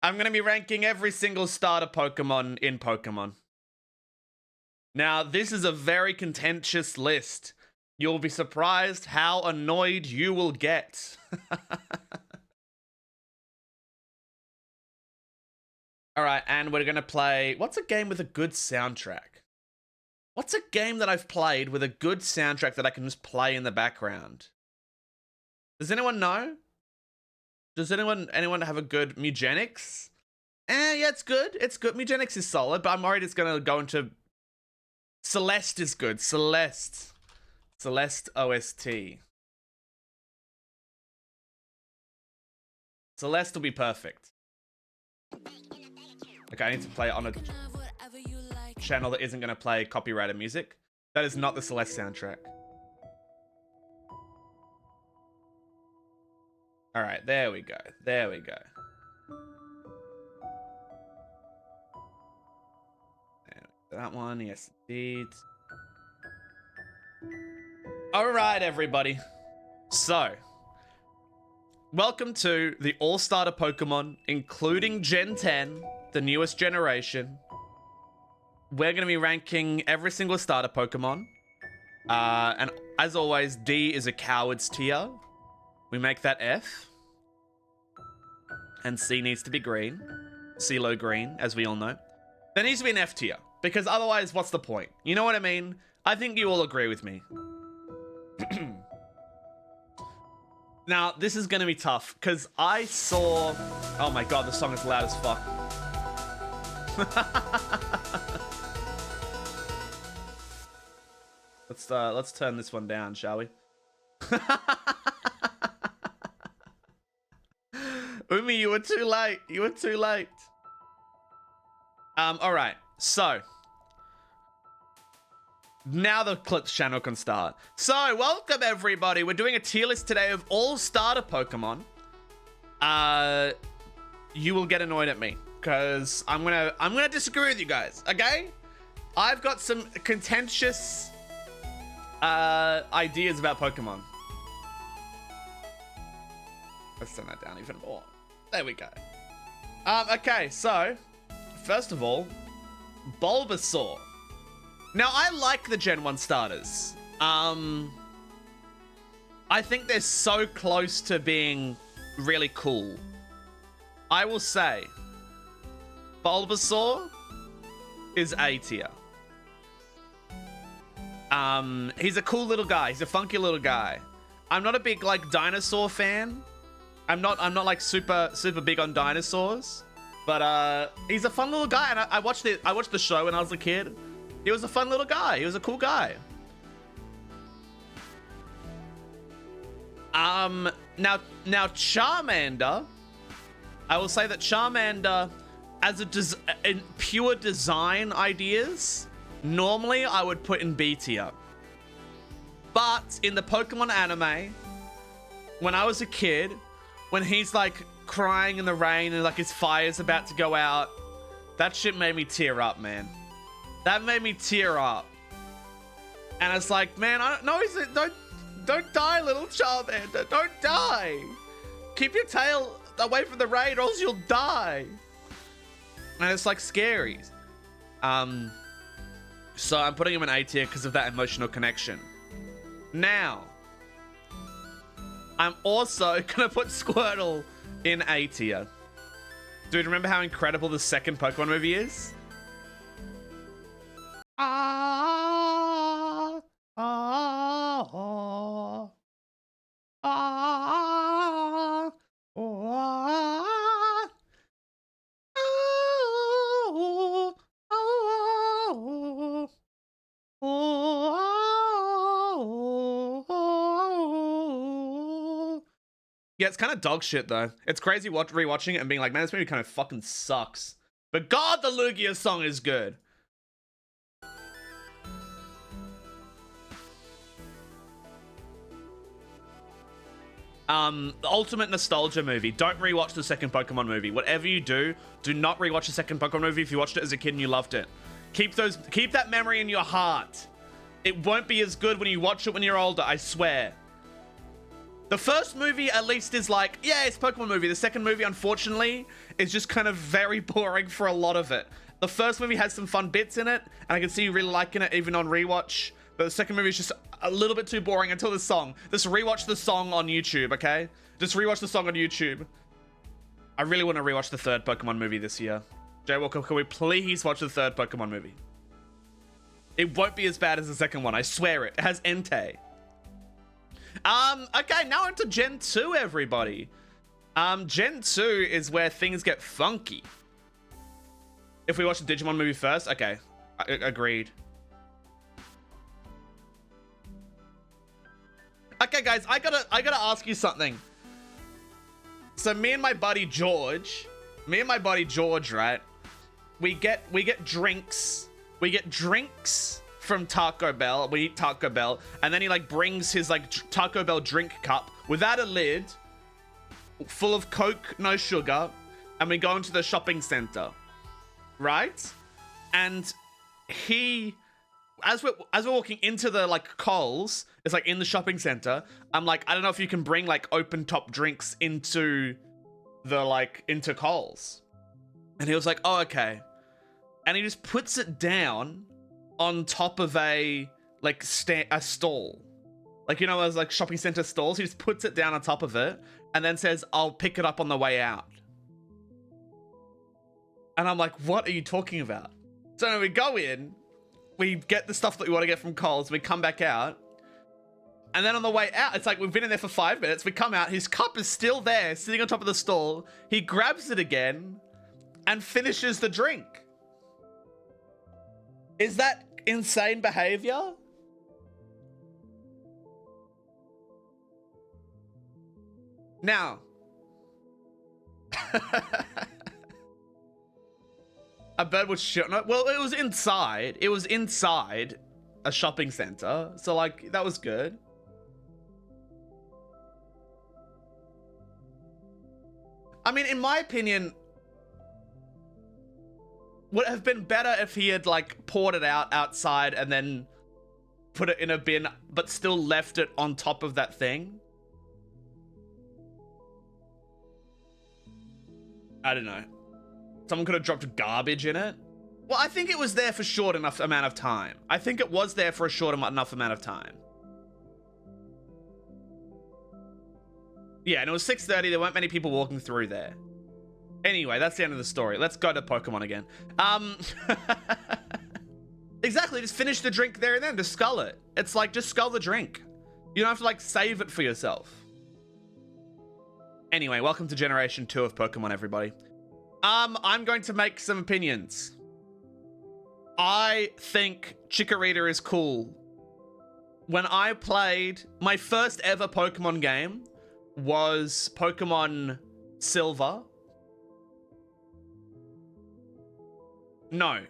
I'm going to be ranking every single starter Pokemon in Pokemon. Now, this is a very contentious list. You'll be surprised how annoyed you will get. Alright, and we're going to play... What's a game with a good soundtrack? What's a game that I've played with a good soundtrack that I can just play in the background? Does anyone know? Does anyone have a good Mugenics? Yeah, it's good. It's good. Mugenics is solid, but I'm worried it's going to go into... Celeste is good. Celeste OST. Celeste will be perfect. Okay, I need to play it on a channel that isn't going to play copyrighted music. That is not the Celeste soundtrack. Alright, there we go. There we go. That one, yes indeed. Alright, everybody. So, welcome to the All-Starter Pokemon, including Gen 10, the newest generation. We're going to be ranking every single starter Pokemon. And as always, D is a coward's tier. We make that F. And C needs to be green. CeeLo green, as we all know. There needs to be an F tier. Because otherwise, what's the point? You know what I mean? I think you all agree with me. Now, this is going to be tough. Because I saw... Oh my god, the song is loud as fuck. Let's turn this one down, shall we? Umi, you were too late. You were too late. Alright. So, now the Clips channel can start. So, welcome everybody. We're doing a tier list today of all starter Pokemon. You will get annoyed at me because I'm gonna disagree with you guys. Okay, I've got some contentious ideas about Pokemon. Let's turn that down even more. There we go. Okay, so first of all, Bulbasaur. Now, I like the Gen 1 starters. I think they're so close to being really cool. I will say, Bulbasaur is A tier. He's a cool little guy. He's a funky little guy. I'm not a big, like, dinosaur fan. I'm not like super big on dinosaurs. But he's a fun little guy, and I watched the show when I was a kid. He was a fun little guy. He was a cool guy. Now Charmander. I will say that Charmander, as in pure design ideas, normally I would put in B tier. But in the Pokemon anime, when I was a kid, when he's like crying in the rain and like his fire's about to go out, that shit made me tear up, man. That made me tear up. And it's like, man, don't die, little Charmander. Don't die. Keep your tail away from the rain or else you'll die. And it's like scary. So I'm putting him in A tier because of that emotional connection. Now, I'm also gonna put Squirtle in A tier. Dude, remember how incredible the second Pokemon movie is? Yeah, it's kind of dog shit, though. It's crazy rewatching it and being like, man, this movie kind of fucking sucks. But God, the Lugia song is good. The ultimate nostalgia movie. Don't rewatch the second Pokemon movie. Whatever you do not rewatch the second Pokemon movie if you watched it as a kid and you loved it. Keep that memory in your heart. It won't be as good when you watch it when you're older, I swear. The first movie at least is like, yeah, it's a Pokemon movie. The second movie, unfortunately, is just kind of very boring for a lot of it. The first movie has some fun bits in it, and I can see you really liking it even on rewatch. But the second movie is just a little bit too boring until the song. Just rewatch the song on YouTube, okay? Just rewatch the song on YouTube. I really want to rewatch the third Pokemon movie this year. Jay Walker, can we please watch the third Pokemon movie? It won't be as bad as the second one, I swear it. It has Entei. Okay, now into Gen 2, everybody. Gen 2 is where things get funky. If we watch the Digimon movie first, okay, agreed. Okay, guys, I gotta ask you something. So me and my buddy George, right? We get drinks. We get drinks from Taco Bell. We eat Taco Bell, and then he like brings his like Taco Bell drink cup without a lid, full of Coke, no sugar, and we go into the shopping center, right? And he, as we're walking into the like Coles, it's like in the shopping center. I'm like, I don't know if you can bring like open top drinks into the like into Coles, and he was like, oh okay, and he just puts it down on top of a like a stall, like, you know, those like shopping center stalls. He just puts it down on top of it and then says, I'll pick it up on the way out. And I'm like, what are you talking about? So then we go in, we get the stuff that we want to get from Coles, we come back out, and then on the way out, it's like we've been in there for 5 minutes, we come out, his cup is still there sitting on top of the stall, he grabs it again and finishes the drink. Is that insane behavior? Now, a bird was shit. No, well, it was inside. It was inside a shopping center. So, like, that was good. I mean, in my opinion, would have been better if he had like poured it out outside and then put it in a bin, but still left it on top of that thing. I don't know. Someone could have dropped garbage in it. Well, I think it was there for short enough amount of time. I think it was there for a short enough amount of time. Yeah, and it was 6:30. There weren't many people walking through there. Anyway, that's the end of the story. Let's go to Pokemon again. Exactly, just finish the drink there and then. Just scull it. It's like, just scull the drink. You don't have to like save it for yourself. Anyway, welcome to Generation 2 of Pokemon, everybody. I'm going to make some opinions. I think Chikorita is cool. When I played, my first ever Pokemon game was Pokemon Silver. No.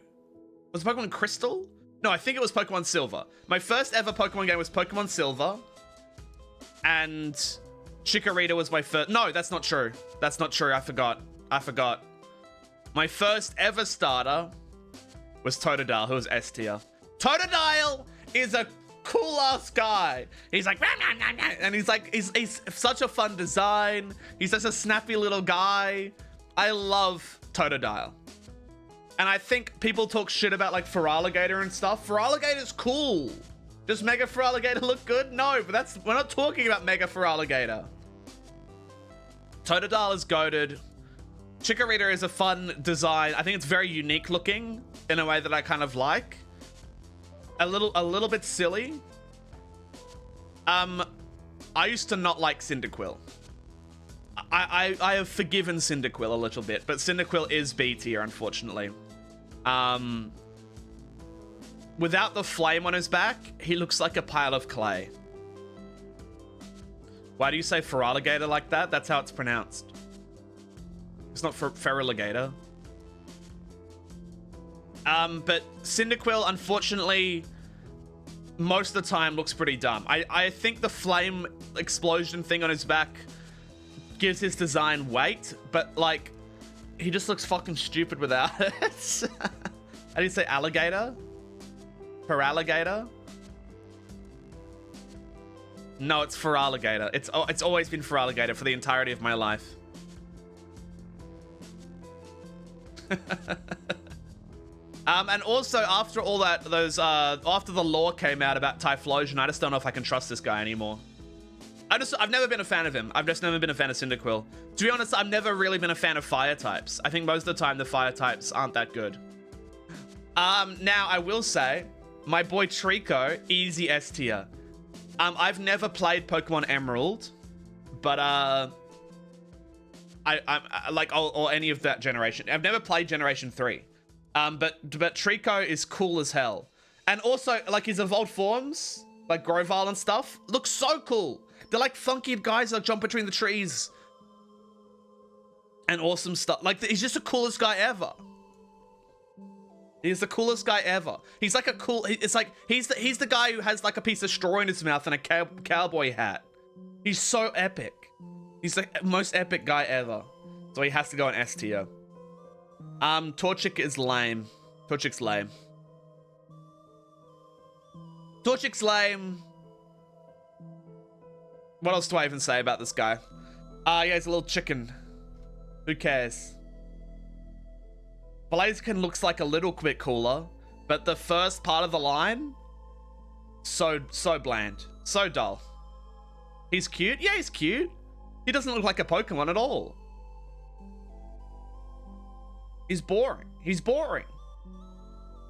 Was it Pokemon Crystal? No, I think it was Pokemon Silver. My first ever Pokemon game was Pokemon Silver. And Chikorita was my first... No, that's not true. That's not true. I forgot. My first ever starter was Totodile, who was S tier. Totodile is a cool-ass guy. He's like... And he's like... He's such a fun design. He's such a snappy little guy. I love Totodile. And I think people talk shit about like Feraligatr and stuff. Feraligator's cool. Does Mega Feraligatr look good? No, but we're not talking about Mega Feraligatr. Totodile is goated. Chikorita is a fun design. I think it's very unique looking in a way that I kind of like. A little bit silly. I used to not like Cyndaquil. I have forgiven Cyndaquil a little bit, but Cyndaquil is B tier, unfortunately. Without the flame on his back, he looks like a pile of clay. Why do you say Feraligatr like that? That's how it's pronounced. It's not Feraligatr. But Cyndaquil, unfortunately, most of the time looks pretty dumb. I think the flame explosion thing on his back gives his design weight, but like, he just looks fucking stupid without it. How do you say alligator? Feraligatr? No, it's Feraligatr. It's always been Feraligatr for the entirety of my life. And also after all that, after the lore came out about Typhlosion, I just don't know if I can trust this guy anymore. I've never been a fan of him. I've just never been a fan of Cyndaquil. To be honest, I've never really been a fan of fire types. I think most of the time the fire types aren't that good. Now I will say, my boy Trico, easy S tier. I've never played Pokemon Emerald, but I like or any of that generation. I've never played Generation 3. But Trico is cool as hell. And also, like, his evolved forms, like Goragle and stuff, look so cool. They're like funky guys that jump between the trees. And awesome stuff. Like, he's just the coolest guy ever. He's the coolest guy ever. He's like a cool, it's like, he's the guy who has like a piece of straw in his mouth and a cowboy hat. He's so epic. He's the most epic guy ever. So he has to go in S tier. Torchic is lame. Torchic's lame. Torchic's lame. What else do I even say about this guy? Yeah, he's a little chicken. Who cares? Blaziken looks like a little bit cooler, but the first part of the line, so bland. So dull. He's cute? Yeah, he's cute. He doesn't look like a Pokemon at all. He's boring. He's boring.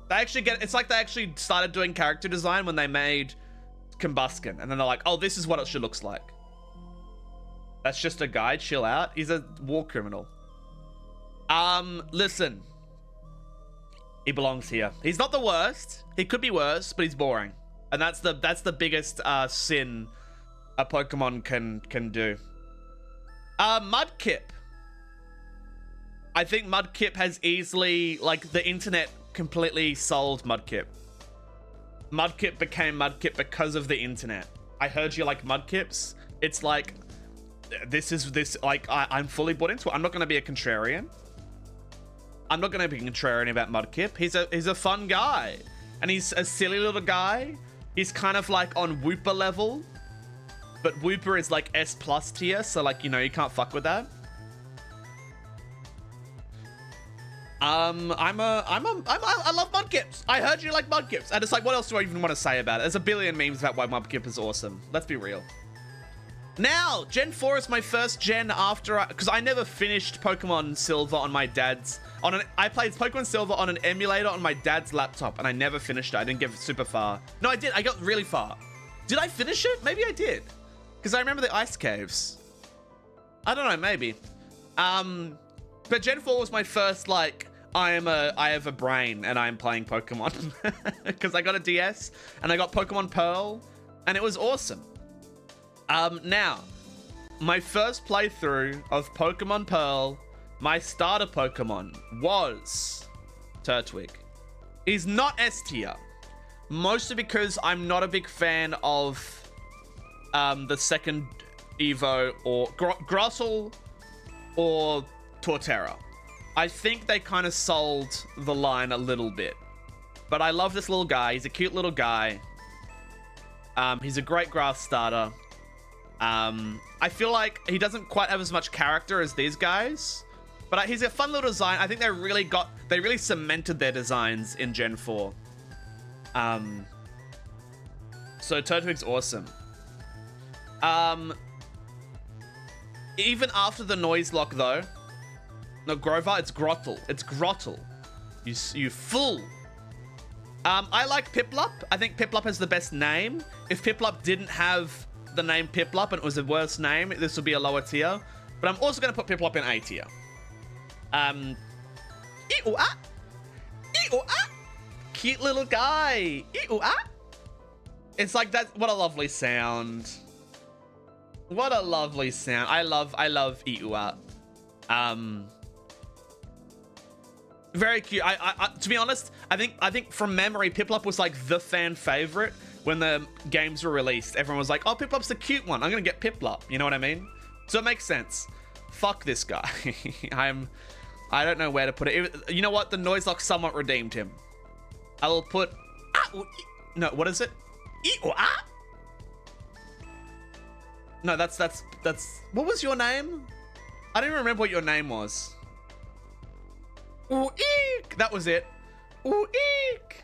They actually it's like they actually started doing character design when they made Combusken, and then they're like, oh, this is what it should look like. That's just a guy, chill out. He's a war criminal. Listen. He belongs here. He's not the worst. He could be worse, but he's boring. And that's the biggest sin a Pokemon can do. Mudkip. I think Mudkip has easily, like, the internet completely sold Mudkip. Mudkip became Mudkip because of the internet. I heard you like Mudkips. It's like, I'm fully bought into it. I'm not going to be a contrarian. I'm not going to be contrarian about Mudkip. He's a fun guy. And he's a silly little guy. He's kind of like on Wooper level. But Wooper is like S+ tier. So, like, you know, you can't fuck with that. I love Mudkips. I heard you like Mudkips. And it's like, what else do I even want to say about it? There's a billion memes about why Mudkip is awesome. Let's be real. Now, Gen 4 is my first gen after, because I never finished Pokemon Silver on my dad's, I played Pokemon Silver on an emulator on my dad's laptop, and I never finished it. I didn't get super far. No, I did. I got really far. Did I finish it? Maybe I did. Because I remember the ice caves. I don't know, maybe. But Gen 4 was my first, like, I have a brain and I'm playing Pokemon. Because I got a DS and I got Pokemon Pearl and it was awesome. Now, my first playthrough of Pokemon Pearl, my starter Pokemon was Turtwig. He's not S tier. Mostly because I'm not a big fan of the second Evo or Grossel or Torterra. I think they kind of sold the line a little bit. But I love this little guy. He's a cute little guy. He's a great grass starter. I feel like he doesn't quite have as much character as these guys. But he's a fun little design. I think they really cemented their designs in Gen 4. So Turtwig's awesome. Even after the noise lock though, no, Grover, it's Grottle. It's Grottle. You fool. I like Piplup. I think Piplup has the best name. If Piplup didn't have the name Piplup and it was a worse name, this would be a lower tier. But I'm also going to put Piplup in A tier. Ee-oo-ah. Ee-oo-ah. Cute little guy. Ee-oo-ah. It's like that. What a lovely sound. What a lovely sound. I love Ee-oo-ah. Very cute. I to be honest, I think from memory, Piplup was like the fan favorite when the games were released. Everyone was like, "Oh, Piplup's the cute one. I'm gonna get Piplup." You know what I mean? So it makes sense. Fuck this guy. I don't know where to put it. You know what? The noise lock somewhat redeemed him. I will put. No, what is it? No, that's... What was your name? I don't even remember what your name was. Ooh, eek! That was it. Ooh, eek!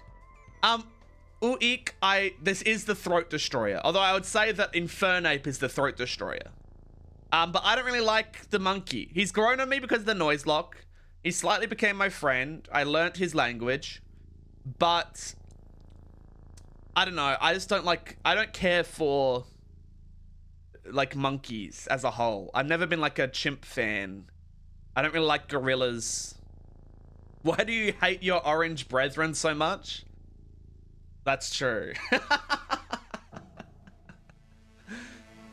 Ooh, eek, this is the Throat Destroyer. Although I would say that Infernape is the Throat Destroyer. But I don't really like the monkey. He's grown on me because of the noise lock. He slightly became my friend. I learnt his language. But... I don't know. I just don't like... I don't care for... like, monkeys as a whole. I've never been, like, a chimp fan. I don't really like gorillas. Why do you hate your orange brethren so much? That's true.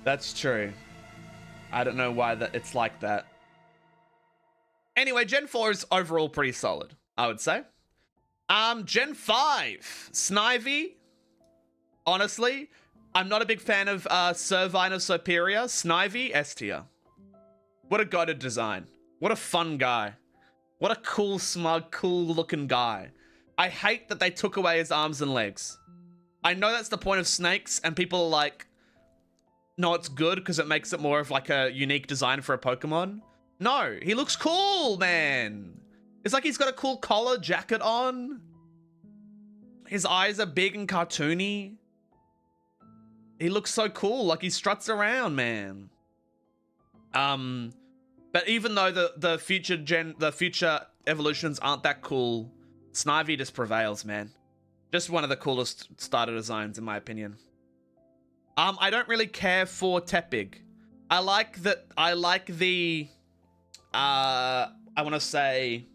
That's true. I don't know why it's like that. Anyway, Gen 4 is overall pretty solid, I would say. Gen 5. Snivy. Honestly, I'm not a big fan of Servine Superior. Snivy, S tier. What a goated design. What a fun guy. What a cool, smug, cool-looking guy. I hate that they took away his arms and legs. I know that's the point of snakes, and people are like, no, it's good because it makes it more of like a unique design for a Pokemon. No, he looks cool, man. It's like he's got a cool collar jacket on. His eyes are big and cartoony. He looks so cool, like he struts around, man. But even though the future evolutions aren't that cool, Snivy just prevails, man. Just one of the coolest starter designs, in my opinion. I don't really care for Tepig. I like the, I want to say,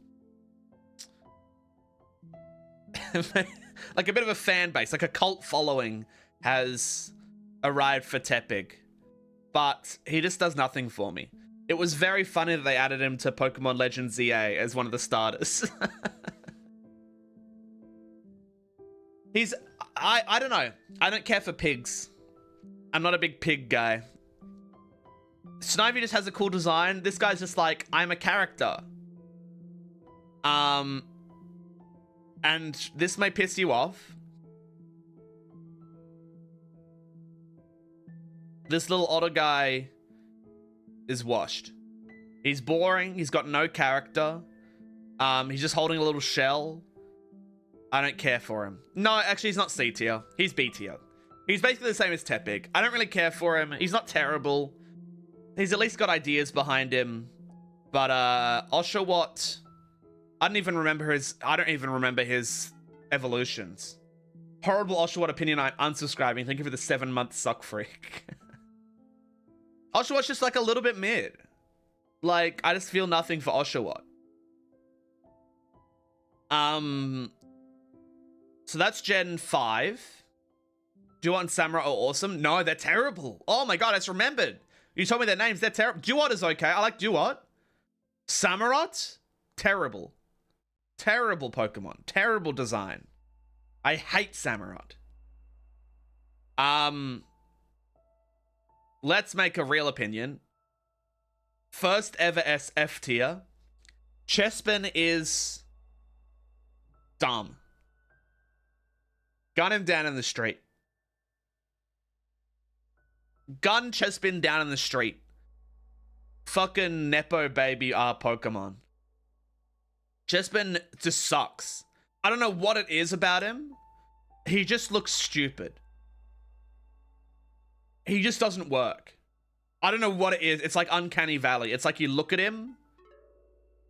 like a bit of a fan base, like a cult following has arrived for Tepig. But he just does nothing for me. It was very funny that they added him to Pokemon Legends ZA as one of the starters. I don't know. I don't care for pigs. I'm not a big pig guy. Snivy just has a cool design. This guy's just like, I'm a character. And this may piss you off. This little otter guy is washed. He's boring. He's got no character. He's just holding a little shell. I don't care for him. No, actually, he's not C tier. He's B tier. He's basically the same as Tepig. I don't really care for him. He's not terrible. He's at least got ideas behind him. But Oshawott, I don't even remember his evolutions. Horrible Oshawott opinion. I'm unsubscribing. Thank you for the 7-month suck freak. Oshawott's just like a little bit mid. Like, I just feel nothing for Oshawott. So that's Gen 5. Duot and Samurai are awesome. No, they're terrible. Oh my god, I just remembered. You told me their names. They're terrible. Duot is okay. I like Duot. Samurott? Terrible. Terrible Pokemon. Terrible design. I hate Samurott. Let's make a real opinion. First ever SF tier. Chespin is dumb. Gun him down in the street. Gun Chespin down in the street. Fucking Nepo baby Pokemon. Chespin just sucks. I don't know what it is about him. He just looks stupid. He just doesn't work. I don't know what it is. It's like Uncanny Valley. It's like you look at him.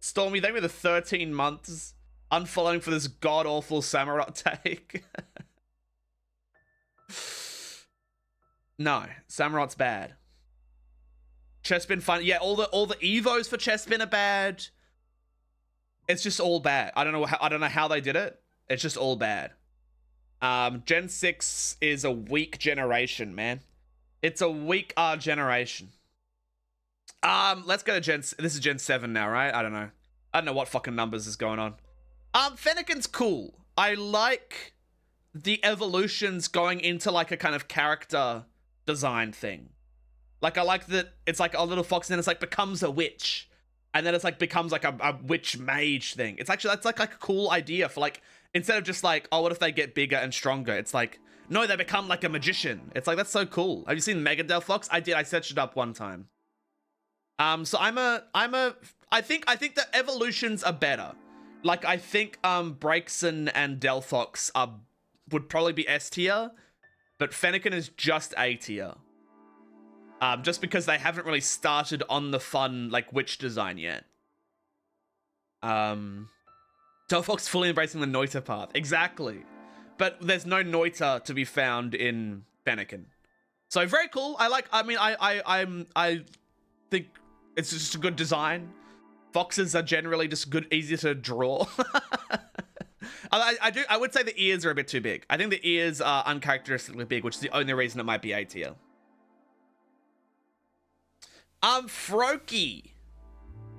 Stormy, thank you for the 13 months. Unfollowing for this god-awful Samurott take. No, Samurott's bad. Chespin fun. Yeah, all the Evos for Chespin are bad. It's just all bad. I don't know how they did it. It's just all bad. Gen 6 is a weak generation, man. It's a weak generation. Let's go to this is Gen 7 now, right? I don't know what fucking numbers is going on. Fennekin's cool. I like the evolutions going into like a kind of character design thing. Like, I like that it's like a little fox and then it's like becomes a witch. And then it's like becomes like a witch mage thing. It's actually, that's like a cool idea for like, instead of just like, oh, what if they get bigger and stronger? It's like, No, they become like a magician. It's like, that's so cool. Have you seen Mega Delphox? I did. I searched it up one time. So I think the evolutions are better. Like, I think Braixen and Delphox would probably be S tier, but Fennekin is just A tier. Just because they haven't really started on the fun, like, witch design yet. Delphox fully embracing the Noita path. Exactly. But there's no Noita to be found in Fennekin. So very cool. I think it's just a good design. Foxes are generally just good, easier to draw. I would say the ears are a bit too big. I think the ears are uncharacteristically big, which is the only reason it might be A tier. Froakie.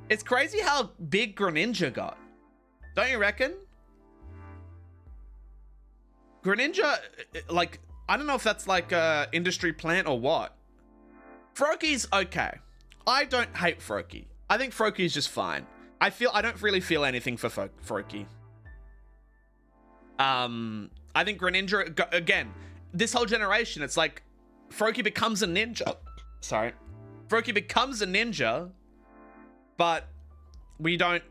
It's crazy how big Greninja got. Don't you reckon? Greninja, like, I don't know if that's like a industry plant or what. Froakie's okay. I don't hate Froakie. I think Froakie's just fine. I don't really feel anything for Froakie. I think Greninja, again, this whole generation, it's like Froakie becomes a ninja. Sorry. Froakie becomes a ninja, but we don't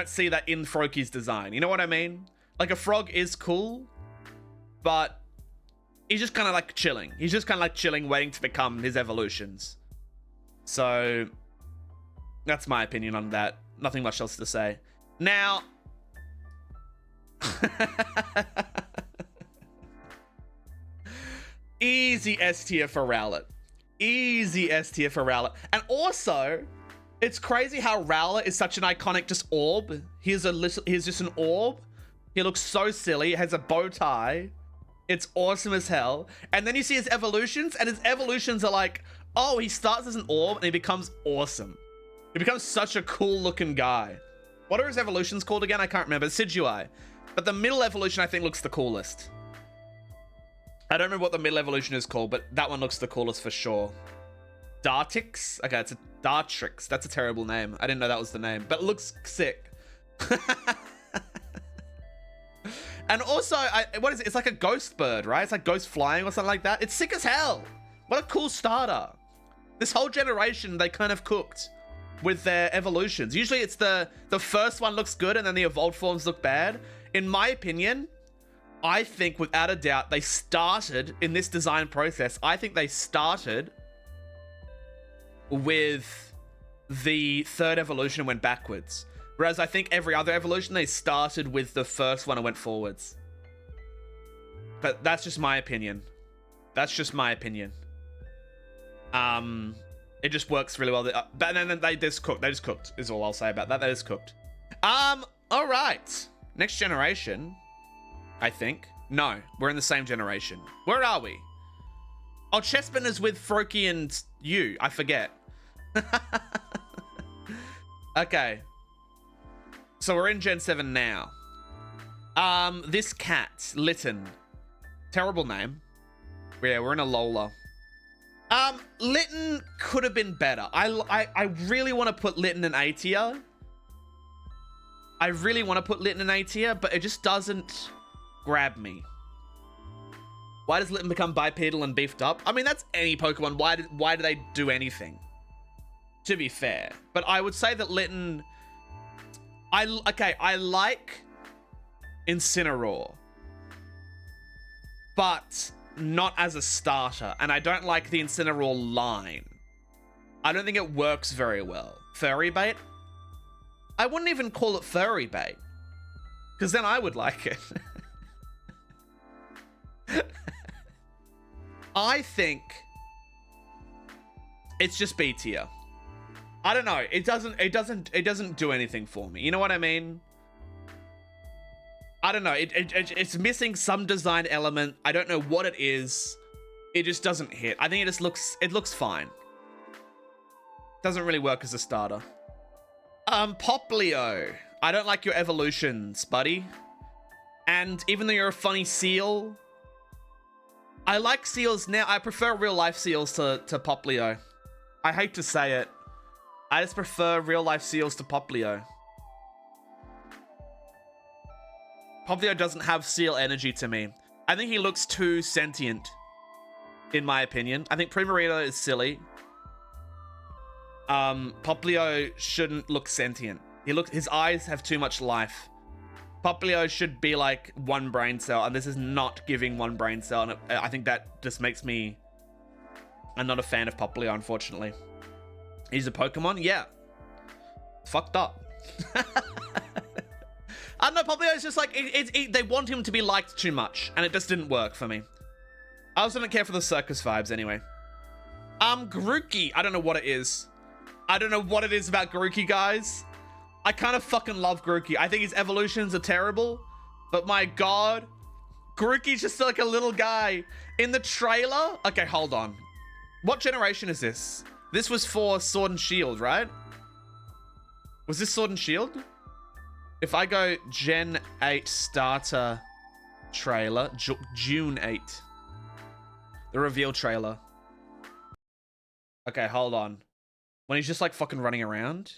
see that in Froakie's design. You know what I mean? Like, a frog is cool, but he's just kind of like chilling. He's just kind of like chilling, waiting to become his evolutions. So that's my opinion on that. Nothing much else to say. Now, easy S tier for Rowlet. Easy S tier for Rowlet. And also, it's crazy how Rowlet is such an iconic just orb. Here's just an orb. He looks so silly. It has a bow tie. It's awesome as hell. And then you see his evolutions, and his evolutions are like, oh, he starts as an orb and he becomes awesome. He becomes such a cool looking guy. What are his evolutions called again? I can't remember. Decidueye. But the middle evolution I think looks the coolest. I don't remember what the middle evolution is called, but that one looks the coolest for sure. Dartrix? Okay, it's a Dartrix. That's a terrible name. I didn't know that was the name, but it looks sick. And also, what is it? It's like a ghost bird, right? It's like ghost flying or something like that. It's sick as hell. What a cool starter. This whole generation, they kind of cooked with their evolutions. Usually it's the first one looks good and then the evolved forms look bad. In my opinion, I think without a doubt, they started in this design process. I think they started with the third evolution and went backwards. Whereas I think every other evolution, they started with the first one and went forwards. But that's just my opinion. That's just my opinion. It just works really well. But then they just cooked. They just cooked is all I'll say about that. They just cooked. All right. Next generation, I think. No, we're in the same generation. Where are we? Oh, Chespin is with Froakie and you. I forget. Okay. So we're in Gen 7 now. This cat, Litten. Terrible name. Yeah, we're in a Lola. Litten could have been better. I really want to put Litten in A tier. I really want to put Litten in A tier, but it just doesn't grab me. Why does Litten become bipedal and beefed up? I mean, that's any Pokemon. Why do they do anything? To be fair. But I would say that Litten... I like Incineroar. But not as a starter. And I don't like the Incineroar line. I don't think it works very well. Furry bait? I wouldn't even call it furry bait. Because then I would like it. I think it's just B tier. I don't know. It doesn't do anything for me. You know what I mean? I don't know. It's missing some design element. I don't know what it is. It just doesn't hit. I think it looks fine. Doesn't really work as a starter. Poplio. I don't like your evolutions, buddy. And even though you're a funny seal, I like seals now. I prefer real life seals to Poplio. I hate to say it. I just prefer real life seals to Poplio. Poplio doesn't have seal energy to me. I think he looks too sentient, in my opinion. I think Primarina is silly. Popplio shouldn't look sentient. His eyes have too much life. Popplio should be like one brain cell, and this is not giving one brain cell, and I think that just makes me... I'm not a fan of Popplio, unfortunately. He's a Pokemon? Yeah. Fucked up. I don't know, Popplio is just like... they want him to be liked too much, and it just didn't work for me. I also don't care for the circus vibes anyway. Grookey. I don't know what it is. I don't know what it is about Grookey, guys. I kind of fucking love Grookey. I think his evolutions are terrible, but my god, Grookey's just like a little guy. In the trailer... Okay, hold on. What generation is this? This was for Sword and Shield, right? Was this Sword and Shield? If I go Gen 8 starter trailer, June 8. The reveal trailer. Okay, hold on. When he's just like fucking running around.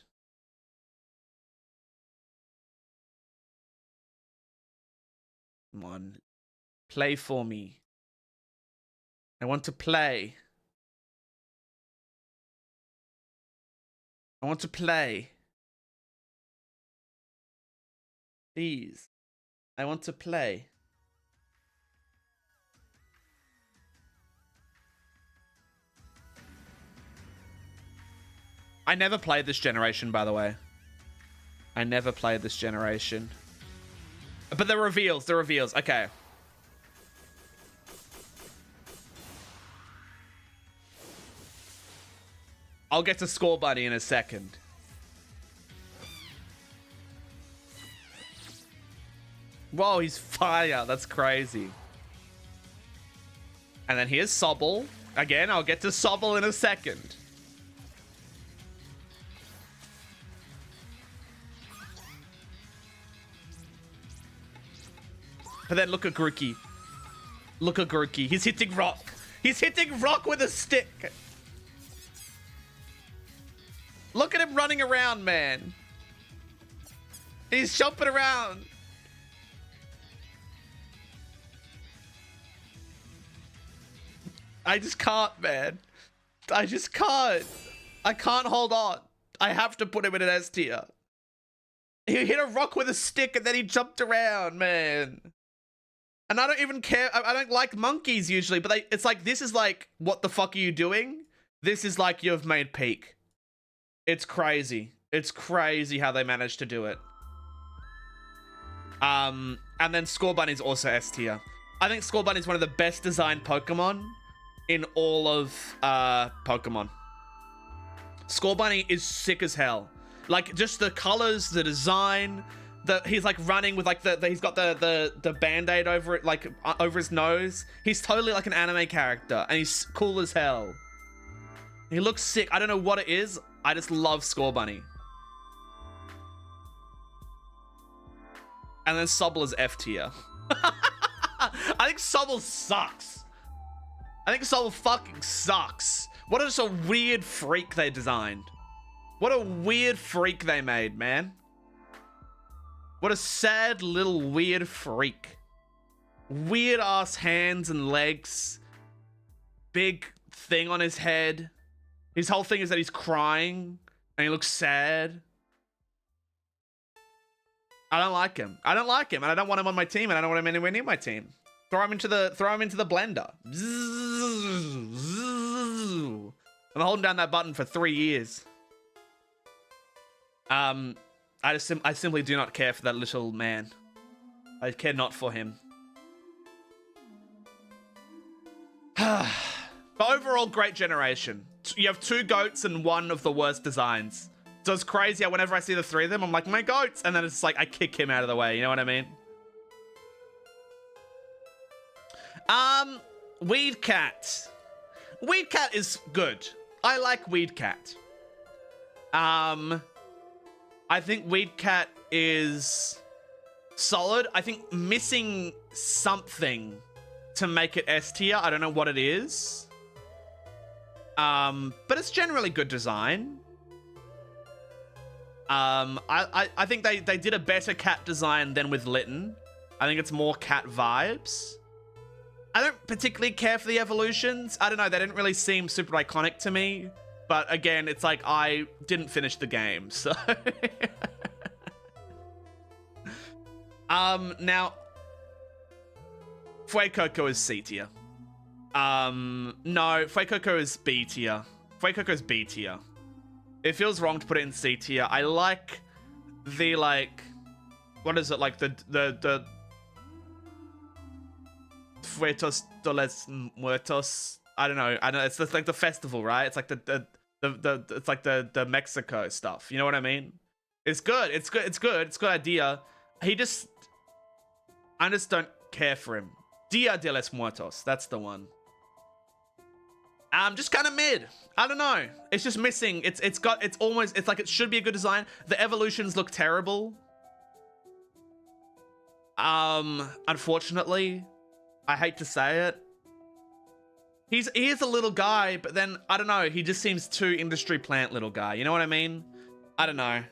Come on. Play for me. I want to play. I want to play. Please. I want to play. I never played this generation, by the way. I never played this generation. But the reveals, okay. I'll get to Score Bunny in a second. Whoa, he's fire. That's crazy. And then here's Sobble. Again, I'll get to Sobble in a second. But then look at Grookey. Look at Grookey. He's hitting rock. He's hitting rock with a stick. Look at him running around, man. He's jumping around. I just can't, man. I just can't. I can't hold on. I have to put him in an S tier. He hit a rock with a stick and then he jumped around, man. And I don't even care. I don't like monkeys usually, but it's like, this is like, what the fuck are you doing? This is like, you've made peak. It's crazy. It's crazy how they managed to do it. And then Score Bunny's also S tier. I think Score Bunny's one of the best designed Pokemon in all of Pokemon. Score Bunny is sick as hell. Like, just the colors, the design, he's like running with like he's got the band-aid over it, like over his nose. He's totally like an anime character, and he's cool as hell. He looks sick. I don't know what it is. I just love Score Bunny. And then Sobble is F tier. I think Sobble sucks. I think Sobble fucking sucks. What a weird freak they designed. What a weird freak they made, man. What a sad little weird freak. Weird ass hands and legs. Big thing on his head. His whole thing is that he's crying and he looks sad. I don't like him. I don't like him, and I don't want him on my team, and I don't want him anywhere near my team. Throw him into the blender. I'm holding down that button for 3 years. I simply do not care for that little man. I care not for him. But overall, great generation. You have 2 goats and one of the worst designs. So it's crazy how whenever I see the 3 of them, I'm like, my goats! And then it's like, I kick him out of the way, you know what I mean? Weed Cat. Weed Cat is good. I like Weed Cat. I think Weed Cat is solid. I think missing something to make it S tier. I don't know what it is. But it's generally good design. I think they did a better cat design than with Litten. I think it's more cat vibes. I don't particularly care for the evolutions. I don't know, they didn't really seem super iconic to me. But again, it's like I didn't finish the game, so... Now... Fuecoco is C tier. No, Fuecoco is B tier. Fuecoco is B tier. It feels wrong to put it in C tier. I like the, like... What is it? Like, the Fuetos de los Muertos. I don't know. It's just like the festival, right? It's like it's like the Mexico stuff. You know what I mean? It's good. It's good. It's good. It's a good idea. I just don't care for him. Dia de los Muertos. That's the one. Just kind of mid. I don't know. It's just missing. It's like it should be a good design. The evolutions look terrible. Unfortunately, I hate to say it. He is a little guy, but then I don't know. He just seems too industry plant little guy. You know what I mean? I don't know.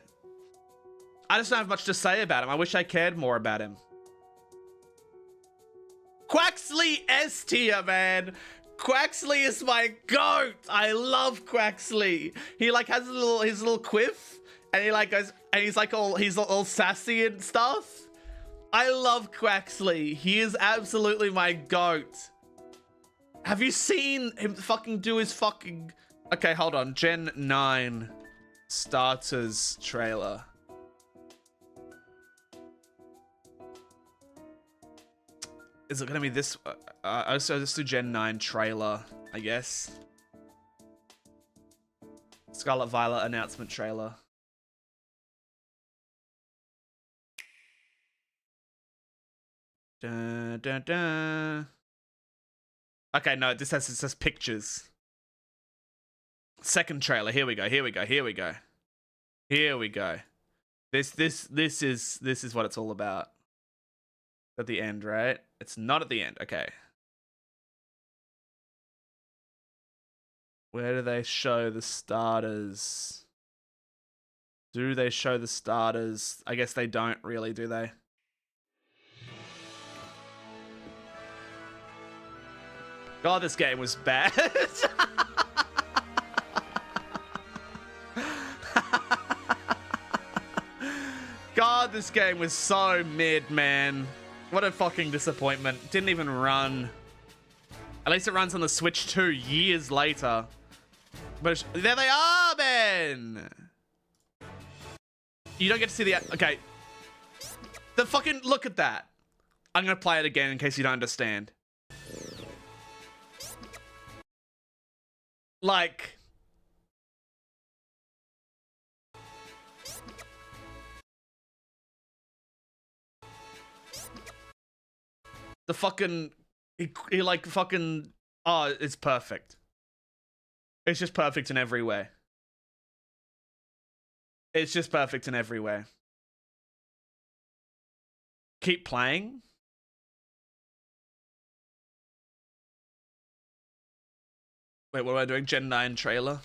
I just don't have much to say about him. I wish I cared more about him. Quaxley S tier, man. Quaxley is my goat. I love Quaxley. He like has his little quiff, and he like goes, and he's all sassy and stuff. I love Quaxley. He is absolutely my goat. Have you seen him fucking do his fucking... Okay, hold on. Gen 9 starters trailer. Is it gonna be this? So let's do Gen 9 trailer, I guess. Scarlet Violet announcement trailer. Dun, dun, dun. Okay, no, it says pictures. Second trailer. Here we go. Here we go. Here we go. Here we go. This is what it's all about. At the end, right? It's not at the end. Okay. Where do they show the starters? Do they show the starters? I guess they don't really, do they? God, this game was bad. God, this game was so mid, man. What a fucking disappointment. Didn't even run. At least it runs on the Switch 2 years later. But there they are, man. You don't get to see the... Okay. The fucking... Look at that. I'm going to play it again in case you don't understand. Like... The fucking... He like fucking... Oh, it's perfect. It's just perfect in every way. It's just perfect in every way. Keep playing. Wait, what am I doing? Gen 9 trailer?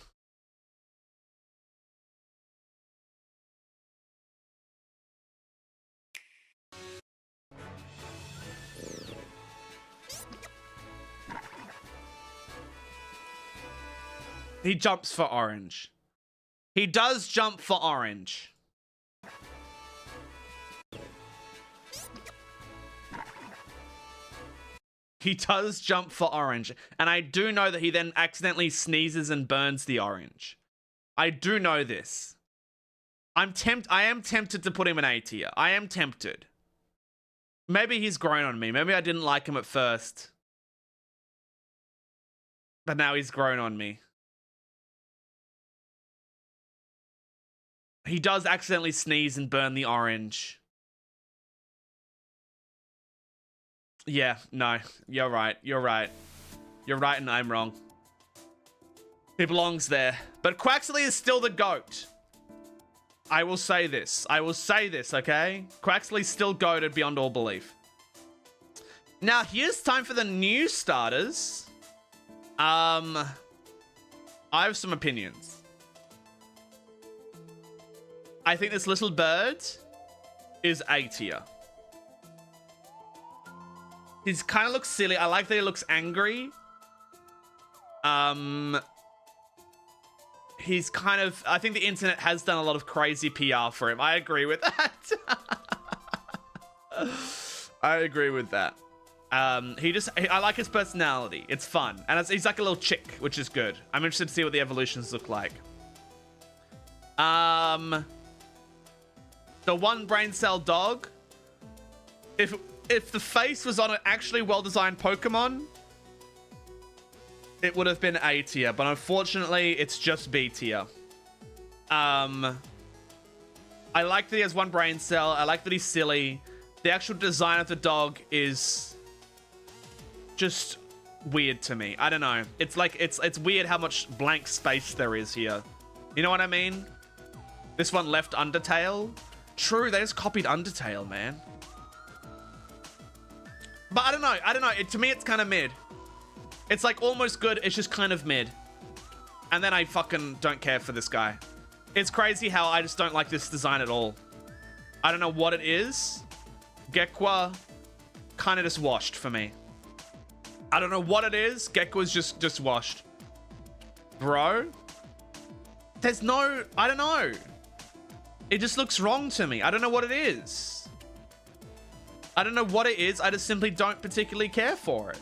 He jumps for orange. He does jump for orange. He does jump for orange. And I do know that he then accidentally sneezes and burns the orange. I do know this. I am tempted to put him in A tier. I am tempted. Maybe he's grown on me. Maybe I didn't like him at first. But now he's grown on me. He does accidentally sneeze and burn the orange. Yeah, no. You're right. You're right. You're right and I'm wrong. He belongs there. But Quaxley is still the GOAT. I will say this. I will say this, okay? Quaxley's still GOATed beyond all belief. Now, here's time for the new starters. I have some opinions. I think this little bird is A tier. He's kind of looks silly. I like that he looks angry. He's kind of... I think the internet has done a lot of crazy PR for him. I agree with that. I agree with that. I like his personality. It's fun. And he's like a little chick, which is good. I'm interested to see what the evolutions look like. The one brain cell dog. If the face was on an actually well-designed Pokemon, it would have been A tier, but unfortunately, it's just B tier. I like that he has one brain cell. I like that he's silly. The actual design of the dog is just weird to me. I don't know. It's like it's weird how much blank space there is here. You know what I mean? This one left Undertale. True, they just copied Undertale, man. But I don't know. To me, it's kind of mid. It's like almost good. It's just kind of mid. And then I fucking don't care for this guy. It's crazy how I just don't like this design at all. I don't know what it is. Gekwa kind of just washed for me. I don't know what it is. Gekwa's just washed. Bro. There's no... I don't know. It just looks wrong to me. I don't know what it is. I don't know what it is. I just simply don't particularly care for it.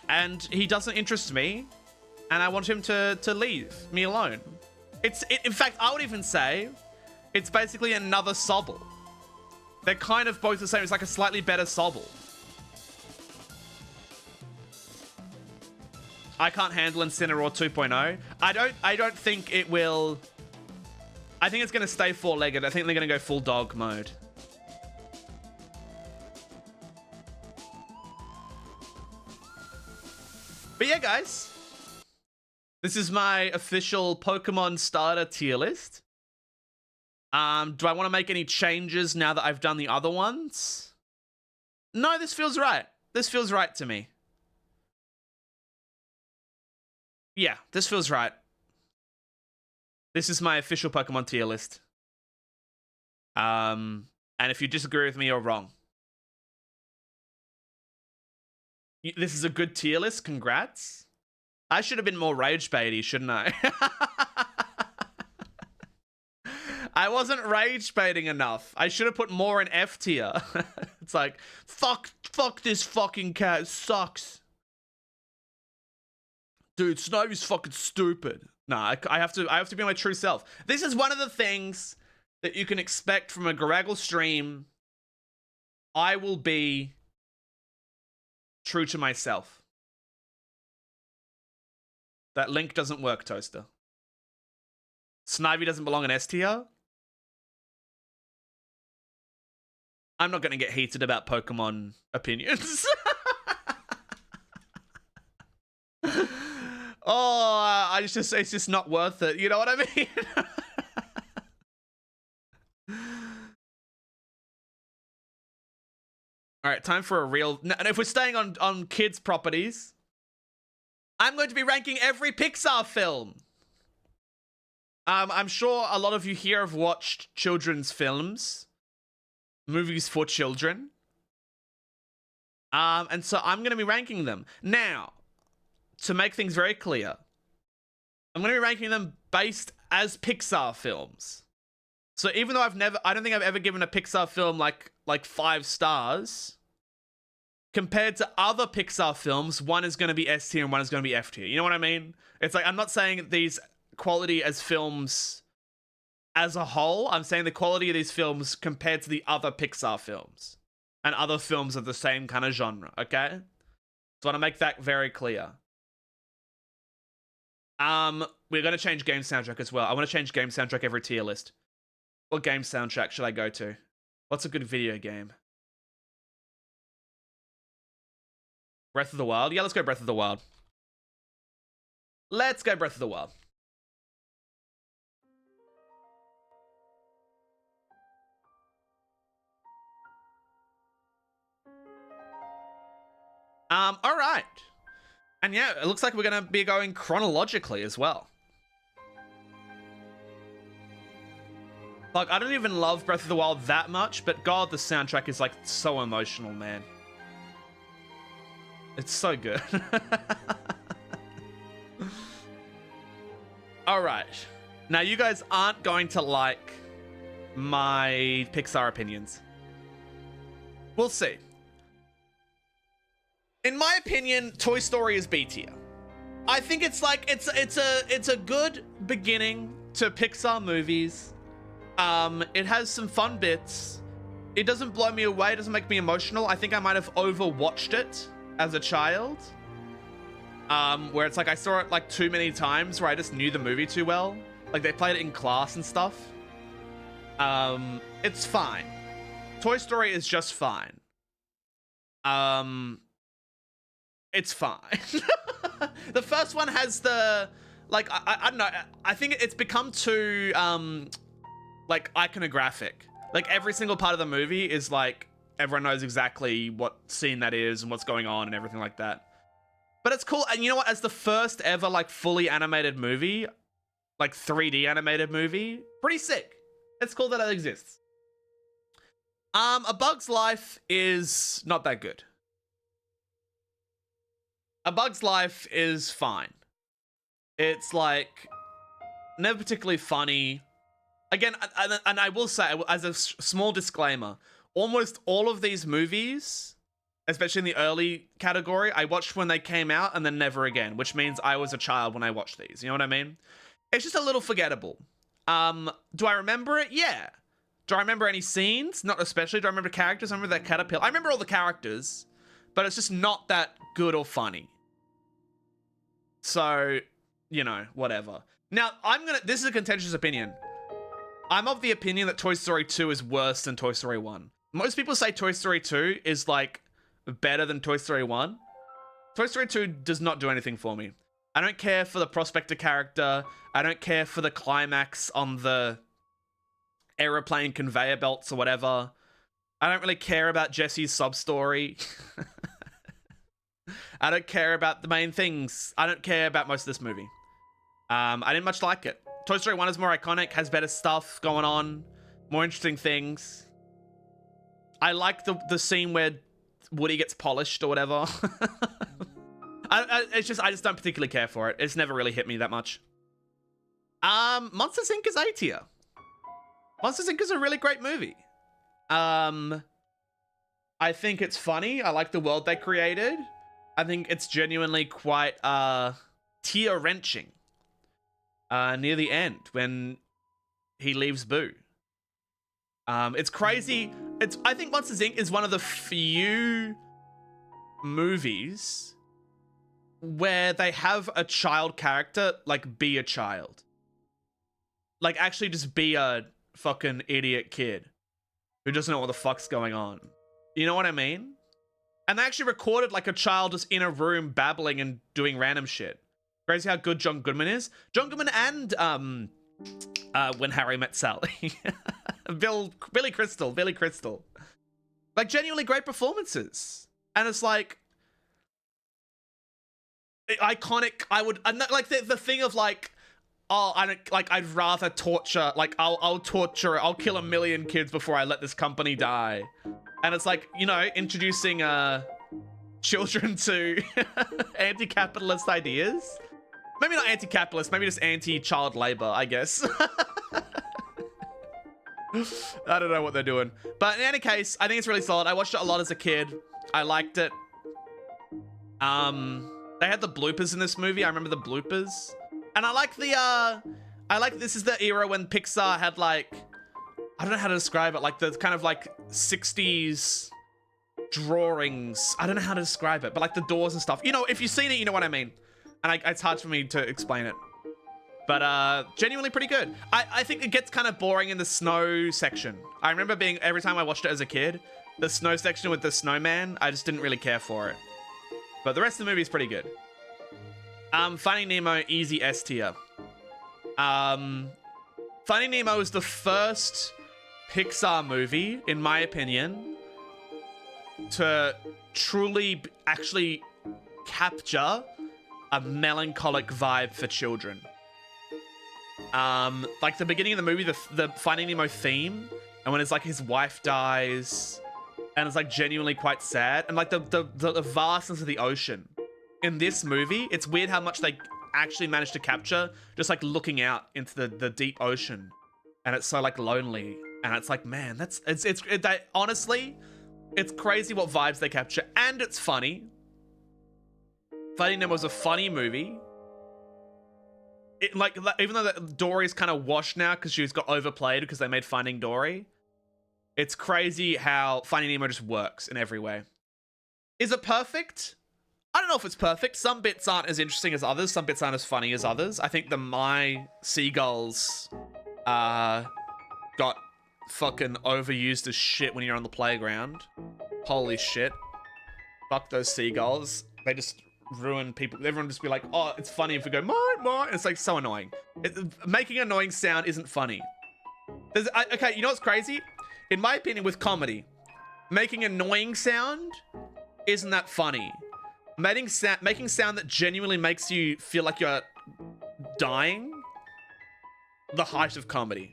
And he doesn't interest me. And I want him to leave me alone. In fact, I would even say it's basically another Sobble. They're kind of both the same. It's like a slightly better Sobble. I can't handle Incineroar 2.0. I don't think it will... I think it's going to stay four-legged. I think they're going to go full dog mode. But yeah, guys. This is my official Pokemon starter tier list. Do I want to make any changes now that I've done the other ones? No, this feels right. This feels right to me. Yeah, this feels right. This is my official Pokemon tier list. And if you disagree with me, you're wrong. This is a good tier list. Congrats. I should have been more rage baity, shouldn't I? I wasn't rage baiting enough. I should have put more in F tier. It's like, fuck this fucking cat. It sucks. Dude, Snovy's fucking stupid. Nah, I have to be my true self. This is one of the things that you can expect from a Goragle stream. I will be true to myself. That link doesn't work, Toaster. Snivy doesn't belong in S tier. I'm not going to get heated about Pokemon opinions. Oh, it's just not worth it. You know what I mean? All right, time for a real... And if we're staying on kids' properties, I'm going to be ranking every Pixar film. I'm sure a lot of you here have watched children's films. Movies for children. And so I'm going to be ranking them. Now, to make things very clear, I'm going to be ranking them based as Pixar films. So even though I don't think I've ever given a Pixar film like 5 stars, compared to other Pixar films, one is going to be S tier and one is going to be F tier. You know what I mean? It's like, I'm not saying these quality as films as a whole. I'm saying the quality of these films compared to the other Pixar films and other films of the same kind of genre, okay? So I want to make that very clear. We're going to change game soundtrack as well. I want to change game soundtrack every tier list. What game soundtrack should I go to? What's a good video game? Breath of the Wild? Yeah, let's go Breath of the Wild. Let's go Breath of the Wild. All right. And yeah, it looks like we're going to be going chronologically as well. Like, I don't even love Breath of the Wild that much, but God, the soundtrack is, like, so emotional, man. It's so good. Alright. Now, you guys aren't going to like my Pixar opinions. We'll see. In my opinion, Toy Story is B tier. I think it's like, it's a good beginning to Pixar movies. It has some fun bits. It doesn't blow me away. It doesn't make me emotional. I think I might have overwatched it as a child. Where it's like I saw it like too many times where I just knew the movie too well. Like they played it in class and stuff. It's fine. Toy Story is just fine. It's fine. The first one has the, like, I don't know. I think it's become too, like, iconographic. Like, every single part of the movie is, like, everyone knows exactly what scene that is and what's going on and everything like that. But it's cool. And you know what? As the first ever, like, fully animated movie, like, 3D animated movie, pretty sick. It's cool that it exists. A Bug's Life is not that good. A Bug's Life is fine. It's, like, never particularly funny. Again, and I will say, as a small disclaimer, almost all of these movies, especially in the early category, I watched when they came out and then never again, which means I was a child when I watched these. You know what I mean? It's just a little forgettable. Do I remember it? Yeah. Do I remember any scenes? Not especially. Do I remember characters? I remember that caterpillar. I remember all the characters, but it's just not that good or funny. So, you know, whatever. Now, this is a contentious opinion. I'm of the opinion that Toy Story 2 is worse than Toy Story 1. Most people say Toy Story 2 is, like, better than Toy Story 1. Toy Story 2 does not do anything for me. I don't care for the Prospector character. I don't care for the climax on the aeroplane conveyor belts or whatever. I don't really care about Jesse's sub-story. I don't care about the main things. I don't care about most of this movie. I didn't much like it. Toy Story 1 is more iconic, has better stuff going on, more interesting things. I like the scene where Woody gets polished or whatever. I just don't particularly care for it. It's never really hit me that much. Monsters Inc. is A tier. Monsters Inc. is a really great movie. I think it's funny. I like the world they created. I think it's genuinely quite tear-wrenching near the end when he leaves Boo. It's crazy. I think Monsters Inc. is one of the few movies where they have a child character, like, be a child. Like, actually just be a fucking idiot kid who doesn't know what the fuck's going on. You know what I mean? And they actually recorded, like, a child just in a room babbling and doing random shit. Crazy how good John Goodman is. John Goodman and, When Harry Met Sally. Billy Crystal. Like, genuinely great performances. And it's, like, iconic. Like, the thing of, like, oh, I don't, like, I'd rather torture, like, I'll torture, I'll kill 1 million kids before I let this company die. And it's like, you know, introducing children to anti-capitalist ideas. Maybe not anti-capitalist, maybe just anti-child labor, I guess. I don't know what they're doing. But in any case, I think it's really solid. I watched it a lot as a kid. I liked it. They had the bloopers in this movie. I remember the bloopers. And I like this is the era when Pixar had, like, I don't know how to describe it, like the kind of like 60s drawings. I don't know how to describe it, but like the doors and stuff. You know, if you've seen it, you know what I mean. And it's hard for me to explain it. But genuinely pretty good. I think it gets kind of boring in the snow section. I remember every time I watched it as a kid, the snow section with the snowman, I just didn't really care for it. But the rest of the movie is pretty good. Finding Nemo, easy S tier. Finding Nemo is the first Pixar movie, in my opinion, to truly actually capture a melancholic vibe for children. Like the beginning of the movie, the Finding Nemo theme, and when it's like his wife dies, and it's like genuinely quite sad, and like the vastness of the ocean in this movie. It's weird how much they actually managed to capture just like looking out into the deep ocean, and it's so like lonely, and it's like, man, honestly, it's crazy what vibes they capture, and it's funny. Finding Nemo was a funny movie. Like, even though Dory's kind of washed now because she's got overplayed because they made Finding Dory, it's crazy how Finding Nemo just works in every way. Is it perfect? I don't know if it's perfect. Some bits aren't as interesting as others. Some bits aren't as funny as others. I think the My Seagulls got fucking overused as shit when you're on the playground. Holy shit. Fuck those seagulls. They just ruin people. Everyone just be like, oh, it's funny if we go, my. It's like so annoying. Making an annoying sound isn't funny. Okay, you know what's crazy? In my opinion, with comedy, making annoying sound isn't that funny. Making sound that genuinely makes you feel like you're dying, the height of comedy.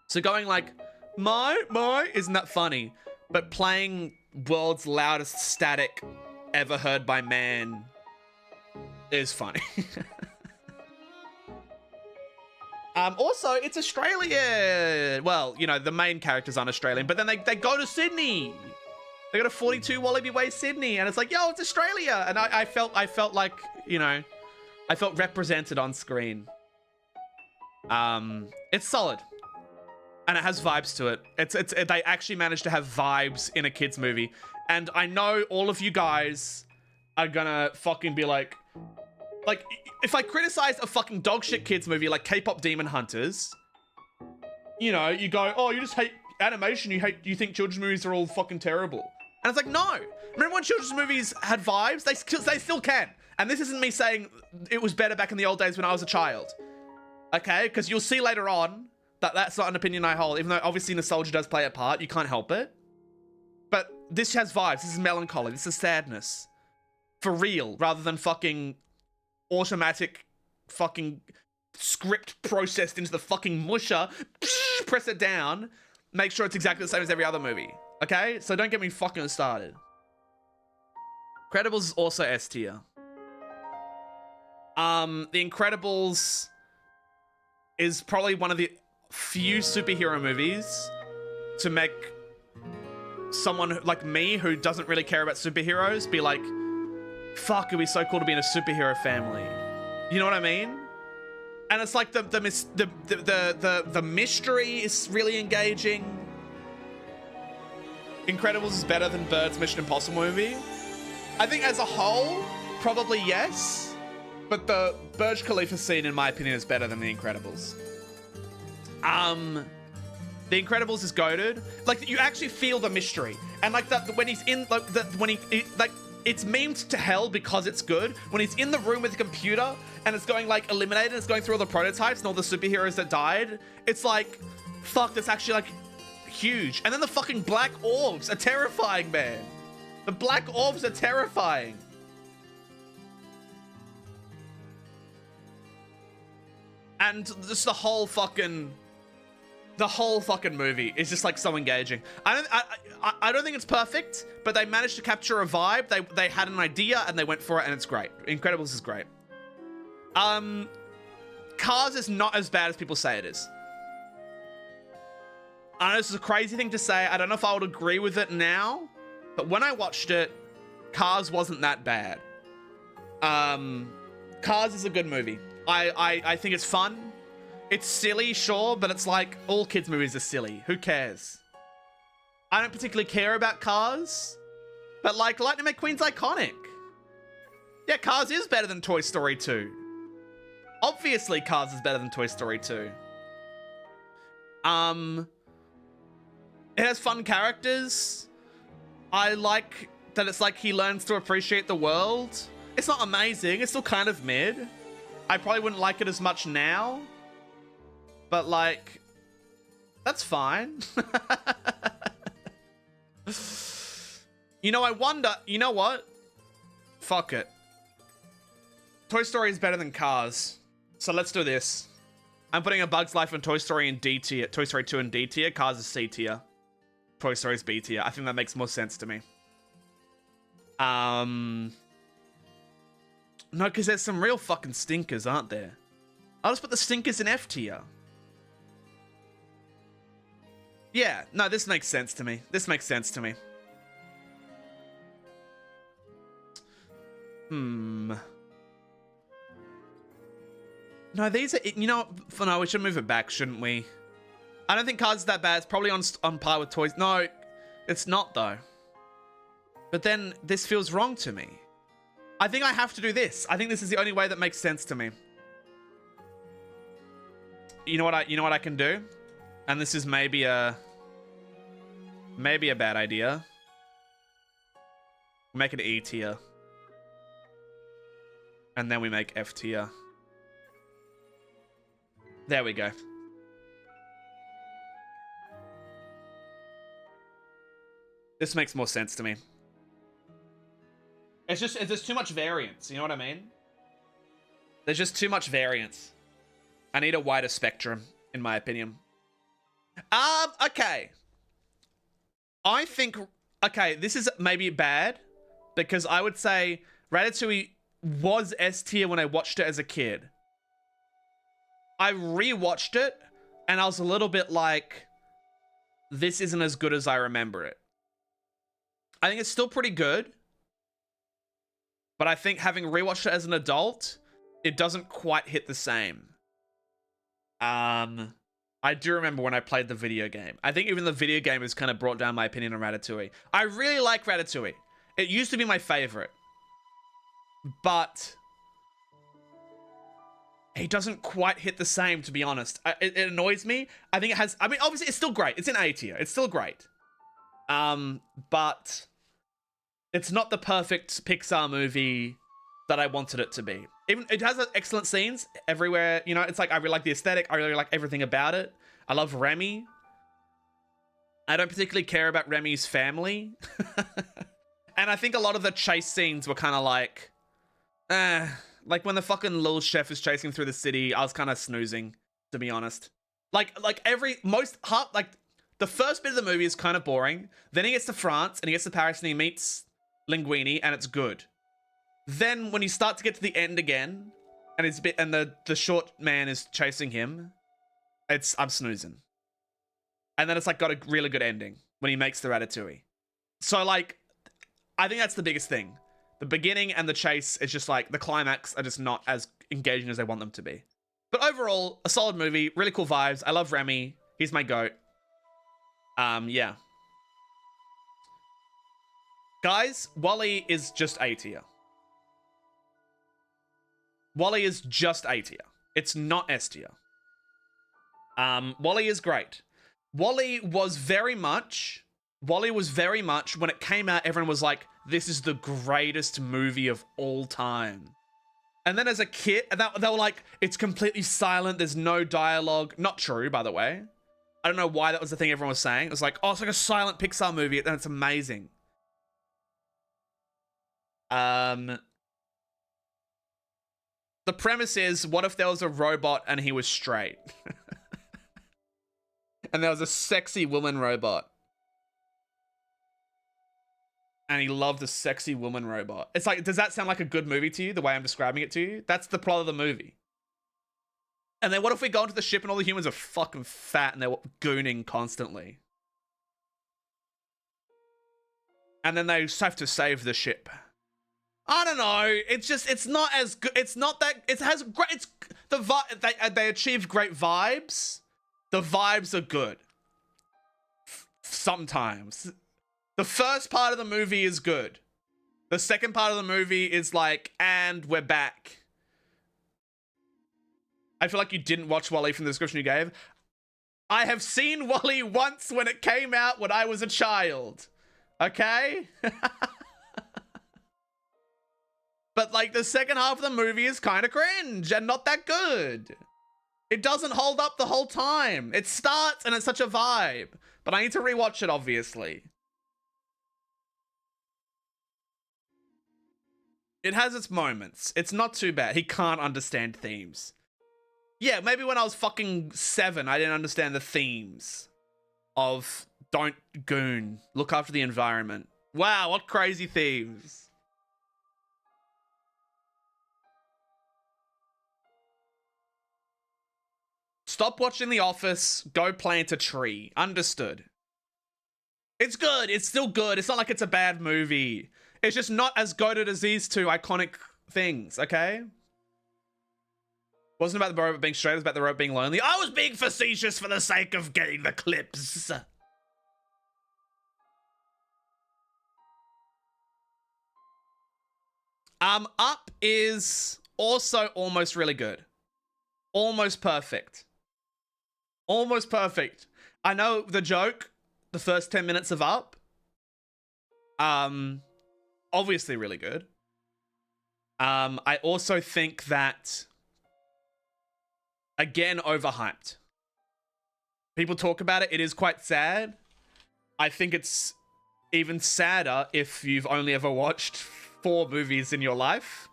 So going like, my, isn't that funny? But playing world's loudest static ever heard by man is funny. Also, it's Australia. Well, you know, the main characters aren't Australian, but then they go to Sydney. They go to 42 Wallaby Way, Sydney, and it's like, yo, it's Australia. And I felt like, you know, I felt represented on screen. It's solid. And it has vibes to it. They actually managed to have vibes in a kids movie. And I know all of you guys are gonna fucking be like, if I criticize a fucking dogshit kids movie like K-pop Demon Hunters, you know, you go, oh, you just hate animation. You think children's movies are all fucking terrible. And it's like, no. Remember when children's movies had vibes? They still can. And this isn't me saying it was better back in the old days when I was a child. Okay? Because you'll see later on that's not an opinion I hold, even though obviously nostalgia does play a part. You can't help it. But this has vibes. This is melancholy. This is sadness. For real, rather than fucking automatic fucking script processed into the fucking musher. Press it down. Make sure it's exactly the same as every other movie. Okay? So don't get me fucking started. Incredibles is also S tier. The Incredibles is probably one of the few superhero movies to make someone like me who doesn't really care about superheroes be like, fuck, it'd be so cool to be in a superhero family. You know what I mean? And it's like the mystery is really engaging. Incredibles is better than Bird's Mission Impossible movie. I think as a whole, probably yes. But the Burj Khalifa scene, in my opinion, is better than The Incredibles. The Incredibles is goated. Like, you actually feel the mystery. And like that when he's in it's memed to hell because it's good. When he's in the room with the computer and it's going like eliminated, it's going through all the prototypes and all the superheroes that died. It's like, fuck, that's actually like huge. And then the fucking black orbs are terrifying, man. The black orbs are terrifying. And just the whole fucking movie is just like so engaging. I don't think it's perfect, but they managed to capture a vibe. They had an idea and they went for it, and it's great. Incredibles is great. Cars is not as bad as people say it is. I know this is a crazy thing to say. I don't know if I would agree with it now, but when I watched it, Cars wasn't that bad. Cars is a good movie. I think it's fun. It's silly, sure, but it's like all kids' movies are silly. Who cares? I don't particularly care about Cars, but like Lightning McQueen's iconic. Yeah, Cars is better than Toy Story 2. Obviously, Cars is better than Toy Story 2. It has fun characters. I like that it's like he learns to appreciate the world. It's not amazing. It's still kind of mid. I probably wouldn't like it as much now. But like, that's fine. You know, I wonder, you know what? Fuck it. Toy Story is better than Cars. So let's do this. I'm putting A Bug's Life and Toy Story in D tier. Toy Story 2 in D tier. Cars is C tier. Toy Story's B tier. I think that makes more sense to me. No, because there's some real fucking stinkers, aren't there? I'll just put the stinkers in F tier. Yeah, no, this makes sense to me. This makes sense to me. No, these are... You know what? No, we should move it back, shouldn't we? I don't think Cars is that bad. It's probably on par with Toys. No, it's not, though. But then this feels wrong to me. I think I have to do this. I think this is the only way that makes sense to me. You know what I can do? And this is maybe a bad idea. Make it E tier. And then we make F tier. There we go. This makes more sense to me. It's just, there's too much variance, you know what I mean? There's just too much variance. I need a wider spectrum, in my opinion. Okay. I think, okay, this is maybe bad, because I would say Ratatouille was S tier when I watched it as a kid. I rewatched it, and I was a little bit like, this isn't as good as I remember it. I think it's still pretty good, but I think having rewatched it as an adult, it doesn't quite hit the same. I do remember when I played the video game. I think even the video game has kind of brought down my opinion on Ratatouille. I really like Ratatouille. It used to be my favorite, but it doesn't quite hit the same, to be honest. It annoys me. I think it has... I mean, obviously, it's still great. It's in A tier. It's still great. But it's not the perfect Pixar movie that I wanted it to be. Even it has excellent scenes everywhere. You know, it's like, I really like the aesthetic. I really like everything about it. I love Remy. I don't particularly care about Remy's family. And I think a lot of the chase scenes were kind of like... Like when the fucking little chef is chasing through the city, I was kind of snoozing, to be honest. Like the first bit of the movie is kind of boring. Then he gets to France and he gets to Paris and he meets Linguini and it's good. Then when you start to get to the end again, and it's the short man is chasing him, I'm snoozing. And then it's like got a really good ending when he makes the Ratatouille. So like, I think that's the biggest thing. The beginning and the chase is just like, the climax are just not as engaging as I want them to be. But overall, a solid movie, really cool vibes. I love Remy. He's my goat. Yeah. Guys, WALL-E is just A tier. WALL-E is just A tier. It's not S tier. WALL-E is great. WALL-E was very much, when it came out, everyone was like, this is the greatest movie of all time. And then as a kid, they were like, it's completely silent, there's no dialogue. Not true, by the way. I don't know why that was the thing everyone was saying. It was like, oh, it's like a silent Pixar movie, and it's amazing. The premise is, what if there was a robot and he was straight? And there was a sexy woman robot. And he loved the sexy woman robot. It's like, does that sound like a good movie to you, the way I'm describing it to you? That's the plot of the movie. And then what if we go into the ship and all the humans are fucking fat and they're gooning constantly? And then they just have to save the ship. I don't know. It's just, it's not as good. It's not that, it has great, it's the vibe, they achieve great vibes. The vibes are good. Sometimes. The first part of the movie is good. The second part of the movie is like, and we're back. I feel like you didn't watch WALL-E from the description you gave. I have seen WALL-E once when it came out when I was a child. Okay? But like the second half of the movie is kind of cringe and not that good. It doesn't hold up the whole time. It starts and it's such a vibe. But I need to rewatch it, obviously. It has its moments. It's not too bad. He can't understand themes. Yeah, maybe when I was fucking 7, I didn't understand the themes of don't goon, look after the environment. Wow, what crazy themes. Stop watching The Office, go plant a tree. Understood. It's good, it's still good. It's not like it's a bad movie. It's just not as goated as these two iconic things, okay? Wasn't about the robot being straight, it was about the robot being lonely. I was being facetious for the sake of getting the clips. Up is also almost really good. Almost perfect. Almost perfect. I know the joke, the first 10 minutes of Up. Obviously really good. I also think that, again, overhyped. People talk about it. It is quite sad. I think it's even sadder if you've only ever watched 4 movies in your life.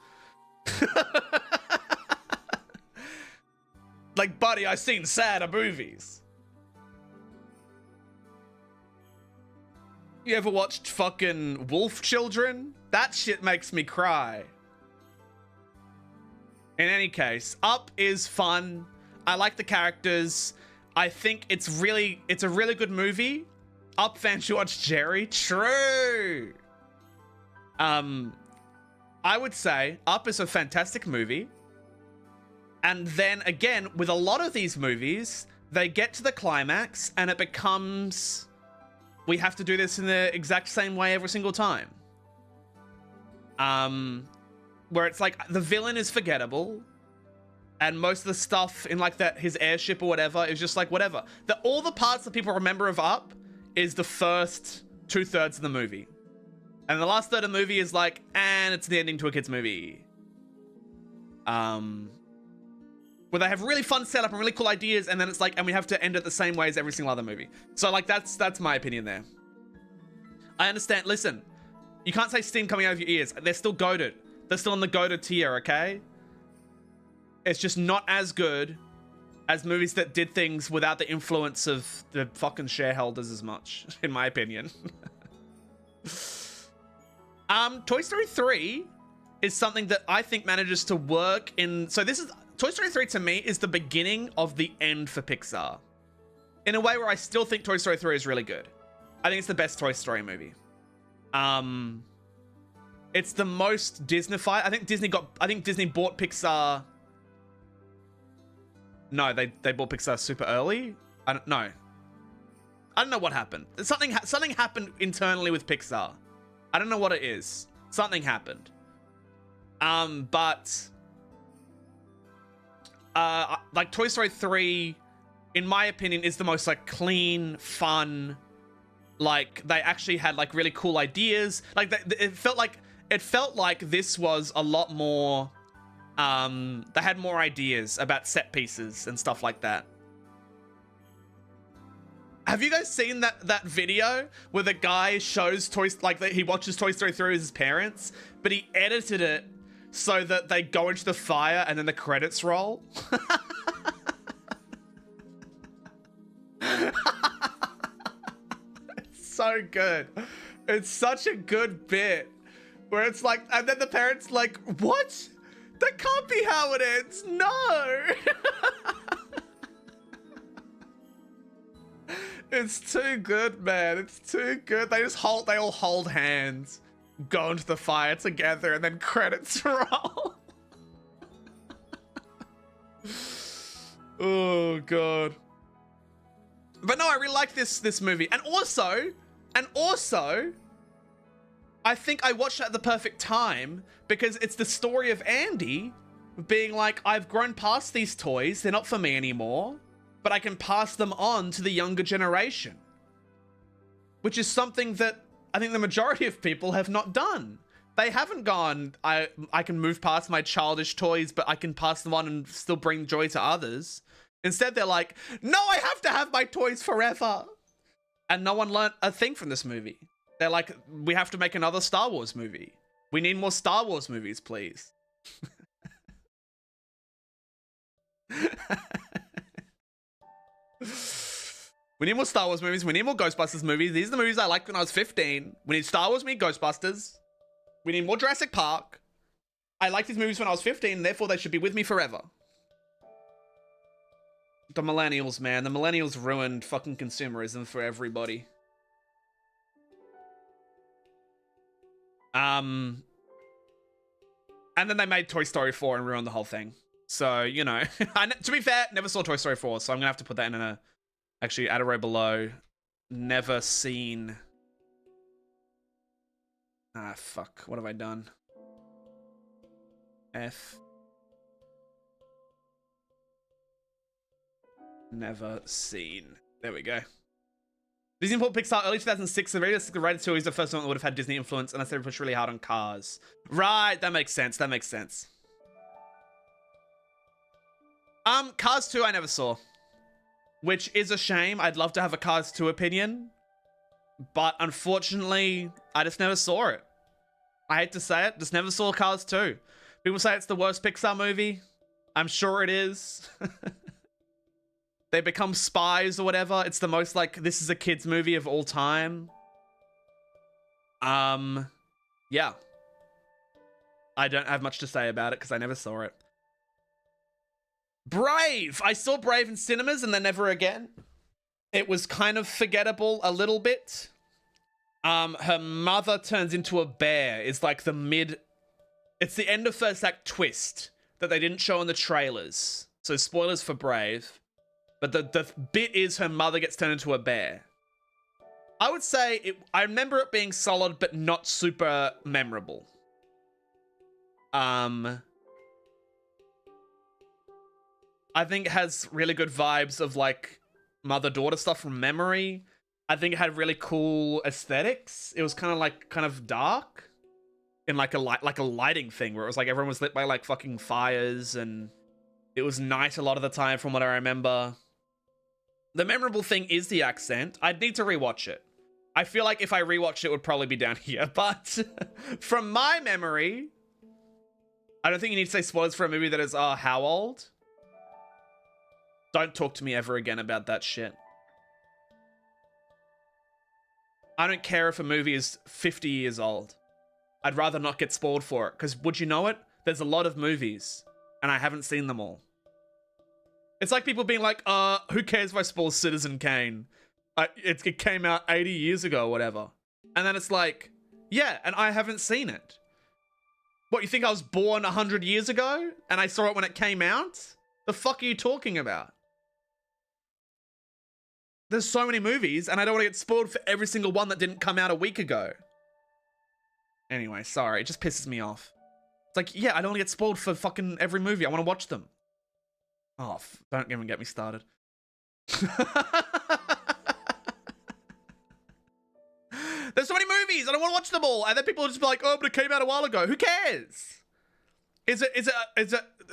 Like, buddy, I've seen sadder movies. You ever watched fucking Wolf Children? That shit makes me cry. In any case, Up is fun. I like the characters. I think it's a really good movie. Up fans should watch Jerry. True. I would say Up is a fantastic movie. And then again, with a lot of these movies, they get to the climax and it becomes, we have to do this in the exact same way every single time. Where it's like the villain is forgettable, and most of the stuff in like that his airship or whatever is just like whatever. All the parts that people remember of Up is the first 2/3 of the movie, and the last third of the movie is like, and it's the ending to a kids movie. Where they have really fun setup and really cool ideas, and then it's like, and we have to end it the same way as every single other movie. So like that's my opinion there. I understand. Listen, you can't say steam coming out of your ears. They're still goated. They're still in the goated tier, okay? It's just not as good as movies that did things without the influence of the fucking shareholders as much, in my opinion. Toy Story 3 is something that I think manages to work in. So this is Toy Story 3 to me is the beginning of the end for Pixar. In a way where I still think Toy Story 3 is really good. I think it's the best Toy Story movie. It's the most Disney-fied. I think Disney bought Pixar. No, they bought Pixar super early. I don't know what happened. Something happened internally with Pixar. I don't know what it is. Something happened. But like Toy Story 3, in my opinion, is the most like clean, fun. Like they actually had like really cool ideas. Like it felt like this was a lot more. They had more ideas about set pieces and stuff like that. Have you guys seen that video where the guy shows he watches Toy Story 3 with his parents, but he edited it so that they go into the fire and then the credits roll? It's so good. It's such a good bit where it's like, and then the parents like, what? That can't be how it ends. No. It's too good, man. It's too good. They all hold hands, go into the fire together, and then credits roll. Oh god. But no, I really like this movie. And also, I think I watched it at the perfect time because it's the story of Andy being like, I've grown past these toys. They're not for me anymore, but I can pass them on to the younger generation, which is something that I think the majority of people have not done. They haven't gone, I can move past my childish toys, but I can pass them on and still bring joy to others. Instead, they're like, no, I have to have my toys forever. And no one learned a thing from this movie. They're like, we have to make another Star Wars movie. We need more Star Wars movies, please. We need more Star Wars movies. We need more Ghostbusters movies. These are the movies I liked when I was 15. We need Star Wars, we need Ghostbusters. We need more Jurassic Park. I liked these movies when I was 15, and therefore they should be with me forever. The millennials, man. The millennials ruined fucking consumerism for everybody. And then they made Toy Story 4 and ruined the whole thing. So, you know. To be fair, never saw Toy Story 4, so I'm going to have to put that in a... Actually, add a row below. Never seen... Ah, fuck. What have I done? F. Never seen. There we go. Disney bought Pixar early 2006. The Rated 2 is the first one that would have had Disney influence, unless they pushed really hard on Cars. Right, that makes sense. That makes sense. Cars 2 I never saw, which is a shame. I'd love to have a Cars 2 opinion, but unfortunately, I just never saw it. I hate to say it, just never saw Cars 2. People say it's the worst Pixar movie. I'm sure it is. They become spies or whatever. It's the most, like, this is a kid's movie of all time. Yeah. I don't have much to say about it because I never saw it. Brave! I saw Brave in cinemas and then never again. It was kind of forgettable a little bit. Her mother turns into a bear is like the mid... It's the end of first act twist that they didn't show in the trailers. So spoilers for Brave. But the bit is her mother gets turned into a bear. I would say, I remember it being solid, but not super memorable. I think it has really good vibes of like mother-daughter stuff from memory. I think it had really cool aesthetics. It was kind of dark in like a lighting thing where it was like everyone was lit by like fucking fires and it was night a lot of the time from what I remember. The memorable thing is the accent. I'd need to rewatch it. I feel like if I rewatched it, it would probably be down here, but from my memory, I don't think you need to say spoilers for a movie that is, how old? Don't talk to me ever again about that shit. I don't care if a movie is 50 years old. I'd rather not get spoiled for it, because would you know it? There's a lot of movies, and I haven't seen them all. It's like people being like, who cares if I spoil Citizen Kane? It came out 80 years ago or whatever. And then it's like, yeah, and I haven't seen it. What, you think I was born 100 years ago and I saw it when it came out? The fuck are you talking about? There's so many movies and I don't want to get spoiled for every single one that didn't come out a week ago. Anyway, sorry, it just pisses me off. It's like, yeah, I don't want to get spoiled for fucking every movie. I want to watch them. Oh, don't even get me started. There's so many movies. I don't want to watch them all. And then people will just be like, oh, but it came out a while ago. Who cares? Is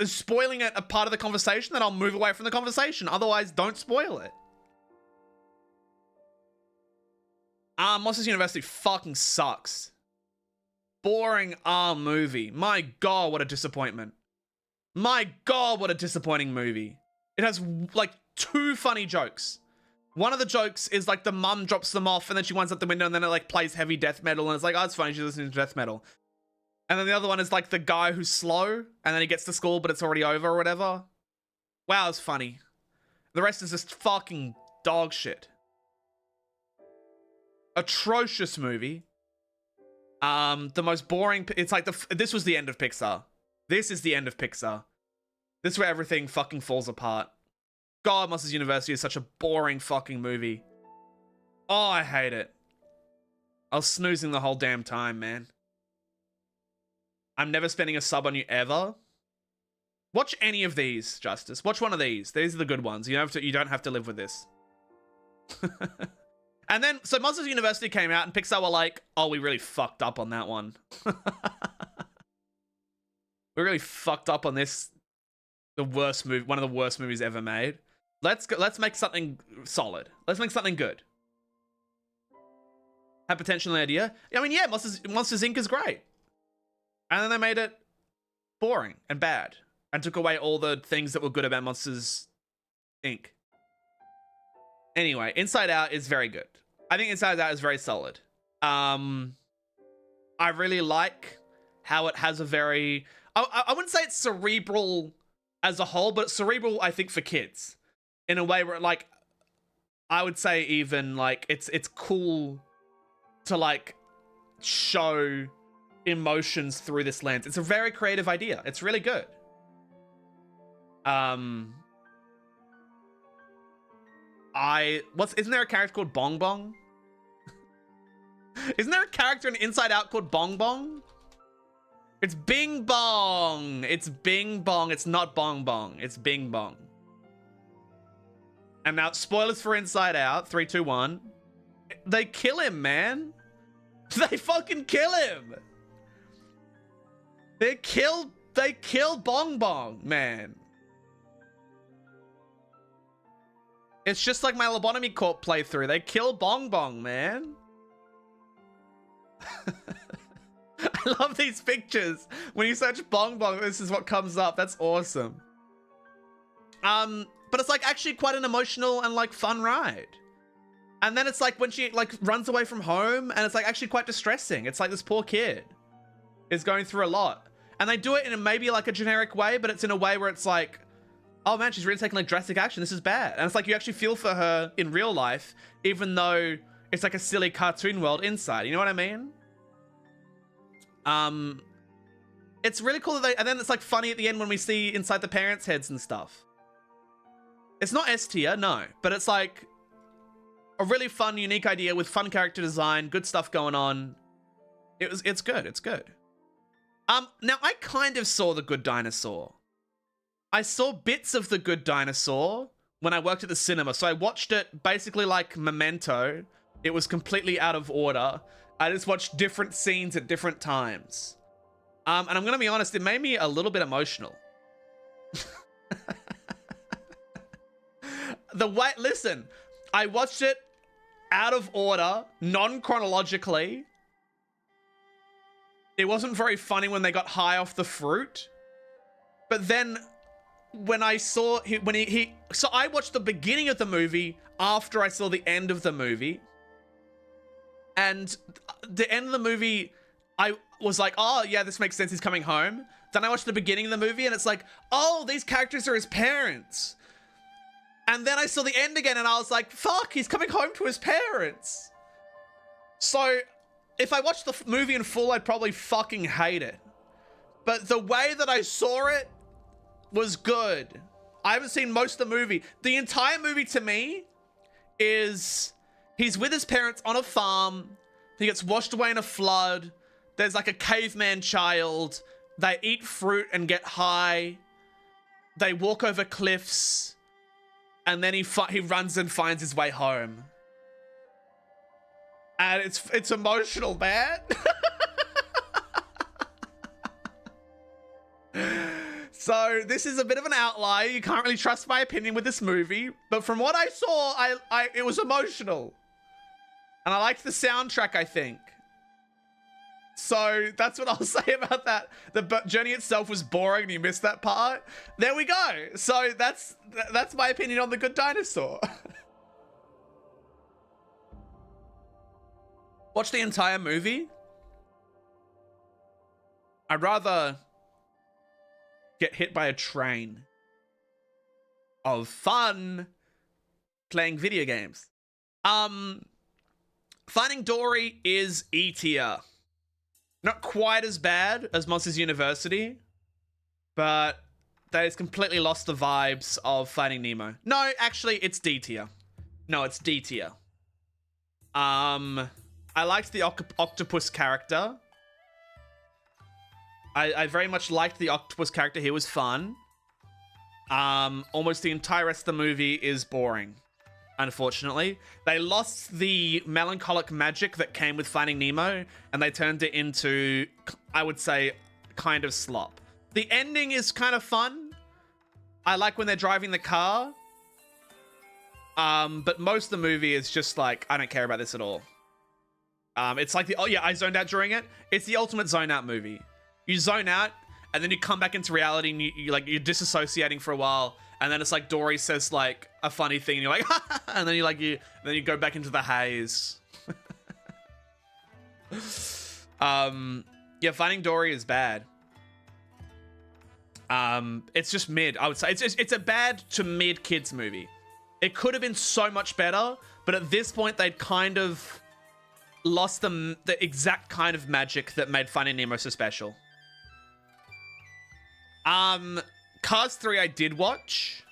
spoiling it a part of the conversation? Then I'll move away from the conversation. Otherwise, don't spoil it. Monsters University fucking sucks. Boring movie. My God, what a disappointment. My God, what a disappointing movie. It has like 2 funny jokes. One of the jokes is like the mum drops them off and then she winds up the window and then it like plays heavy death metal and it's like, oh, it's funny, she's listening to death metal. And then the other one is like the guy who's slow and then he gets to school but it's already over or whatever. Wow, it's funny. The rest is just fucking dog shit. Atrocious movie. The most boring, it's like this was the end of Pixar. This is the end of Pixar. This is where everything fucking falls apart. God, Monsters University is such a boring fucking movie. Oh, I hate it. I was snoozing the whole damn time, man. I'm never spending a sub on you ever. Watch any of these, Justice. Watch one of these. These are the good ones. You don't have to live with this. And then, so Monsters University came out and Pixar were like, oh, we really fucked up on that one. We really fucked up on this. The worst movie, one of the worst movies ever made. Let's make something solid. Let's make something good. Have potential idea. I mean, yeah, Monsters Inc. is great. And then they made it boring and bad. and took away all the things that were good about Monsters Inc. Anyway, Inside Out is very good. I think Inside Out is very solid. I really like how it has a very... I wouldn't say it's cerebral as a whole, but it's cerebral, I think, for kids. In a way where, like, I would say even, like, it's cool to, like, show emotions through this lens. It's a very creative idea. It's really good. Isn't there a character called Bong Bong? Isn't there a character in Inside Out called Bong Bong? It's Bing Bong. It's Bing Bong. It's not Bong Bong. It's Bing Bong. And now, spoilers for Inside Out. 3, 2, 1. They kill him, man. They fucking kill him. They kill Bong Bong, man. It's just like my Lobotomy Corp playthrough. They kill Bong Bong, man. I love these pictures. When you search Bong Bong, this is what comes up. That's awesome. But it's like actually quite an emotional and like fun ride. And then it's like when she like runs away from home and it's like actually quite distressing. It's like this poor kid is going through a lot. And they do it in a, maybe like a generic way, but it's in a way where it's like, oh man, she's really taking like drastic action. This is bad. And it's like you actually feel for her in real life, even though it's like a silly cartoon world inside. You know what I mean? It's really cool that they, and then it's like funny at the end when we see inside the parents' heads and stuff. It's not S tier, no, but it's like a really fun, unique idea with fun character design, good stuff going on. It's good. It's good. Now I kind of saw The Good Dinosaur. I saw bits of The Good Dinosaur when I worked at the cinema. So I watched it basically like Memento. It was completely out of order. I just watched different scenes at different times. And I'm going to be honest, it made me a little bit emotional. Listen, I watched it out of order, non-chronologically. It wasn't very funny when they got high off the fruit. But then when I saw, so I watched the beginning of the movie after I saw the end of the movie. And the end of the movie, I was like, oh yeah, this makes sense, he's coming home. Then I watched the beginning of the movie and it's like, oh, these characters are his parents. And then I saw the end again and I was like, fuck, he's coming home to his parents. So if I watched the movie in full, I'd probably fucking hate it. But the way that I saw it was good. I haven't seen most of the movie. The entire movie to me is he's with his parents on a farm. He gets washed away in a flood. There's like a caveman child. They eat fruit and get high. They walk over cliffs. And then he runs and finds his way home. And it's emotional, man. So this is a bit of an outlier. You can't really trust my opinion with this movie. But from what I saw, it was emotional. And I liked the soundtrack, I think. So that's what I'll say about that. The journey itself was boring and you missed that part. There we go. So that's my opinion on The Good Dinosaur. Watch the entire movie. I'd rather get hit by a train of fun playing video games. Finding Dory is E tier. Not quite as bad as Monsters University, but that has completely lost the vibes of Finding Nemo. No, actually, it's D tier. No, it's D tier. I liked the octopus character. I very much liked the octopus character. He was fun. Almost the entire rest of the movie is boring, unfortunately. They lost the melancholic magic that came with Finding Nemo, and they turned it into, I would say, kind of slop. The ending is kind of fun. I like when they're driving the car. But most of the movie is just like, I don't care about this at all. It's like I zoned out during it. It's the ultimate zone out movie. You zone out, and then you come back into reality and you're disassociating for a while, and then it's like Dory says like a funny thing and you're like and then you go back into the haze. Yeah, Finding Dory is bad. It's just mid, I would say. It's a bad to mid kids movie. It could have been so much better, but at this point they'd kind of lost the exact kind of magic that made Finding Nemo so special. Cars 3 I did watch.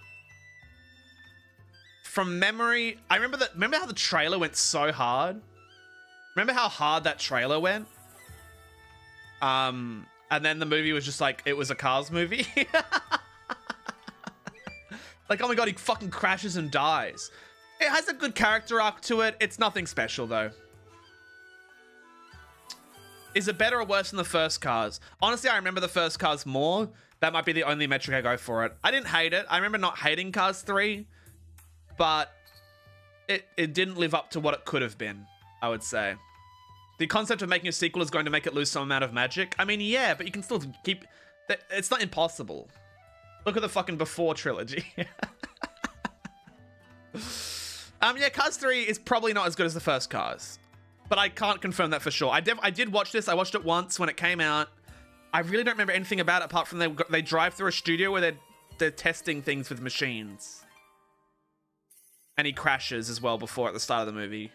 From memory, I remember how the trailer went so hard. Remember how hard that trailer went? And then the movie was just like, it was a Cars movie. Like, oh my god, he fucking crashes and dies. It has a good character arc to it. It's nothing special, though. Is it better or worse than the first Cars? Honestly, I remember the first Cars more. That might be the only metric I go for it. I didn't hate it. I remember not hating Cars 3, but it didn't live up to what it could have been, I would say. The concept of making a sequel is going to make it lose some amount of magic. I mean, yeah, but you can still keep... It's not impossible. Look at the fucking Before trilogy. Yeah, Cars 3 is probably not as good as the first Cars. But I can't confirm that for sure. I did watch this. I watched it once when it came out. I really don't remember anything about it apart from they drive through a studio where they're testing things with machines. And he crashes as well before at the start of the movie.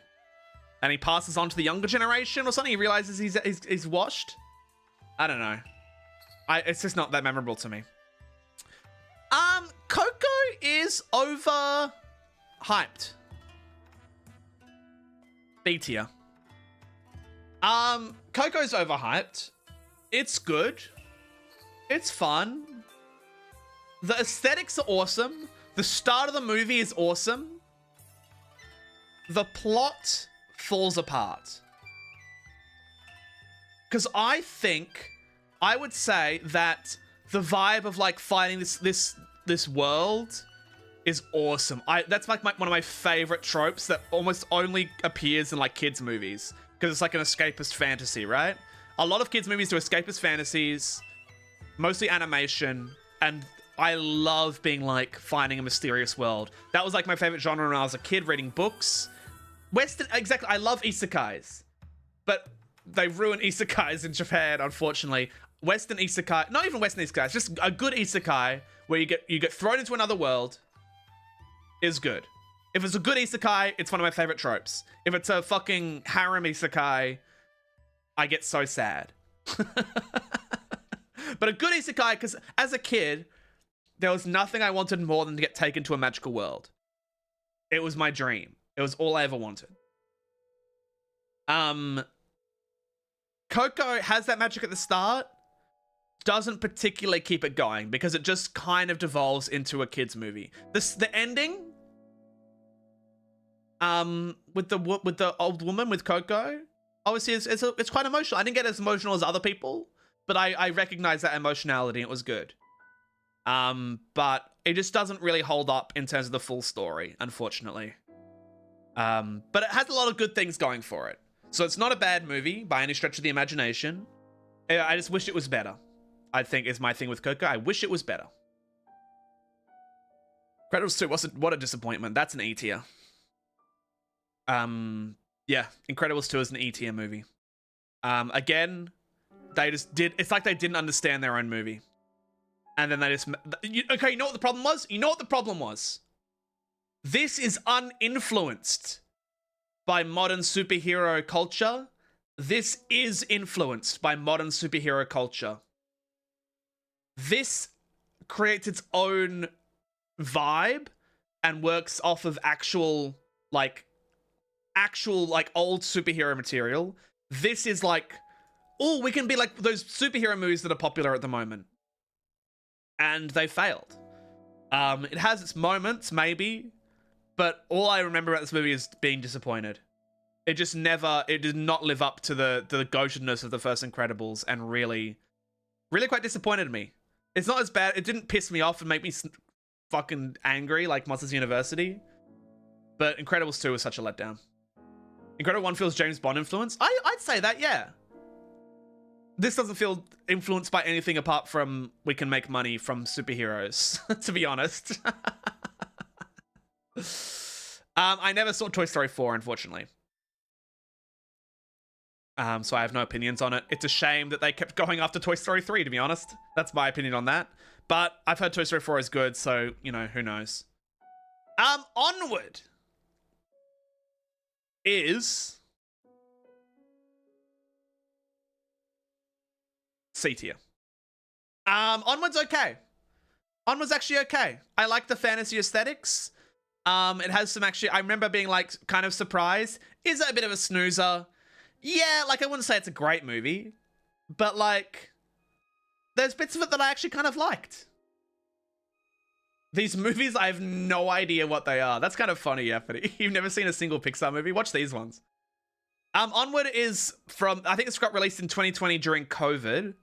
And he passes on to the younger generation or something. He realizes he's washed. I don't know. It's just not that memorable to me. Coco is over hyped. B tier. Coco's overhyped. It's good. It's fun. The aesthetics are awesome. The start of the movie is awesome. The plot falls apart. Because I would say that the vibe of like fighting this world is awesome. That's like one of my favorite tropes that almost only appears in like kids movies because it's like an escapist fantasy, right? A lot of kids movies do escapist fantasies, mostly animation, and I love being like finding a mysterious world. That was like my favorite genre when I was a kid, reading books. Western, exactly. I love isekais, but they ruin isekais in Japan, unfortunately. Western isekai, not even Western isekais, just a good isekai where you get thrown into another world is good. If it's a good isekai, it's one of my favorite tropes. If it's a fucking harem isekai, I get so sad. But a good isekai, because as a kid, there was nothing I wanted more than to get taken to a magical world. It was my dream. It was all I ever wanted. Coco has that magic at the start, doesn't particularly keep it going because it just kind of devolves into a kid's movie. The ending, with the old woman with Coco, obviously it's quite emotional. I didn't get as emotional as other people, but I recognize that emotionality. It was good. But it just doesn't really hold up in terms of the full story, unfortunately. But it has a lot of good things going for it. So it's not a bad movie by any stretch of the imagination. I just wish it was better, I think is my thing with Coco. I wish it was better. Incredibles 2, what a disappointment. That's an E tier. Yeah, Incredibles 2 is an E tier movie. Again, it's like they didn't understand their own movie. And then they just... Okay, you know what the problem was? You know what the problem was? This is uninfluenced by modern superhero culture. This is influenced by modern superhero culture. This creates its own vibe and works off of actual old superhero material. This is like, oh, we can be like those superhero movies that are popular at the moment. And they failed. It has its moments, maybe, but all I remember about this movie is being disappointed. It did not live up to the goatedness of the first Incredibles, and really quite disappointed me. It's not as bad. It didn't piss me off and make me fucking angry like Monsters University, but Incredibles 2 was such a letdown. Incredible 1 feels James Bond influence. I'd say that, yeah. this doesn't feel influenced by anything apart from we can make money from superheroes, to be honest. I never saw Toy Story 4, unfortunately. So I have no opinions on it. It's a shame that they kept going after Toy Story 3, to be honest. That's my opinion on that. But I've heard Toy Story 4 is good, so, you know, who knows. Onward is C tier. Onward's okay. Onward's actually okay. I like the fantasy aesthetics. It has some actually, I remember being like kind of surprised. Is it a bit of a snoozer? Yeah, like I wouldn't say it's a great movie, but like there's bits of it that I actually kind of liked. These movies, I have no idea what they are. That's kind of funny, Yafferty. You've never seen a single Pixar movie? Watch these ones. Onward is from, I think it's got released in 2020 during COVID.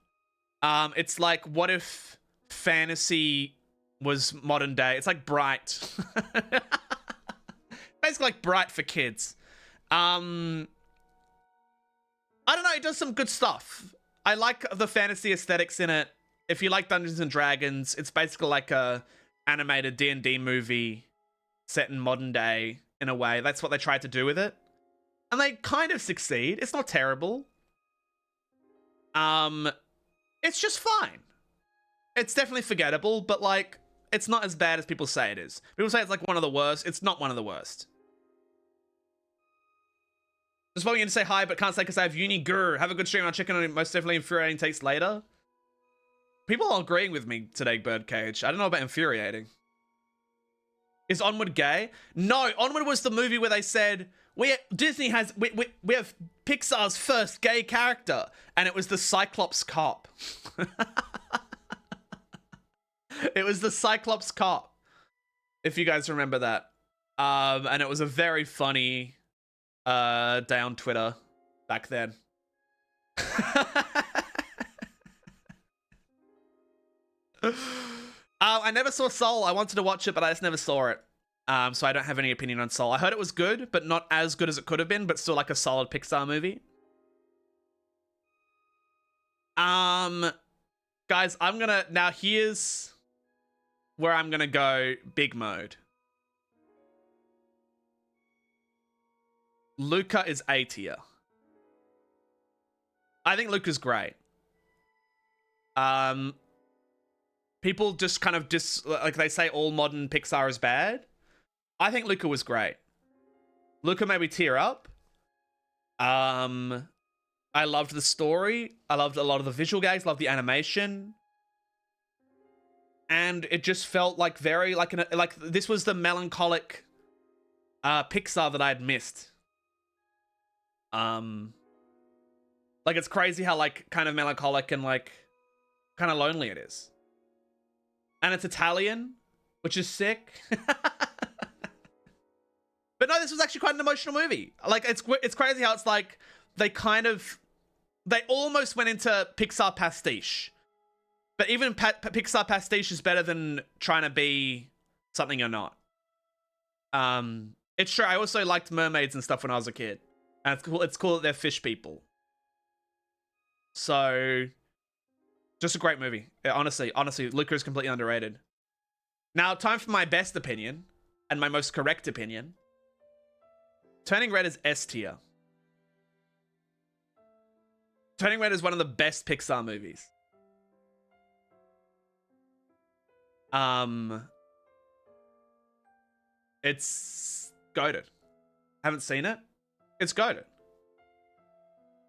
It's like, what if fantasy was modern day? It's like Bright. Basically like Bright for kids. I don't know, it does some good stuff. I like the fantasy aesthetics in it. If you like Dungeons and Dragons, it's basically like a animated D&D movie set in modern day in a way. That's what they tried to do with it. And they kind of succeed. It's not terrible. It's just fine. It's definitely forgettable, but like, it's not as bad as people say it is. People say it's like one of the worst. It's not one of the worst. Just wanting to say hi, but can't say because I have uni. Grr. Have a good stream. I'll check in on it. Most definitely infuriating takes later. People are agreeing with me today, Birdcage. I don't know about infuriating. Is Onward gay? No, Onward was the movie where they said Disney has we have Pixar's first gay character, and it was the Cyclops cop. It was the Cyclops cop, if you guys remember that. And it was a very funny day on Twitter back then. I never saw Soul. I wanted to watch it, but I just never saw it. So I don't have any opinion on Soul. I heard it was good, but not as good as it could have been, but still like a solid Pixar movie. Guys, now here's where I'm gonna go big mode. Luca is A tier. I think Luca's great. People just kind of like they say all modern Pixar is bad. I think Luca was great. Luca made me tear up. I loved the story. I loved a lot of the visual gags. Loved the animation. And it just felt like very like this was the melancholic Pixar that I had missed. Like it's crazy how like kind of melancholic and like kind of lonely it is. And it's Italian, which is sick. But no, this was actually quite an emotional movie. Like it's crazy how it's like they almost went into Pixar pastiche. But even Pixar pastiche is better than trying to be something you're not. It's true. I also liked mermaids and stuff when I was a kid. And it's cool that they're fish people. So, just a great movie. Yeah, honestly, Luca is completely underrated. Now, time for my best opinion and my most correct opinion. Turning Red is S tier. Turning Red is one of the best Pixar movies. It's goated. Haven't seen it? It's goated.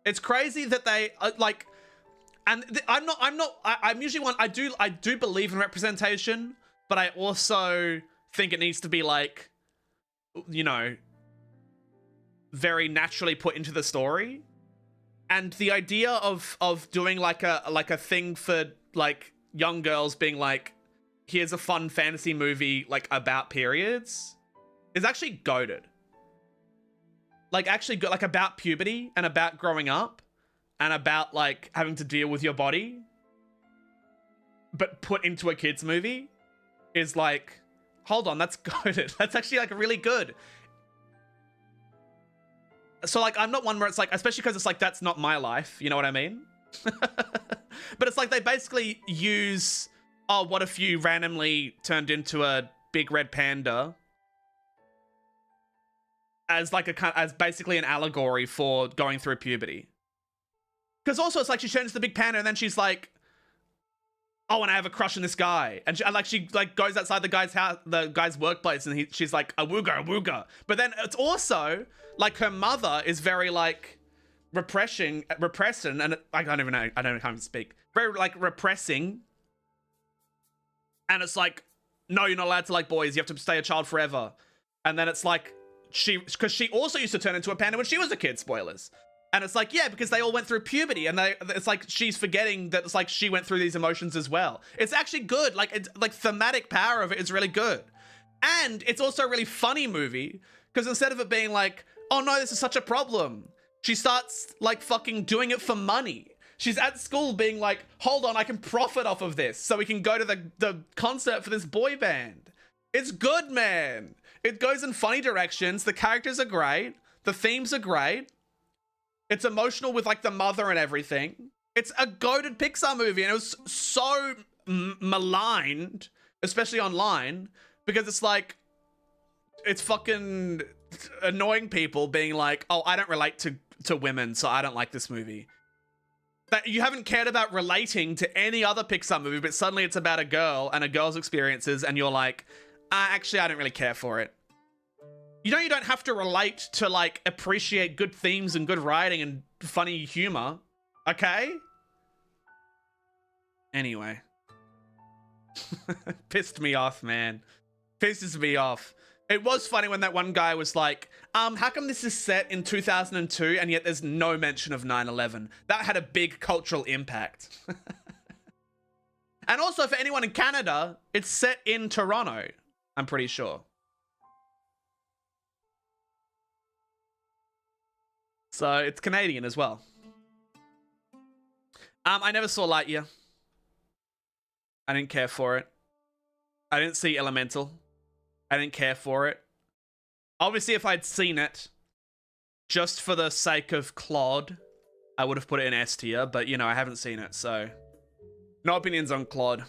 It's crazy that they like, and I'm usually one. I do believe in representation, but I also think it needs to be like, you know, very naturally put into the story. And the idea of doing like a thing for like young girls being like, here's a fun fantasy movie like about periods is actually goated. Like actually like about puberty and about growing up and about like having to deal with your body, but put into a kids movie is like, hold on, that's goated. That's actually like really good. So like I'm not one where it's like, especially because it's like that's not my life, you know what I mean? But it's like they basically use, oh, what if you randomly turned into a big red panda as like as basically an allegory for going through puberty. Because also it's like she turns the big panda and then she's like, oh, and I have a crush on this guy, and she goes outside the guy's house, the guy's workplace, and she's like, awooga, awooga. But then it's also like her mother is very like repressing, and I don't even know, I don't know how to speak. Very like repressing, and it's like, no, you're not allowed to like boys. You have to stay a child forever. And then it's like because she also used to turn into a panda when she was a kid. Spoilers. And it's like, yeah, because they all went through puberty, and it's like she's forgetting that it's like she went through these emotions as well. It's actually good. Like, it's like thematic power of it is really good. And it's also a really funny movie because instead of it being like, oh no, this is such a problem, she starts like fucking doing it for money. She's at school being like, hold on, I can profit off of this so we can go to the concert for this boy band. It's good, man. It goes in funny directions. The characters are great. The themes are great. It's emotional with like the mother and everything. It's a goated Pixar movie, and it was so maligned, especially online, because it's like, it's fucking annoying people being like, oh, I don't relate to women, so I don't like this movie. That you haven't cared about relating to any other Pixar movie, but suddenly it's about a girl and a girl's experiences, and you're like, actually, I don't really care for it. You know, you don't have to relate to, like, appreciate good themes and good writing and funny humor, okay? Anyway. Pissed me off, man. Pisses me off. It was funny when that one guy was like, how come this is set in 2002 and yet there's no mention of 9/11? That had a big cultural impact. And also, for anyone in Canada, it's set in Toronto, I'm pretty sure. So it's Canadian as well. I never saw Lightyear. I didn't care for it. I didn't see Elemental. I didn't care for it. Obviously, if I'd seen it, just for the sake of Claude, I would have put it in S tier, but you know, I haven't seen it, so no opinions on Claude.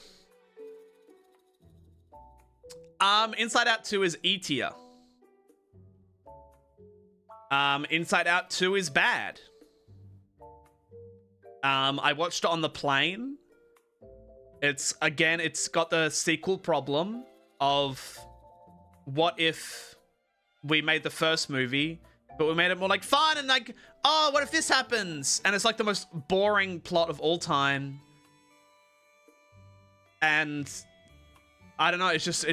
Inside Out 2 is E tier. Inside Out 2 is bad. I watched it on the plane. It's got the sequel problem of what if we made the first movie, but we made it more like fun and like, oh, what if this happens? And it's like the most boring plot of all time. And I don't know, it just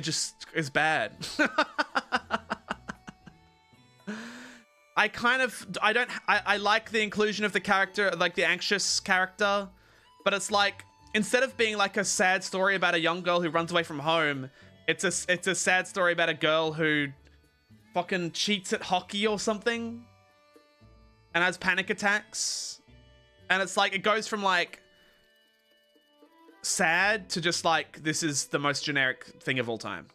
is bad. I like the inclusion of the character, like the anxious character, but it's like, instead of being like a sad story about a young girl who runs away from home, it's a sad story about a girl who fucking cheats at hockey or something and has panic attacks. And it's like, it goes from like sad to just like, this is the most generic thing of all time.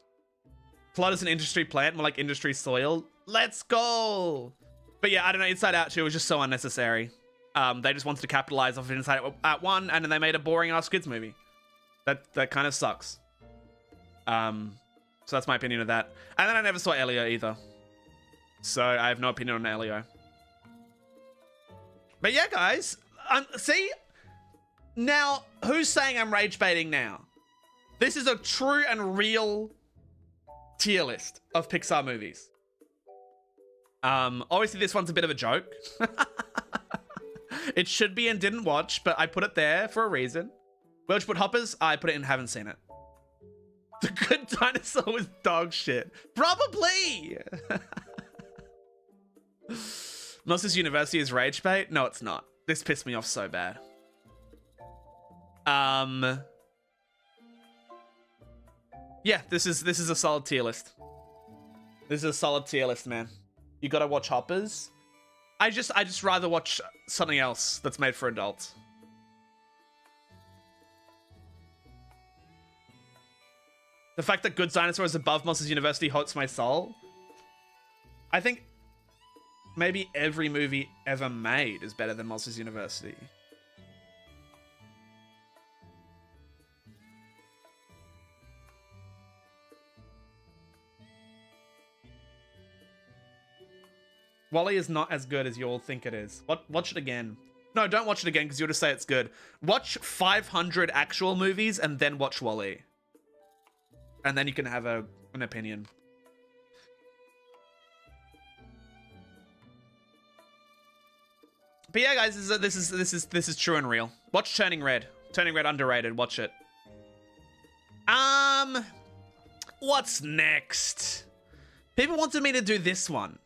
Plot is an industry plant, more like industry soil. Let's go! But yeah, I don't know, Inside Out 2 was just so unnecessary. They just wanted to capitalize off of Inside Out 1, and then they made a boring-ass kids movie. That kind of sucks. So that's my opinion of that. And then I never saw Elio either. So I have no opinion on Elio. But yeah, guys. See? Now, who's saying I'm rage baiting now? This is a true and real tier list of Pixar movies. Obviously this one's a bit of a joke. It should be and didn't watch, but I put it there for a reason. Where'd you put Hoppers? I put it in haven't seen it. The Good Dinosaur was dog shit. Probably! Monsters University is rage bait? No, it's not. This pissed me off so bad. Yeah, this is a solid tier list. This is a solid tier list, man. You gotta watch Hoppers. I just rather watch something else that's made for adults. The fact that Good Dinosaur is above Monsters University hurts my soul. I think maybe every movie ever made is better than Monsters University. Wall-E is not as good as you all think it is. Watch it again. No, don't watch it again because you'll just say it's good. Watch 500 actual movies and then watch Wall-E. And then you can have an opinion. But yeah, guys, this is true and real. Watch Turning Red. Turning Red underrated. Watch it. What's next? People wanted me to do this one,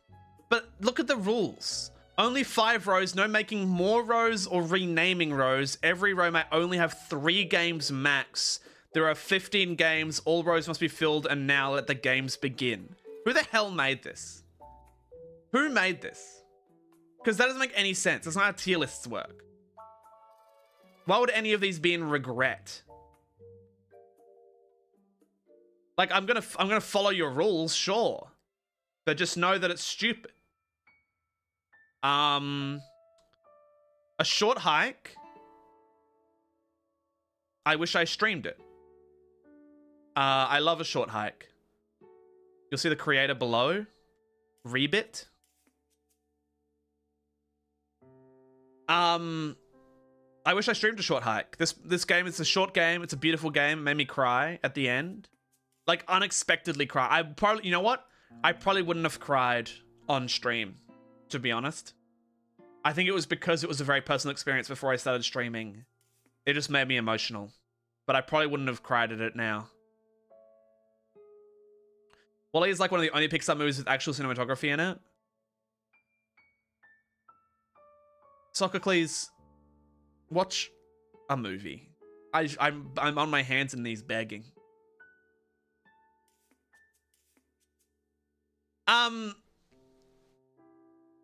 but look at the rules. Only 5 rows, no making more rows or renaming rows. Every row may only have 3 games max. There are 15 games, all rows must be filled, and now let the games begin. Who the hell made this? Who made this? Because that doesn't make any sense. That's not how tier lists work. Why would any of these be in regret? Like, I'm gonna follow your rules, sure. But just know that it's stupid. A short hike. I wish I streamed it. I love a short hike. You'll see the creator below. Rebit. I wish I streamed a short hike. This game is a short game. It's a beautiful game. It made me cry at the end. Like, unexpectedly cry. I probably, you know what? I probably wouldn't have cried on stream, to be honest. I think it was because it was a very personal experience before I started streaming. It just made me emotional. But I probably wouldn't have cried at it now. Wall-E is like one of the only Pixar movies with actual cinematography in it. Sophocles, watch a movie. I'm on my hands and knees begging.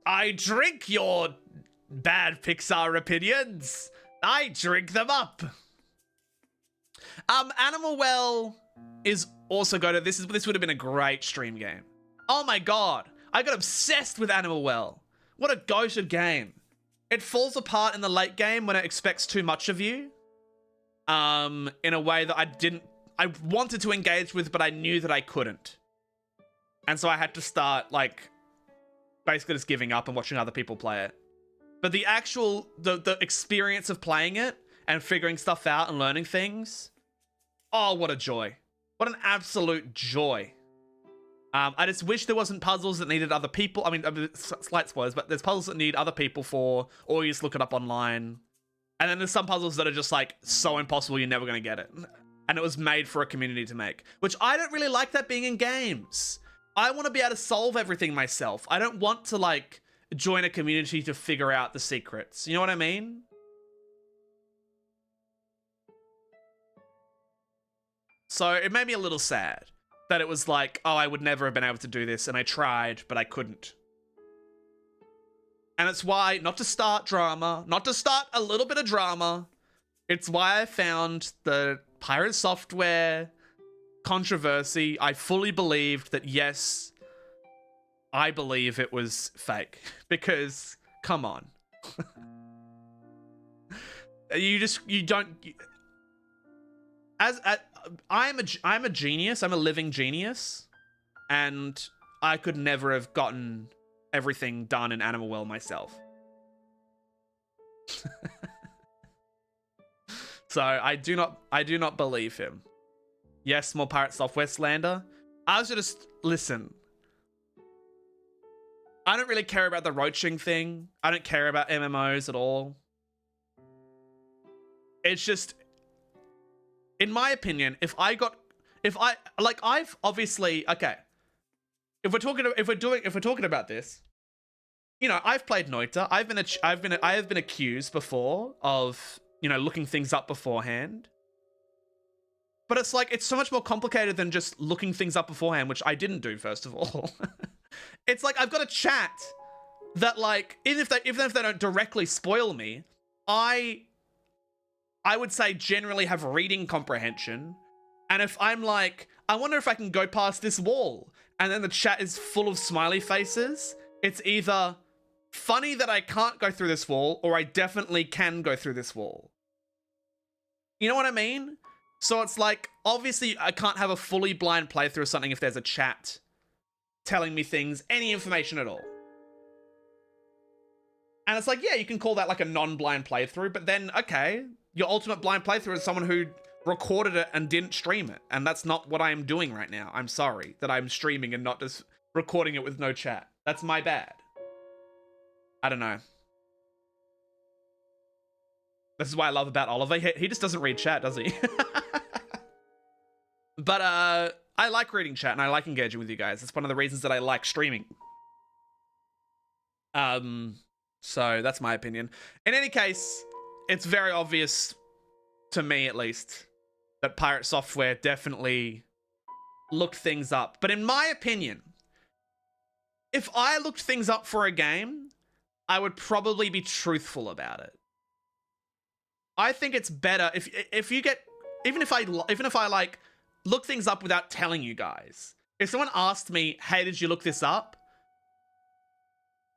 I drink your bad Pixar opinions. I drink them up. Animal Well is also goated. This would have been a great stream game. Oh my god, I got obsessed with Animal Well. What a goated game. It falls apart in the late game when it expects too much of you. In a way that I wanted to engage with, but I knew that I couldn't. And so I had to start, like, basically just giving up and watching other people play it. But the actual, the experience of playing it and figuring stuff out and learning things, oh, what a joy. What an absolute joy. I just wish there wasn't puzzles that needed other people. I mean, slight spoilers, but there's puzzles that need other people for, or you just look it up online. And then there's some puzzles that are just, like, so impossible you're never going to get it. And it was made for a community to make, which I don't really like that being in games. I want to be able to solve everything myself. I don't want to, like, join a community to figure out the secrets. You know what I mean? So it made me a little sad that it was like, oh, I would never have been able to do this, and I tried, but I couldn't. And it's why, not to start drama, not to start a little bit of drama, it's why I found the Pirate Software controversy. I fully believed that, yes, I believe it was fake. Because, come on. I'm a genius. I'm a living genius. And I could never have gotten everything done in Animal Well myself. So I do not believe him. Yes, more Pirate Software slander. I was just, listen. I don't really care about the roaching thing. I don't care about MMOs at all. It's just, in my opinion, if I've obviously, okay. If we're talking about this, you know, I've played Noita. I have been accused before of, you know, looking things up beforehand. But it's like, it's so much more complicated than just looking things up beforehand, which I didn't do, first of all. It's like, I've got a chat that, like, even if they don't directly spoil me, I would say generally have reading comprehension. And if I'm like, I wonder if I can go past this wall, and then the chat is full of smiley faces, it's either funny that I can't go through this wall, or I definitely can go through this wall. You know what I mean? So it's like, obviously I can't have a fully blind playthrough of something if there's a chat telling me things, any information at all. And it's like, yeah, you can call that like a non-blind playthrough, but then, okay, your ultimate blind playthrough is someone who recorded it and didn't stream it. And that's not what I am doing right now. I'm sorry that I'm streaming and not just recording it with no chat. That's my bad. I don't know. This is what I love about Oliver. He just doesn't read chat, does he? But I like reading chat and I like engaging with you guys. That's one of the reasons that I like streaming. So that's my opinion. In any case, it's very obvious to me, at least, that Pirate Software definitely looked things up. But in my opinion, if I looked things up for a game, I would probably be truthful about it. I think it's better if you get, even if I like look things up without telling you guys. If someone asked me, "Hey, did you look this up?"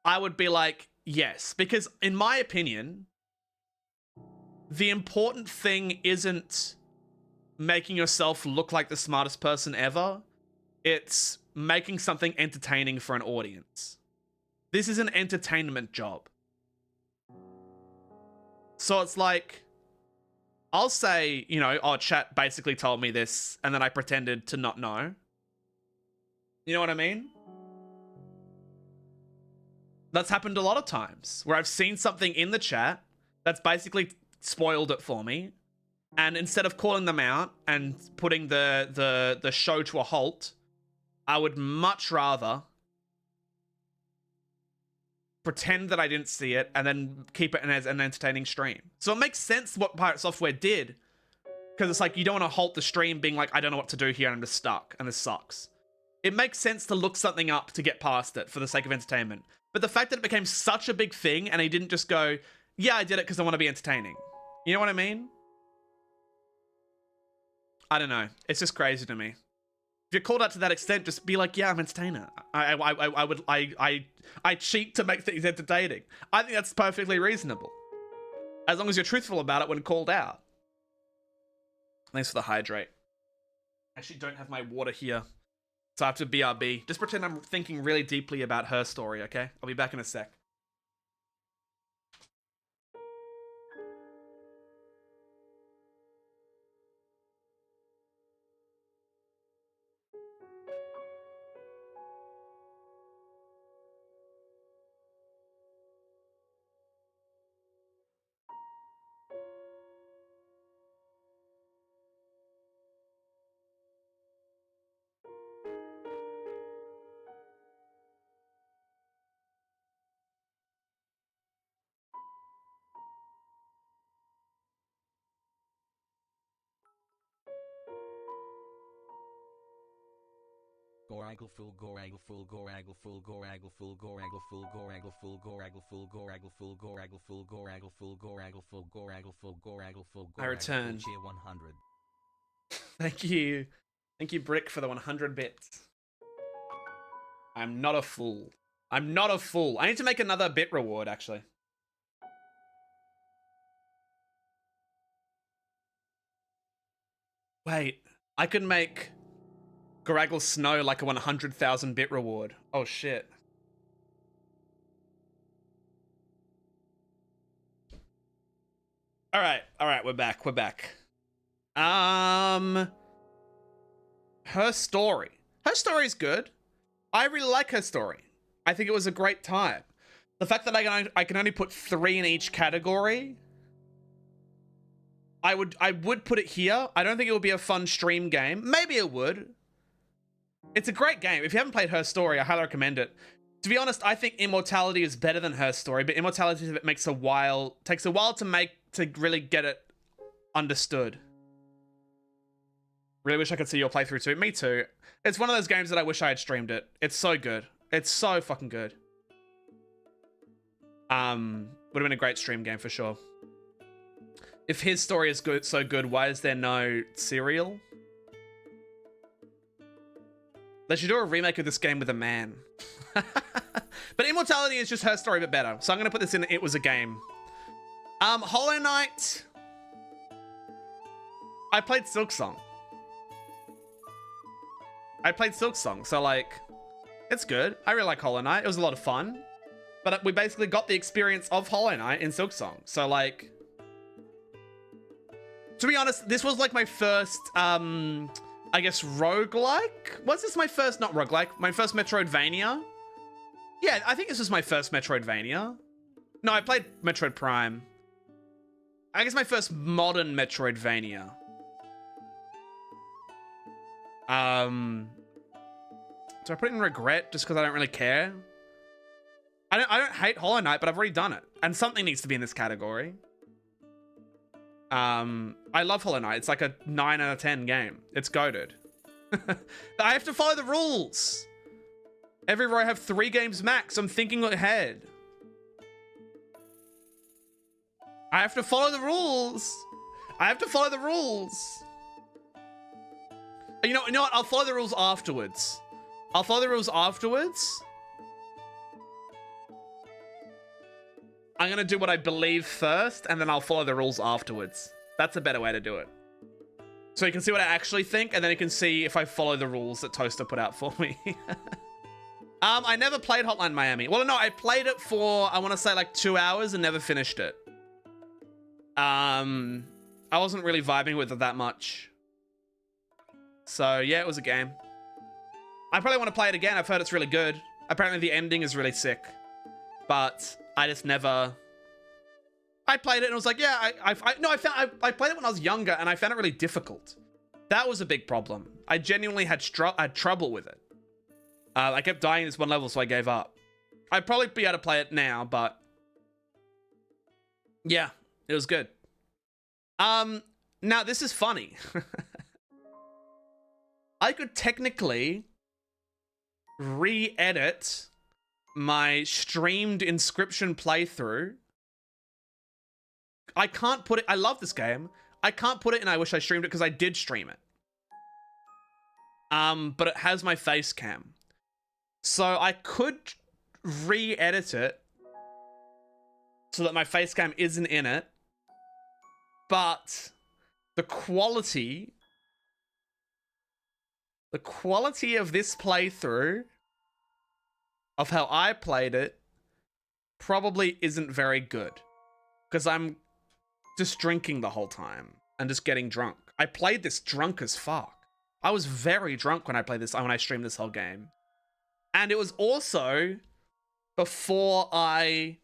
I would be like, yes, because in my opinion, the important thing isn't making yourself look like the smartest person ever. It's making something entertaining for an audience. This is an entertainment job. So it's like, I'll say, you know, oh, chat basically told me this, and then I pretended to not know. You know what I mean? That's happened a lot of times, where I've seen something in the chat that's basically spoiled it for me, and instead of calling them out and putting the show to a halt, I would much rather pretend that I didn't see it and then keep it as an entertaining stream. So it makes sense what Pirate Software did, because it's like, you don't want to halt the stream being like, I don't know what to do here and I'm just stuck and this sucks. It makes sense to look something up to get past it for the sake of entertainment. But the fact that it became such a big thing and he didn't just go, yeah, I did it because I want to be entertaining. You know what I mean? I don't know. It's just crazy to me. If you're called out to that extent, just be like, yeah, I'm entertainer. I cheat to make things entertaining. I think that's perfectly reasonable. As long as you're truthful about it when called out. Thanks for the hydrate. I actually don't have my water here, so I have to BRB. Just pretend I'm thinking really deeply about her story, okay? I'll be back in a sec. Goragle full Goragle full Goragle full Goragle full Goragle full Goragle full Goragle full Goragle full Goragle full Goragle full Goragle full Goragle full Goragle full I return. Cheer 100. Thank you. Thank you, Brick, for the 100 bits. I'm not a fool. I'm not a fool. I need to make another bit reward, actually. Wait, I could make Goragle Snow like a 100,000 bit reward. Oh shit. All right, we're back. Her story. Her story is good. I really like her story. I think it was a great time. The fact that I can only put 3 in each category, I would put it here. I don't think it would be a fun stream game. Maybe it would. It's a great game. If you haven't played Her Story, I highly recommend it. To be honest, I think Immortality is better than Her Story, but Immortality takes a while to really get it understood. Really wish I could see your playthrough too. Me too. It's one of those games that I wish I had streamed it. It's so good. It's so fucking good. Would have been a great stream game for sure. If His Story is good, so good, why is there no serial? They should do a remake of this game with a man. But Immortality is just Her Story, but better. So I'm gonna put this in It Was a Game. Hollow Knight. I played Silksong. So like, it's good. I really like Hollow Knight. It was a lot of fun. But we basically got the experience of Hollow Knight in Silksong. So, like... To be honest, this was, like, my first, I guess, roguelike? Was this my first... Not roguelike. My first Metroidvania? Yeah, I think this was my first Metroidvania. No, I played Metroid Prime. I guess my first modern Metroidvania. Do I put it in regret just because I don't really care? I don't hate Hollow Knight, but I've already done it. And something needs to be in this category. I love Hollow Knight. It's like a 9 out of 10 game. It's goated. I have to follow the rules. Every row I have 3 games max. I'm thinking ahead. I have to follow the rules. I have to follow the rules. You know what? I'll follow the rules afterwards. I'll follow the rules afterwards. I'm going to do what I believe first, and then I'll follow the rules afterwards. That's a better way to do it. So you can see what I actually think, and then you can see if I follow the rules that Toaster put out for me. I never played Hotline Miami. Well, no, I played it for, I want to say, like 2 hours and never finished it. I wasn't really vibing with it that much. So, yeah, it was a game. I probably want to play it again. I've heard it's really good. Apparently the ending is really sick. But I just never... I played it and was like, yeah, I played it when I was younger and I found it really difficult. That was a big problem. I genuinely had trouble with it. I kept dying in this one level, so I gave up. I'd probably be able to play it now, but... Yeah, it was good. Now, this is funny. I could technically re-edit my streamed Inscription playthrough. I can't put it... I love this game. I can't put it in I wish I streamed it because I did stream it. But it has my face cam. So I could re-edit it so that my face cam isn't in it. But the quality of this playthrough of how I played it probably isn't very good. Because I'm just drinking the whole time and just getting drunk. I played this drunk as fuck. I was very drunk when I played this, when I streamed this whole game. And it was also before I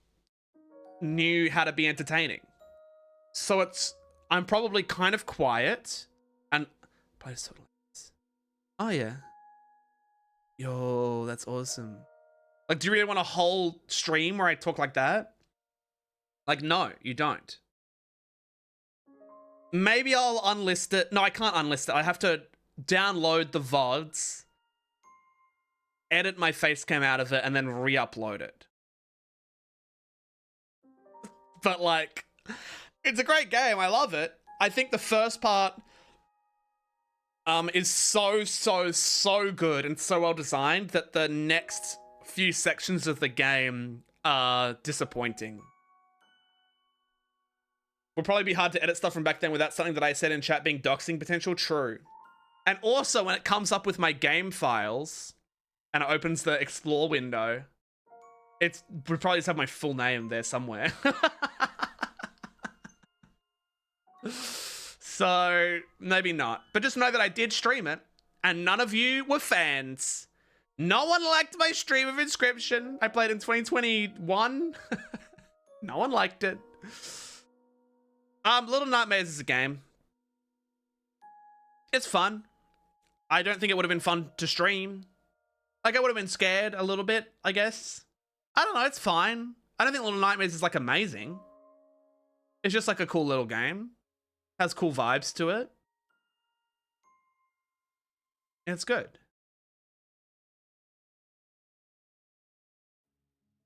knew how to be entertaining. So I'm probably kind of quiet and... Oh yeah. Yo, that's awesome. Like, do you really want a whole stream where I talk like that? Like, no, you don't. Maybe I'll unlist it. No, I can't unlist it. I have to download the VODs, edit my face cam out of it, and then re-upload it. But, like, it's a great game. I love it. I think the first part is so good and so well designed that the next few sections of the game are disappointing. Will probably be hard to edit stuff from back then without something that I said in chat being doxing potential. True. And also when it comes up with my game files and it opens the explore window, would probably just have my full name there somewhere. So maybe not, but just know that I did stream it and none of you were fans. No one liked my stream of Inscription. I played in 2021. No one liked it. Little Nightmares is a game. It's fun. I don't think it would have been fun to stream. Like, I would have been scared a little bit, I guess. I don't know, it's fine. I don't think Little Nightmares is, like, amazing. It's just, like, a cool little game. Has cool vibes to it. It's good.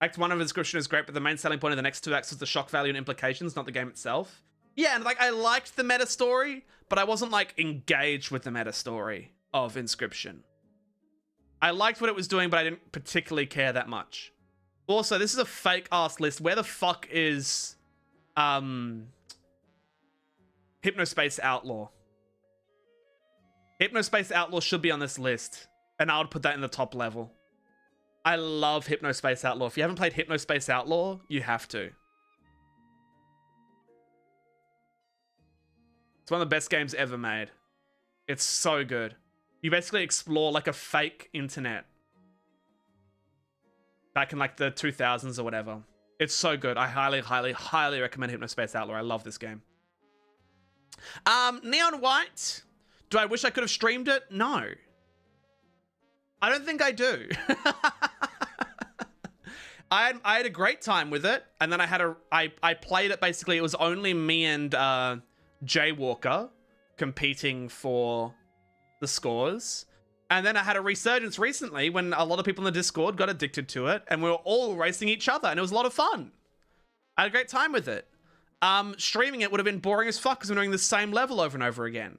Act 1 of Inscription is great, but the main selling point of the next 2 acts was the shock value and implications, not the game itself. Yeah, and like I liked the meta story, but I wasn't like engaged with the meta story of Inscription. I liked what it was doing, but I didn't particularly care that much. Also, this is a fake ass list. Where the fuck is Hypnospace Outlaw? Hypnospace Outlaw should be on this list, and I would put that in the top level. I love Hypnospace Outlaw. If you haven't played Hypnospace Outlaw, you have to. It's one of the best games ever made. It's so good. You basically explore like a fake internet. Back in like the 2000s or whatever. It's so good. I highly, highly, highly recommend Hypnospace Outlaw. I love this game. Neon White. Do I wish I could have streamed it? No. I don't think I do. I had a great time with it, and then I played it basically. It was only me and Jaywalker competing for the scores. And then I had a resurgence recently when a lot of people in the Discord got addicted to it, and we were all racing each other, and it was a lot of fun. I had a great time with it. Streaming it would have been boring as fuck because we're doing the same level over and over again.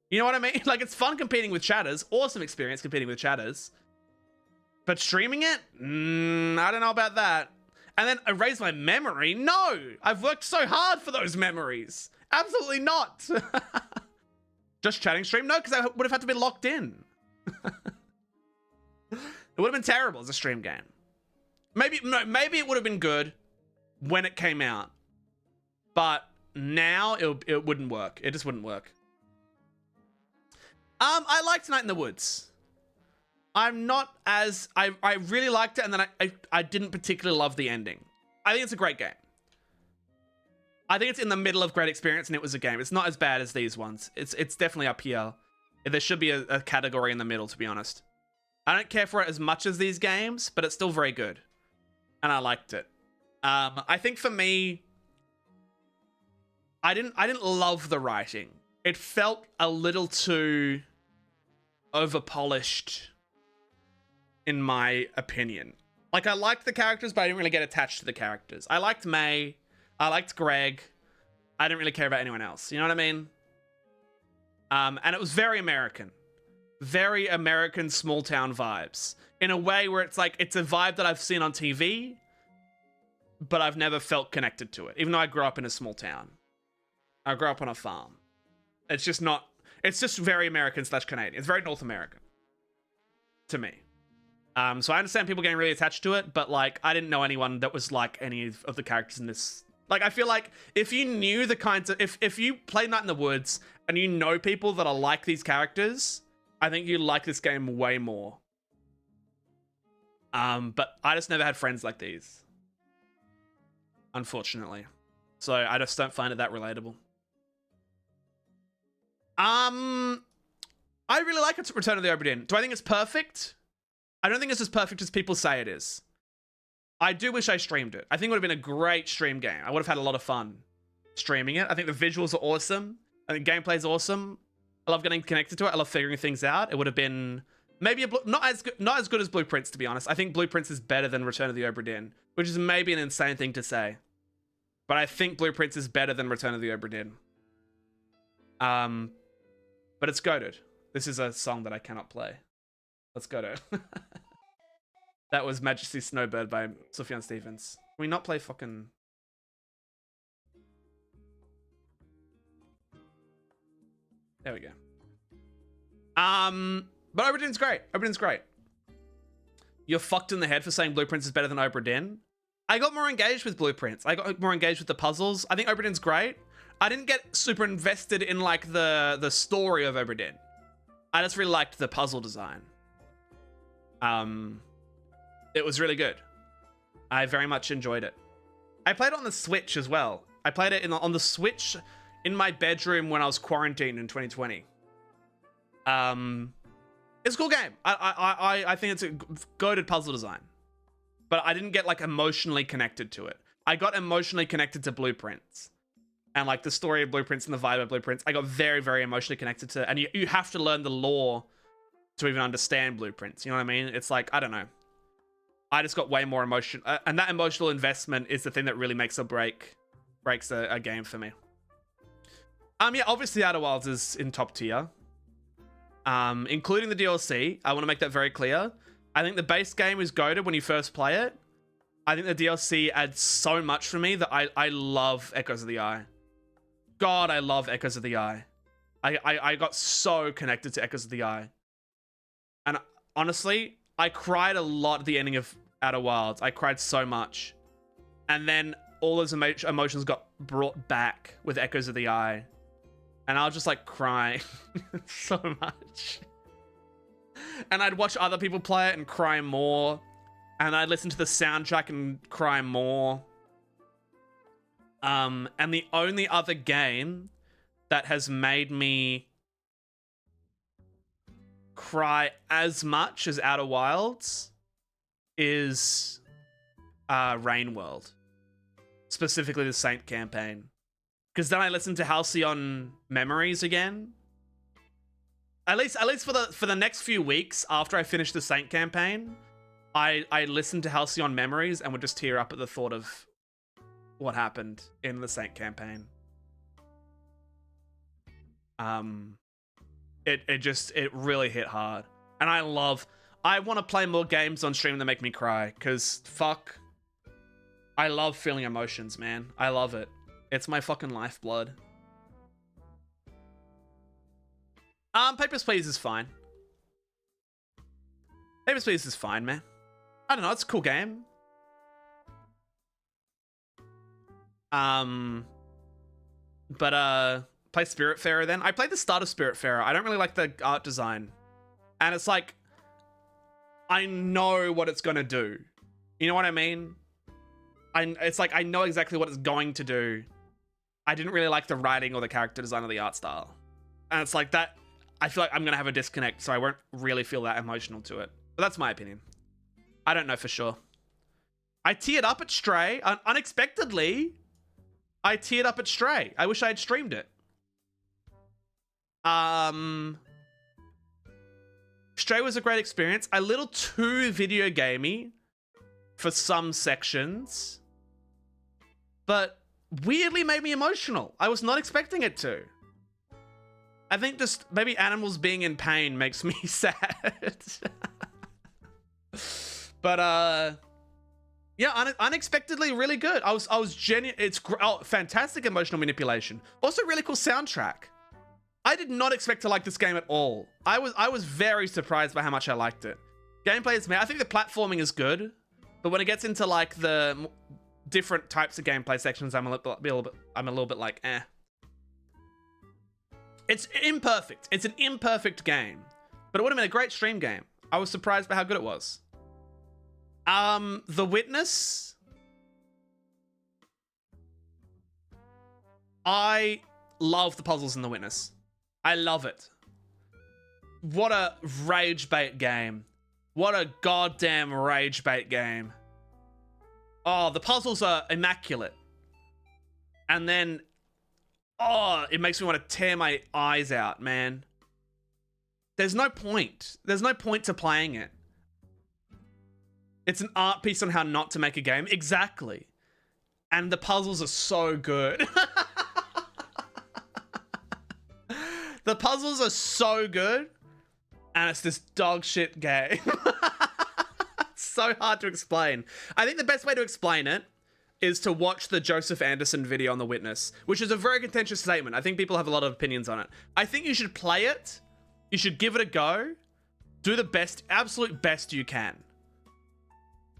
You know what I mean? Like, it's fun competing with chatters. Awesome experience competing with chatters. But streaming it? I don't know about that. And then erase my memory? No! I've worked so hard for those memories. Absolutely not. Just chatting stream? No, because I would have had to be locked in. It would have been terrible as a stream game. Maybe it would have been good when it came out. But now it wouldn't work. It just wouldn't work. I liked Night in the Woods. I'm not as... I really liked it, and then I didn't particularly love the ending. I think it's a great game. I think it's in the middle of great experience, and it was a game. It's not as bad as these ones. It's definitely up here. There should be a category in the middle, to be honest. I don't care for it as much as these games, but it's still very good. And I liked it. I think for me... I didn't love the writing. It felt a little too over-polished, in my opinion. Like, I liked the characters, but I didn't really get attached to the characters. I liked May. I liked Greg. I didn't really care about anyone else. You know what I mean? And it was very American. Very American small-town vibes. In a way where it's like, it's a vibe that I've seen on TV, but I've never felt connected to it. Even though I grew up in a small town. I grew up on a farm. It's just not... It's just very American/Canadian. It's very North American. To me. So I understand people getting really attached to it, but, like, I didn't know anyone that was like any of the characters in this. Like, I feel like if you knew the kinds of... If you play Night in the Woods and you know people that are like these characters, I think you like this game way more. But I just never had friends like these. Unfortunately. So I just don't find it that relatable. I really like it, Return of the Obra Dinn. Do I think it's perfect? I don't think it's as perfect as people say it is. I do wish I streamed it. I think it would have been a great stream game. I would have had a lot of fun streaming it. I think the visuals are awesome. I think gameplay is awesome. I love getting connected to it. I love figuring things out. It would have been maybe not as good as Blueprints, to be honest. I think Blueprints is better than Return of the Obra Dinn, which is maybe an insane thing to say. But I think Blueprints is better than Return of the Obra Dinn. But it's goated. This is a song that I cannot play. Let's go to. That was Majesty Snowbird by Sufjan Stevens. Can we not play fucking... There we go. But Obra Dinn's great. Obra Dinn's great. You're fucked in the head for saying Blueprints is better than Obra Dinn. I got more engaged with Blueprints. I got more engaged with the puzzles. I think Obra Dinn's great. I didn't get super invested in, like, the story of Obra Dinn. I just really liked the puzzle design. It was really good. I very much enjoyed it. I played it on the Switch as well. I played it on the Switch in my bedroom when I was quarantined in 2020. It's a cool game. I think it's a goated puzzle design. But I didn't get, like, emotionally connected to it. I got emotionally connected to Blueprints. And, like, the story of Blueprints and the vibe of Blueprints, I got very, very emotionally connected to. And you have to learn the lore to even understand Blueprints. You know what I mean? It's like, I don't know. I just got way more emotion. And that emotional investment is the thing that really makes or breaks a game for me. Yeah, obviously Outer Wilds is in top tier. Including the DLC. I want to make that very clear. I think the base game is goated when you first play it. I think the DLC adds so much for me that I love Echoes of the Eye. God, I love Echoes of the Eye. I got so connected to Echoes of the Eye. And honestly, I cried a lot at the ending of Outer Wilds. I cried so much. And then all those emotions got brought back with Echoes of the Eye. And I was just like crying so much. And I'd watch other people play it and cry more. And I'd listen to the soundtrack and cry more. And the only other game that has made me cry as much as Outer Wilds is Rain World. Specifically the Saint campaign. Because then I listened to Halcyon Memories again. At least for the next few weeks after I finished the Saint campaign, I listened to Halcyon Memories and would just tear up at the thought of what happened in the Saint campaign. It really hit hard. And I want to play more games on stream that make me cry, because fuck, I love feeling emotions, man. I love it. It's my fucking lifeblood. Papers, Please is fine. Papers, Please is fine, man. I don't know, it's a cool game. Play Spiritfarer then. I played the start of Spiritfarer. I don't really like the art design. And it's like, I know what it's gonna do. You know what I mean? It's like, I know exactly what it's going to do. I didn't really like the writing or the character design or the art style. And it's like that, I feel like I'm gonna have a disconnect, so I won't really feel that emotional to it. But that's my opinion. I don't know for sure. I teared up at Stray. Unexpectedly, I teared up at Stray. I wish I had streamed it. Stray was a great experience. A little too video gamey for some sections, but weirdly made me emotional. I was not expecting it to. I think just maybe animals being in pain makes me sad. But yeah, unexpectedly really good. I was genuine. It's fantastic emotional manipulation. Also really cool soundtrack. I did not expect to like this game at all. I was very surprised by how much I liked it. Gameplay is I think the platforming is good, but when it gets into like the different types of gameplay sections, I'm a little bit like, eh. It's imperfect. It's an imperfect game, but it would have been a great stream game. I was surprised by how good it was. The Witness. I love the puzzles in The Witness. I love it. What a rage bait game. What a goddamn rage bait game. Oh, the puzzles are immaculate. And then, oh, it makes me want to tear my eyes out, man. There's no point. There's no point to playing it. It's an art piece on how not to make a game. Exactly. And the puzzles are so good. The puzzles are so good. And it's this dog shit game. It's so hard to explain. I think the best way to explain it is to watch the Joseph Anderson video on The Witness, which is a very contentious statement. I think people have a lot of opinions on it. I think you should play it. You should give it a go. Do the best, absolute best you can.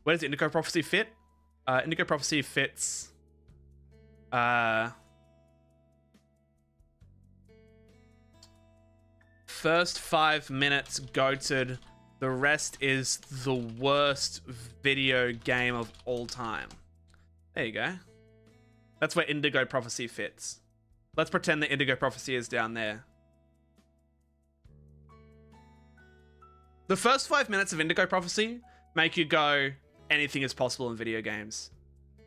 Where does Indigo Prophecy fit? Indigo Prophecy fits... First 5 minutes goated. The rest is the worst video game of all time. There you go. That's where Indigo Prophecy fits. Let's pretend that Indigo Prophecy is down there. The first 5 minutes of Indigo Prophecy make you go, anything is possible in video games.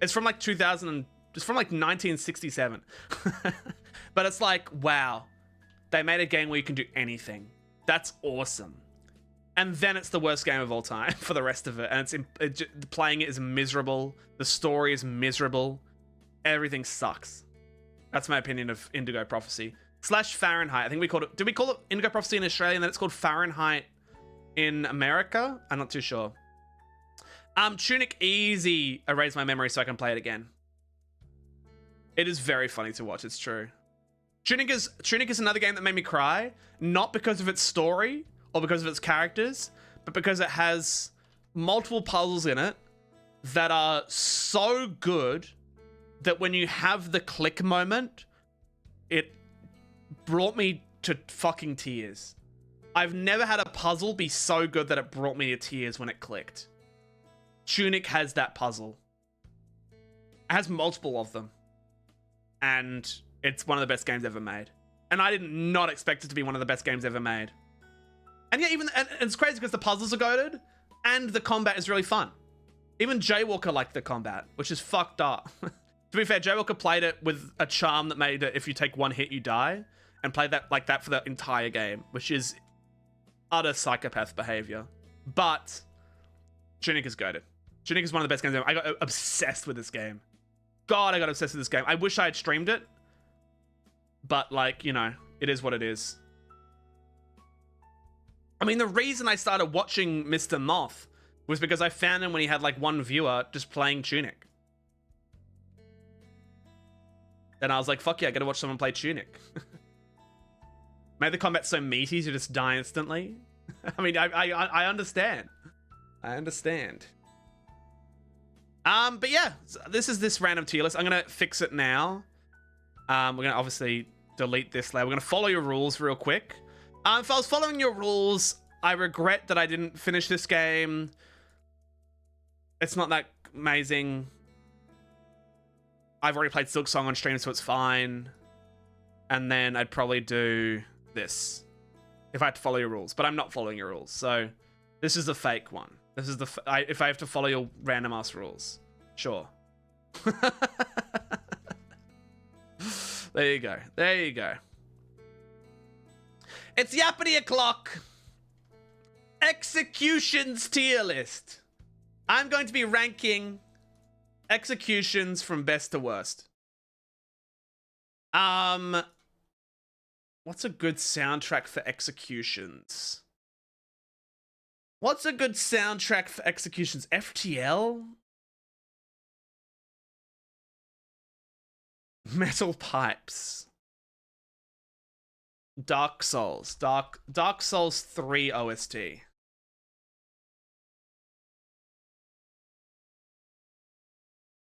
It's from like 2000 it's from like 1967. But it's like, wow. They made a game where you can do anything. That's awesome. And then it's the worst game of all time for the rest of it. And playing it is miserable. The story is miserable. Everything sucks. That's my opinion of Indigo Prophecy. / Fahrenheit. I think we called it... Did we call it Indigo Prophecy in Australia and then it's called Fahrenheit in America? I'm not too sure. Tunic Easy erased my memory so I can play it again. It is very funny to watch. It's true. Tunic is another game that made me cry, not because of its story or because of its characters, but because it has multiple puzzles in it that are so good that when you have the click moment, it brought me to fucking tears. I've never had a puzzle be so good that it brought me to tears when it clicked. Tunic has that puzzle. It has multiple of them. And it's one of the best games ever made. And I did not expect it to be one of the best games ever made. And yeah, and it's crazy because the puzzles are goated and the combat is really fun. Even Jaywalker liked the combat, which is fucked up. To be fair, Jaywalker played it with a charm that made it if you take one hit, you die. And played that like that for the entire game, which is utter psychopath behavior. But Tunic is goated. Tunic is one of the best games ever. I got obsessed with this game. God, I got obsessed with this game. I wish I had streamed it. But like, you know, it is what it is. I mean, the reason I started watching Mr. Moth was because I found him when he had like one viewer just playing Tunic. Then I was like, fuck yeah, I gotta watch someone play Tunic. Made the combat so meaty, you just die instantly. I mean, I understand. I understand. But yeah, this is this random tier list. I'm gonna fix it now. We're gonna obviously delete this layer. We're gonna follow your rules real quick. If I was following your rules, I regret that I didn't finish this game. It's not that amazing. I've already played Silk Song on stream, so it's fine. And then I'd probably do this if I had to follow your rules, but I'm not following your rules. So this is the fake one. This is the if I have to follow your random ass rules. Sure. There you go. There you go. It's Yappity o'clock. Executions tier list. I'm going to be ranking executions from best to worst. What's a good soundtrack for executions? What's a good soundtrack for executions? FTL? Metal Pipes. Dark Souls. Dark Souls 3 OST.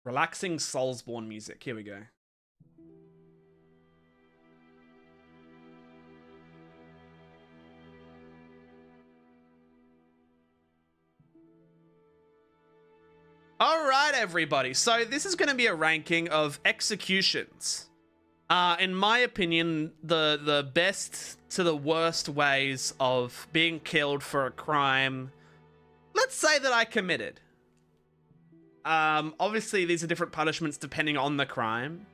Relaxing Soulsborne music. Here we go. All right, everybody. So this is going to be a ranking of executions. In my opinion, the best to the worst ways of being killed for a crime, let's say that I committed. Obviously, these are different punishments depending on the crime.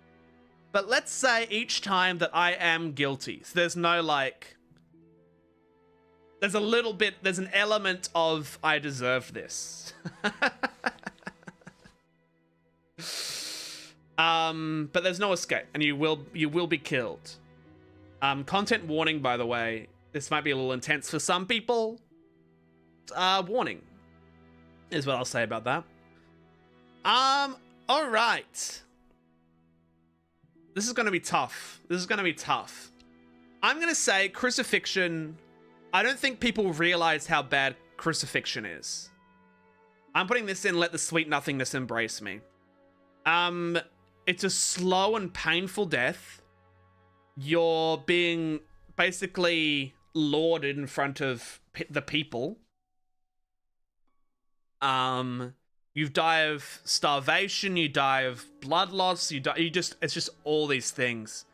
But let's say each time that I am guilty. So there's no, like... There's a little bit... There's an element of, I deserve this. But there's no escape, and you will be killed. Content warning, by the way. This might be a little intense for some people. Warning is what I'll say about that. All right. This is going to be tough. This is going to be tough. I'm going to say crucifixion. I don't think people realize how bad crucifixion is. I'm putting this in Let the Sweet Nothingness Embrace Me. It's a slow and painful death. You're being basically lauded in front of the people. You die of starvation, you die of blood loss, it's just all these things.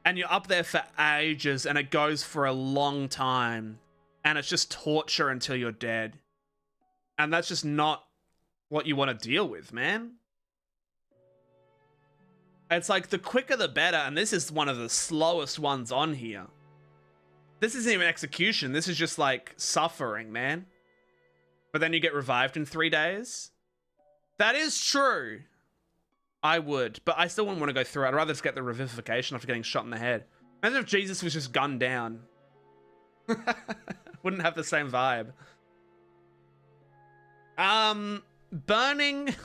And you're up there for ages, and it goes for a long time. And it's just torture until you're dead. And that's just not what you want to deal with, man. It's like the quicker the better, and this is one of the slowest ones on here. This isn't even execution, this is just like suffering, man. But then you get revived in 3 days. That is true. I would, but I still wouldn't want to go through it. I'd rather just get the revivification after getting shot in the head. Imagine if Jesus was just gunned down. Wouldn't have the same vibe. Burning.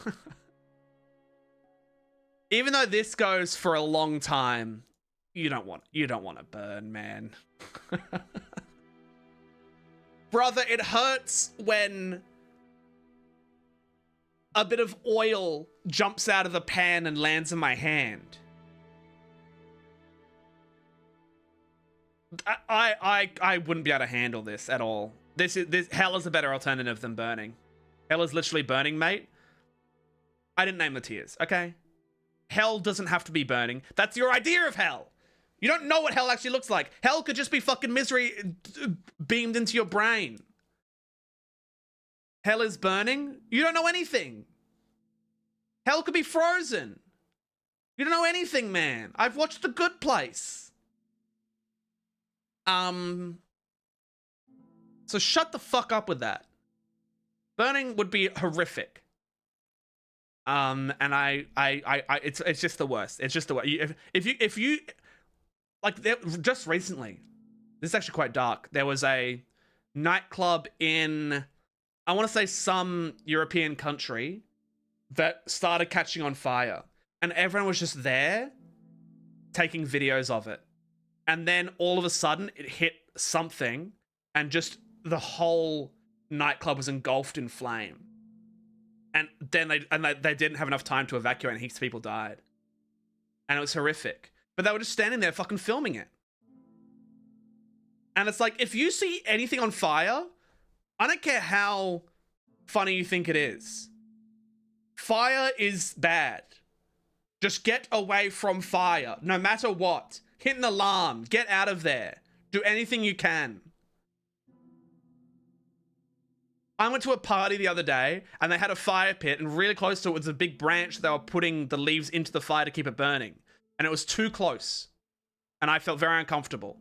Even though this goes for a long time, you don't want to burn, man. Brother, it hurts when a bit of oil jumps out of the pan and lands in my hand. I wouldn't be able to handle this at all. This hell is a better alternative than burning. Hell is literally burning, mate. I didn't name the tiers, okay? Hell doesn't have to be burning. That's your idea of hell. You don't know what hell actually looks like. Hell could just be fucking misery beamed into your brain. Hell is burning? You don't know anything. Hell could be frozen. You don't know anything, man. I've watched The Good Place. So shut the fuck up with that. Burning would be horrific. And it's just the worst. It's just the worst. If you like, just recently, this is actually quite dark. There was a nightclub in, I want to say, some European country that started catching on fire, and everyone was just there taking videos of it. And then all of a sudden it hit something, and just the whole nightclub was engulfed in flame. And then they didn't have enough time to evacuate, and heaps of people died. And it was horrific. But they were just standing there fucking filming it. And it's like, if you see anything on fire, I don't care how funny you think it is. Fire is bad. Just get away from fire, no matter what. Hit an alarm. Get out of there. Do anything you can. I went to a party the other day, and they had a fire pit, and really close to it was a big branch. They were putting the leaves into the fire to keep it burning. And it was too close. And I felt very uncomfortable.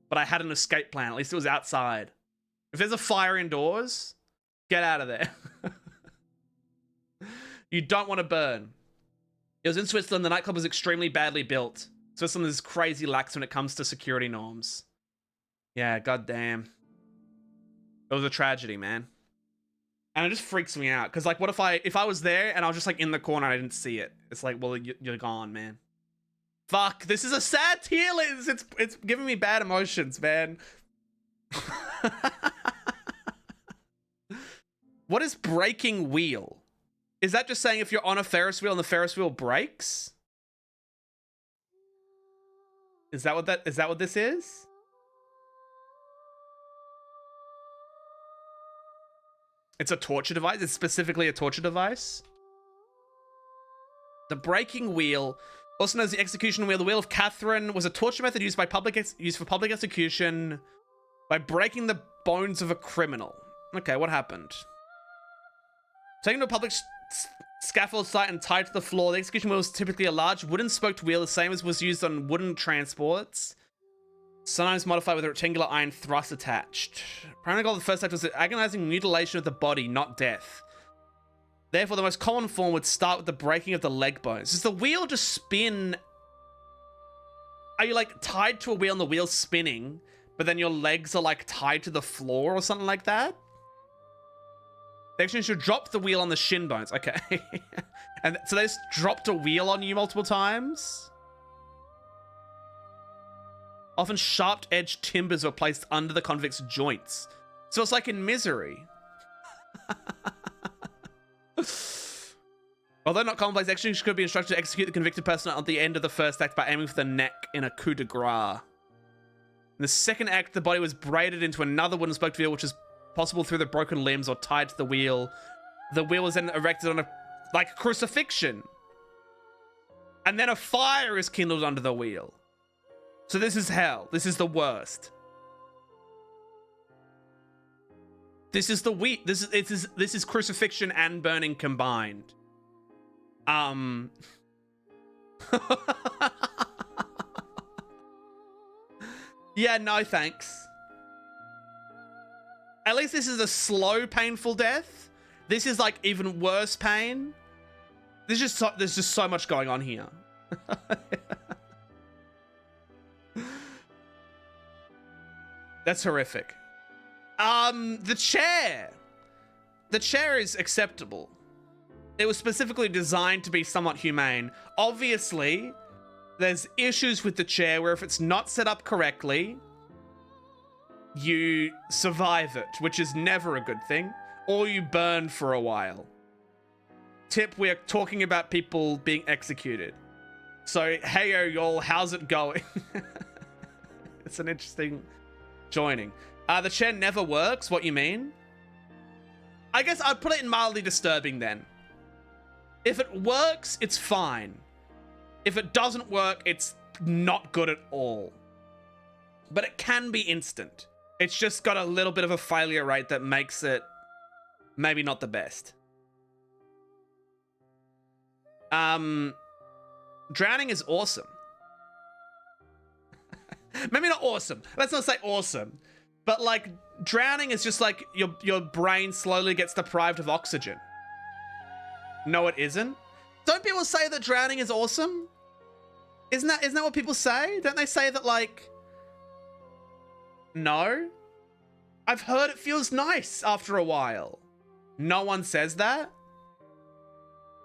But I had an escape plan. At least it was outside. If there's a fire indoors, get out of there. You don't want to burn. It was in Switzerland. The nightclub was extremely badly built. Switzerland is crazy lax when it comes to security norms. Yeah, goddamn. It was a tragedy, man. And it just freaks me out. Because, like, what if I was there and I was just, like, in the corner and I didn't see it? It's like, well, you're gone, man. Fuck, this is a sad tier list. It's giving me bad emotions, man. What is breaking wheel? Is that just saying if you're on a Ferris wheel and the Ferris wheel breaks? Is that what this is? It's a torture device. It's specifically a torture device. The breaking wheel, also known as the execution wheel, the wheel of Catherine, was a torture method used for public execution by breaking the bones of a criminal. Okay, what happened? Taken to a public scaffold site and tied to the floor, the execution wheel was typically a large wooden spoked wheel, the same as was used on wooden transports. Sometimes modified with a rectangular iron thrust attached. Primary goal of the first act was the agonizing mutilation of the body, not death. Therefore, the most common form would start with the breaking of the leg bones. Does the wheel just spin? Are you, like, tied to a wheel and the wheel's spinning, but then your legs are, like, tied to the floor or something like that? They actually should drop the wheel on the shin bones. Okay. And so they just dropped a wheel on you multiple times? Often sharp-edged timbers were placed under the convict's joints. So it's like in Misery. Although not commonplace, execution could be instructed to execute the convicted person at the end of the first act by aiming for the neck in a coup de grace. In the second act, the body was braided into another wooden spoked wheel, which is possible through the broken limbs or tied to the wheel. The wheel was then erected on like crucifixion. And then a fire is kindled under the wheel. So this is hell. This is the worst. This is the this is crucifixion and burning combined. Yeah, no thanks. At least this is a slow, painful death. This is like even worse pain. There's just so much going on here. That's horrific. The chair. The chair is acceptable. It was specifically designed to be somewhat humane. Obviously, there's issues with the chair where if it's not set up correctly, you survive it, which is never a good thing, or you burn for a while. Tip, we are talking about people being executed. So, heyo y'all, how's it going? It's an interesting joining. The chair never works, what you mean? I guess I'd put it in mildly disturbing then. If it works, it's fine. If it doesn't work, it's not good at all. But it can be instant. It's just got a little bit of a failure rate that makes it maybe not the best. Drowning is awesome. Maybe not awesome. Let's not say awesome. But like, drowning is just like your brain slowly gets deprived of oxygen. No, it isn't. Don't people say that drowning is awesome? Isn't that what people say? Don't they say that, like... No? I've heard it feels nice after a while. No one says that?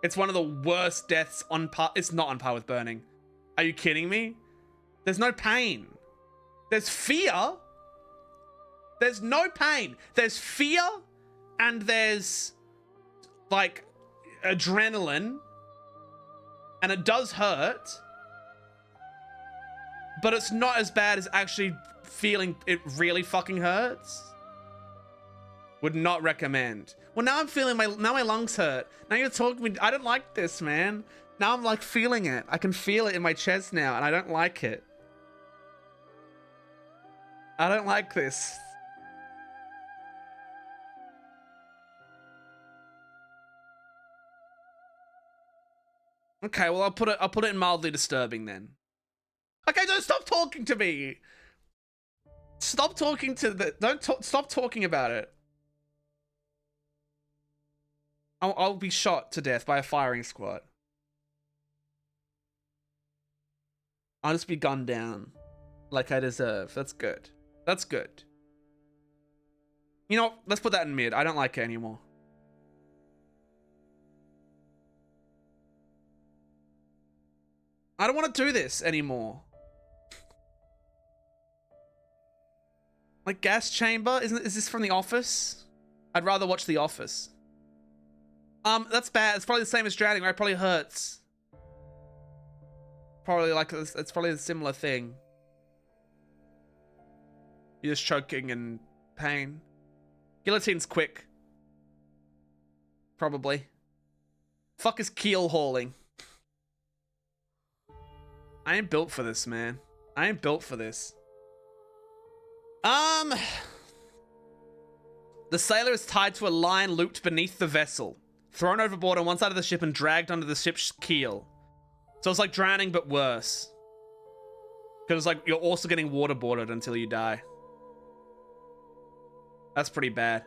It's one of the worst deaths on par. It's not on par with burning. Are you kidding me? There's no pain. There's fear. There's no pain. There's fear and there's like adrenaline, and it does hurt, but it's not as bad as actually feeling it really fucking hurts. Would not recommend. Well, now I'm feeling my lungs hurt. Now you're talking me. I don't like this, man. Now I'm like feeling it. I can feel it in my chest now, and I don't like it. I don't like this. Okay, well I'll put it in mildly disturbing then. Okay, don't stop talking to me. Stop talking to the. Stop talking about it. I'll be shot to death by a firing squad. I'll just be gunned down like I deserve. That's good. That's good. You know, let's put that in mid. I don't like it anymore. I don't want to do this anymore. Like gas chamber? Is this from The Office? I'd rather watch The Office. That's bad. It's probably the same as drowning, right? It probably hurts. Probably like, it's probably a similar thing. You're just choking in pain. Guillotine's quick. Probably. Fuck is keel hauling? I ain't built for this, man. I ain't built for this. The sailor is tied to a line looped beneath the vessel, thrown overboard on one side of the ship and dragged under the ship's keel. So it's like drowning, but worse. Because it's like you're also getting waterboarded until you die. That's pretty bad.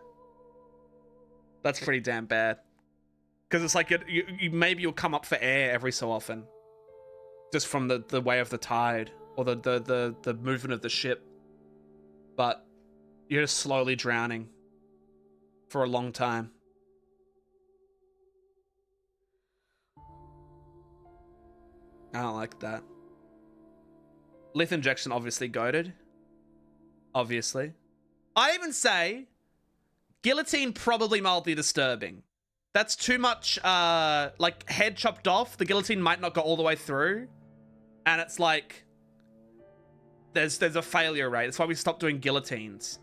That's pretty damn bad. Because it's like you maybe you'll come up for air every so often, just from the way of the tide or the movement of the ship. But you're just slowly drowning for a long time. I don't like that. Lethal injection, obviously goated. Obviously. I even say guillotine probably mildly disturbing. That's too much, like, head chopped off. The guillotine might not go all the way through. And it's like, there's a failure rate. That's why we stopped doing guillotines.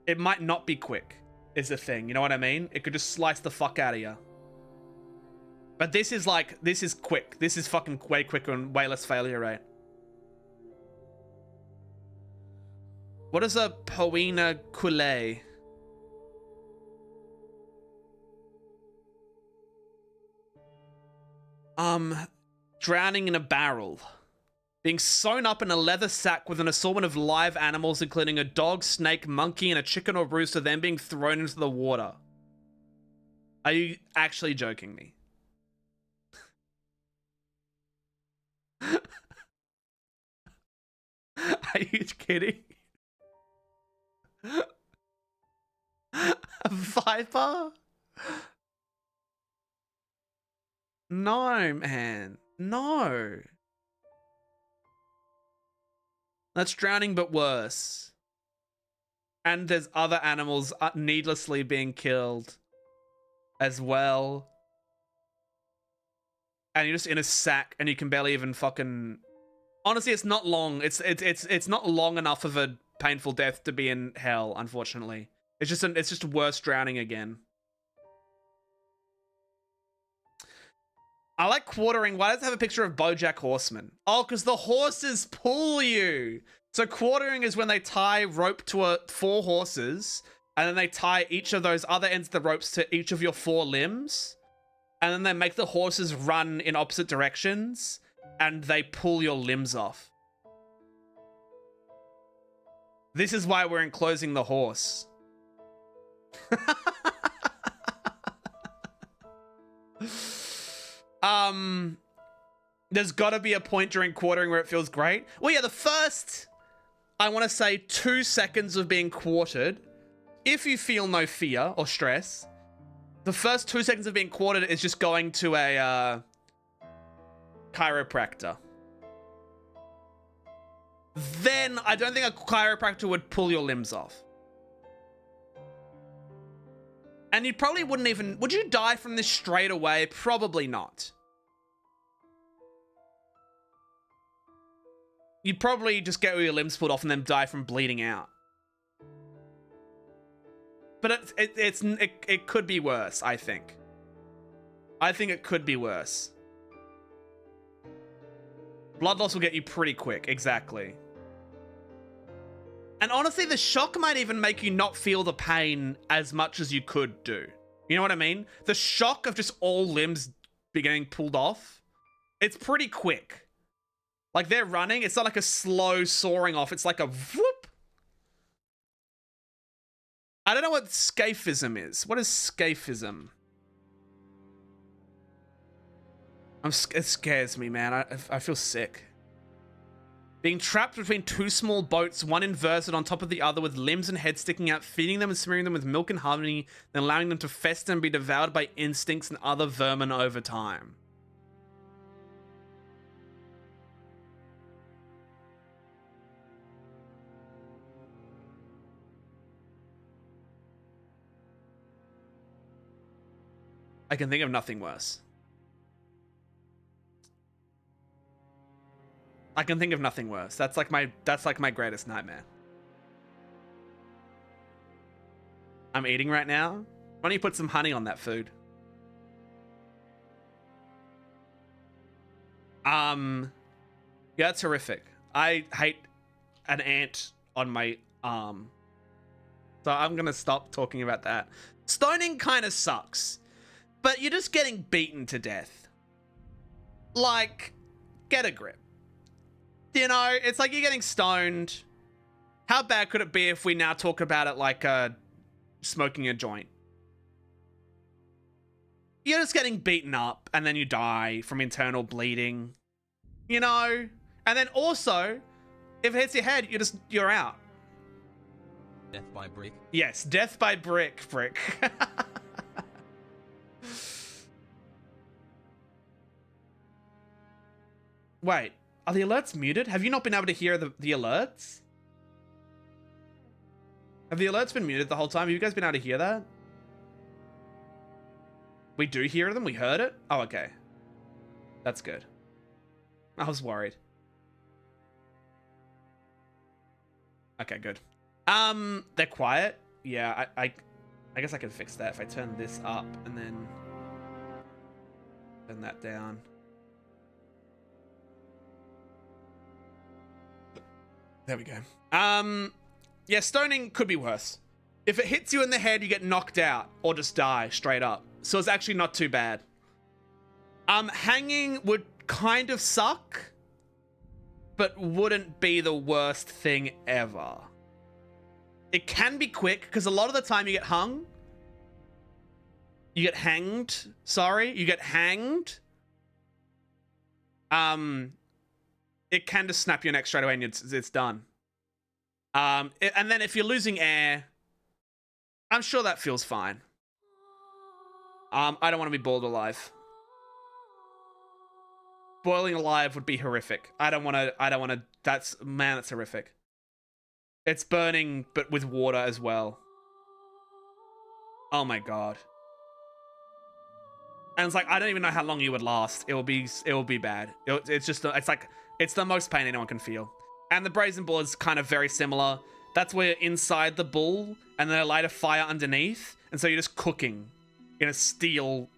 It might not be quick, is the thing. You know what I mean? It could just slice the fuck out of you. But this is like, this is quick. This is fucking way quicker and way less failure rate. What is a Poena Coulee? Drowning in a barrel. Being sewn up in a leather sack with an assortment of live animals, including a dog, snake, monkey, and a chicken or rooster, then being thrown into the water. Are you actually joking me? Are you kidding? A viper? No, man. No. That's drowning, but worse. And there's other animals needlessly being killed as well. And you're just in a sack, and you can barely even fucking. Honestly, it's not long. It's not long enough of a painful death to be in hell. Unfortunately, it's just worse drowning again. I like quartering. Why does it have a picture of BoJack Horseman? Oh, because the horses pull you. So quartering is when they tie rope to 4 horses, and then they tie each of those other ends of the ropes to each of your 4 limbs, and then they make the horses run in opposite directions, and they pull your limbs off. This is why we're enclosing the horse. There's gotta be a point during quartering where it feels great. Well, yeah, the first, I want to say 2 seconds of being quartered, if you feel no fear or stress, the first 2 seconds of being quartered is just going to a chiropractor. Then I don't think a chiropractor would pull your limbs off. And you probably wouldn't even... Would you die from this straight away? Probably not. You'd probably just get all your limbs pulled off and then die from bleeding out. But it could be worse, I think. I think it could be worse. Blood loss will get you pretty quick, exactly. And honestly, the shock might even make you not feel the pain as much as you could do. You know what I mean? The shock of just all limbs getting pulled off, it's pretty quick. Like, they're running, it's not like a slow soaring off, it's like a whoop. I don't know what scaphism is. What is scaphism? It scares me, man. I feel sick. Being trapped between 2 small boats, one inverted on top of the other with limbs and heads sticking out, feeding them and smearing them with milk and honey, then allowing them to fester and be devoured by instincts and other vermin over time. I can think of nothing worse. I can think of nothing worse. That's like my greatest nightmare. I'm eating right now. Why don't you put some honey on that food? Yeah, it's horrific. I hate an ant on my arm. So I'm gonna stop talking about that. Stoning kind of sucks, but you're just getting beaten to death. Like, get a grip. You know, it's like you're getting stoned. How bad could it be if we now talk about it like smoking a joint? You're just getting beaten up and then you die from internal bleeding. You know? And then also, if it hits your head, you're out. Death by brick. Yes, death by brick. Wait. Are the alerts muted? Have you not been able to hear the alerts? Have the alerts been muted the whole time? Have you guys been able to hear that? We do hear them? We heard it? Oh, okay. That's good. I was worried. Okay, good. They're quiet? Yeah, I guess I can fix that if I turn this up and then turn that down. There we go. Yeah, stoning could be worse. If it hits you in the head, you get knocked out or just die straight up. So it's actually not too bad. Hanging would kind of suck, but wouldn't be the worst thing ever. It can be quick, because a lot of the time you get hung. You get hanged. Sorry, you get hanged. It can just snap your neck straight away and it's done. And then if you're losing air, I'm sure that feels fine. I don't want to be boiled alive. Boiling alive would be horrific. I don't want to, that's horrific. It's burning, but with water as well. Oh my god. And it's like, I don't even know how long you would last. It will be bad. It's the most pain anyone can feel. And the brazen bull is kind of very similar. That's where you're inside the bull, and then they light a fire underneath, and so you're just cooking in a steel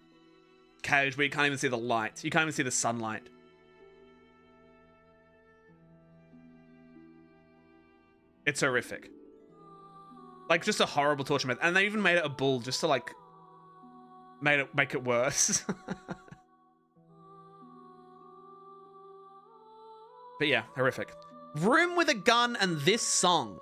cage where you can't even see the light. You can't even see the sunlight. It's horrific. Like, just a horrible torture method. And they even made it a bull just to, like, make it worse. But yeah, horrific. Room with a gun and this song.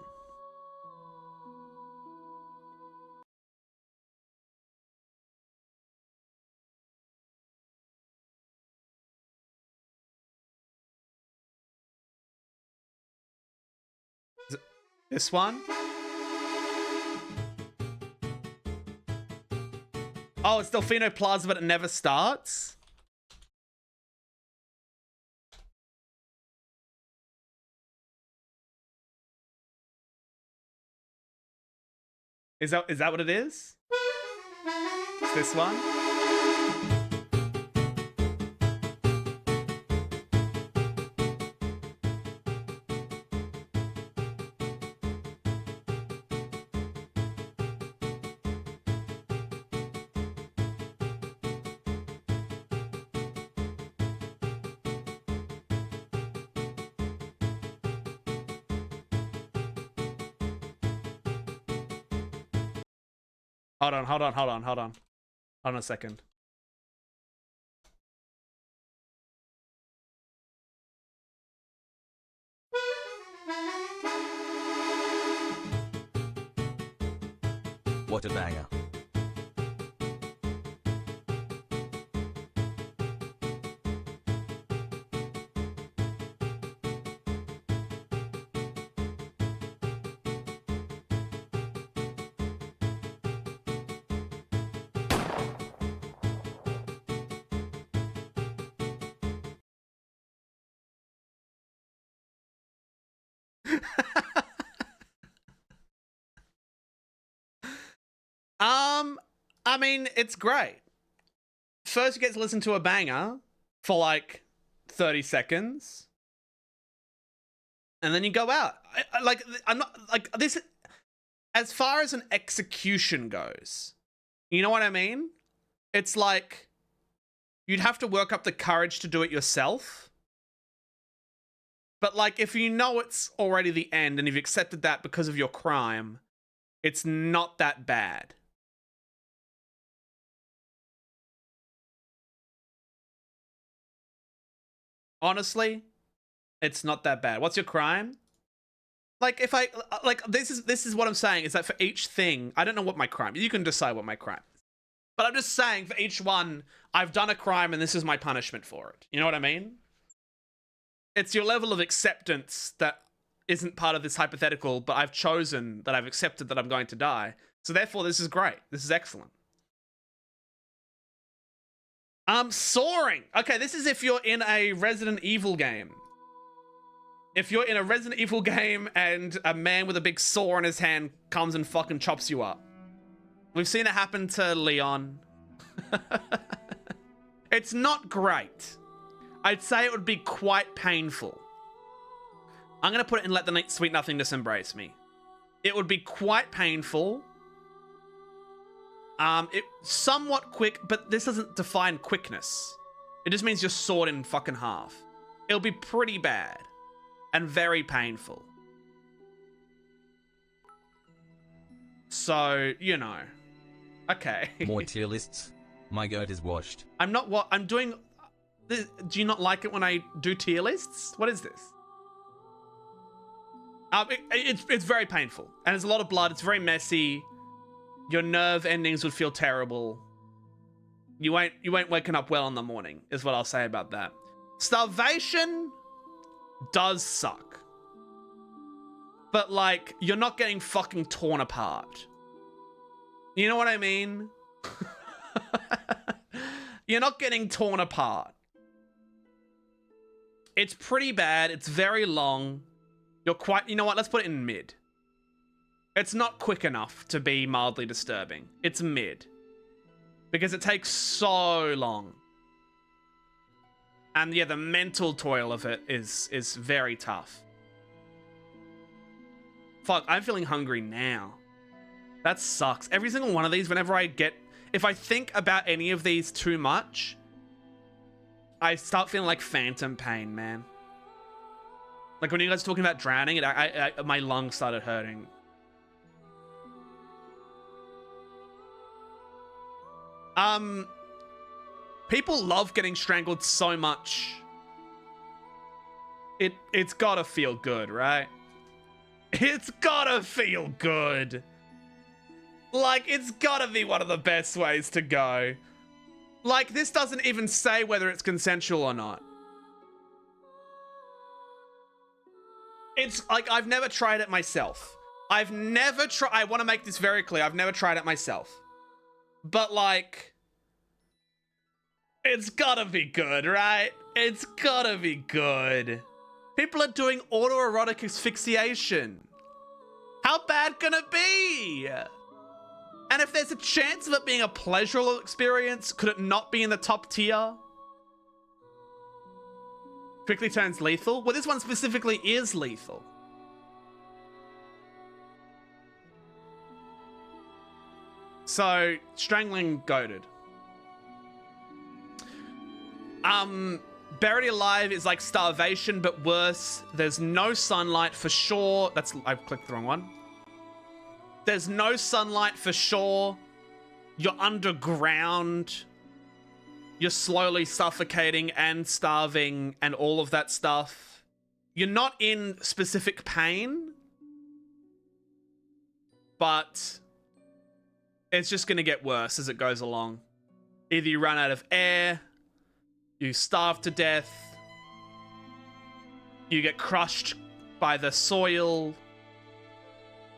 This one? Oh, it's Delfino Plaza, but it never starts? Is that what it is? It's this one? Hold on a second. What a banger. I mean, it's great. First, you get to listen to a banger for like 30 seconds. And then you go out. I'm not like this. As far as an execution goes, you know what I mean? It's like you'd have to work up the courage to do it yourself. But like, if you know it's already the end and you've accepted that because of your crime, it's not that bad. Honestly, it's not that bad. What's your crime? Like, if I like this is what I'm saying is that for each thing, I don't know what my crime. You can decide what my crime is. But I'm just saying for each one, I've done a crime and this is my punishment for it. You know what I mean? It's your level of acceptance that isn't part of this hypothetical, but I've chosen that I've accepted that I'm going to die. So therefore, this is great. This is excellent. Soaring. Okay, this is if you're in a Resident Evil game. If you're in a Resident Evil game and a man with a big saw in his hand comes and fucking chops you up. We've seen it happen to Leon. It's not great. I'd say it would be quite painful. I'm going to put it in Let the Sweet Nothingness Embrace Me. It would be quite painful. It somewhat quick, but this doesn't define quickness. It just means you're sawed in fucking half. It'll be pretty bad and very painful. So, you know. Okay. More tier lists. My goat is washed. I'm doing this. Do you not like it when I do tier lists? What is this? It's very painful and there's a lot of blood. It's very messy. Your nerve endings would feel terrible. You won't waken up well in the morning, is what I'll say about that. Starvation does suck. But like, you're not getting fucking torn apart. You know what I mean? You're not getting torn apart. It's pretty bad. It's very long. You're quite... You know what? Let's put it in mid. It's not quick enough to be mildly disturbing. It's mid. Because it takes so long. And yeah, the mental toil of it is very tough. Fuck, I'm feeling hungry now. That sucks. Every single one of these, whenever I get... If I think about any of these too much, I start feeling like phantom pain, man. Like when you guys were talking about drowning, my lungs started hurting. People love getting strangled so much. It's gotta feel good, right? It's gotta feel good. Like, it's gotta be one of the best ways to go. Like, this doesn't even say whether it's consensual or not. It's like, I've never tried it myself. I want to make this very clear. I've never tried it myself. But like, it's gotta be good, right? It's gotta be good. People are doing autoerotic asphyxiation. How bad can it be? And if there's a chance of it being a pleasurable experience, could it not be in the top tier? Quickly turns lethal? Well, this one specifically is lethal. So, strangling goated. Buried alive is like starvation, but worse. There's no sunlight for sure. I've clicked the wrong one. There's no sunlight for sure. You're underground. You're slowly suffocating and starving and all of that stuff. You're not in specific pain, but it's just going to get worse as it goes along. Either you run out of air, you starve to death, you get crushed by the soil.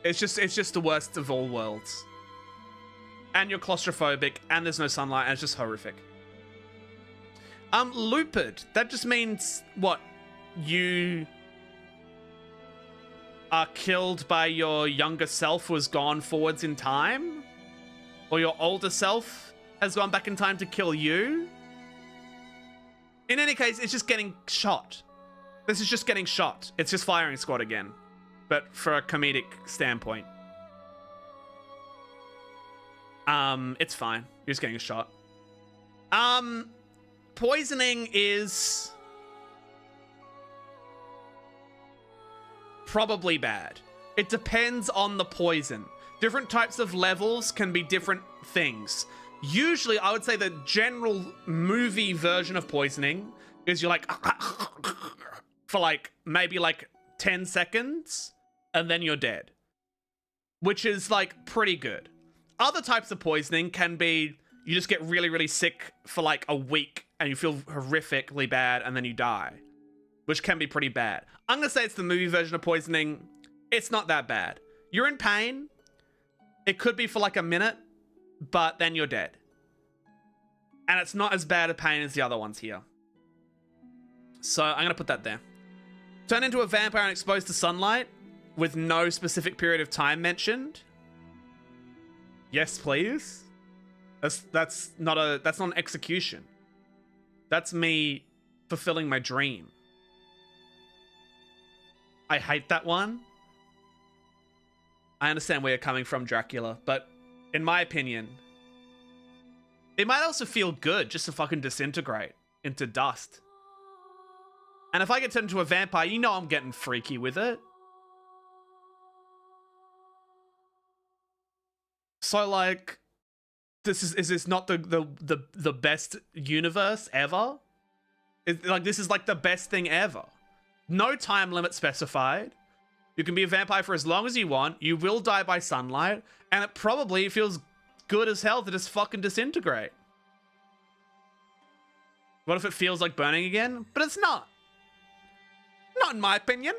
It's just the worst of all worlds. And you're claustrophobic, and there's no sunlight, and it's just horrific. Lupid. That just means, what? You are killed by your younger self who has gone forwards in time? Or your older self has gone back in time to kill you? In any case, it's just getting shot. This is just getting shot. It's just firing squad again. But for a comedic standpoint. It's fine. You're just getting a shot. Poisoning is probably bad. It depends on the poison. Different types of levels can be different things. Usually, I would say the general movie version of poisoning is you're like for like maybe like 10 seconds and then you're dead, which is like pretty good. Other types of poisoning can be you just get really, really sick for like a week and you feel horrifically bad and then you die, which can be pretty bad. I'm going to say it's the movie version of poisoning. It's not that bad. You're in pain. It could be for like a minute, but then you're dead. And it's not as bad a pain as the other ones here. So I'm going to put that there. Turn into a vampire and exposed to sunlight with no specific period of time mentioned. Yes, please. That's not an execution. That's me fulfilling my dream. I hate that one. I understand where you're coming from, Dracula, but in my opinion, it might also feel good just to fucking disintegrate into dust. And if I get turned into a vampire, you know I'm getting freaky with it. So like, is this not the best universe ever? This is like the best thing ever. No time limit specified. You can be a vampire for as long as you want. You will die by sunlight, and it probably feels good as hell to just fucking disintegrate. What if it feels like burning again? But it's not. Not in my opinion.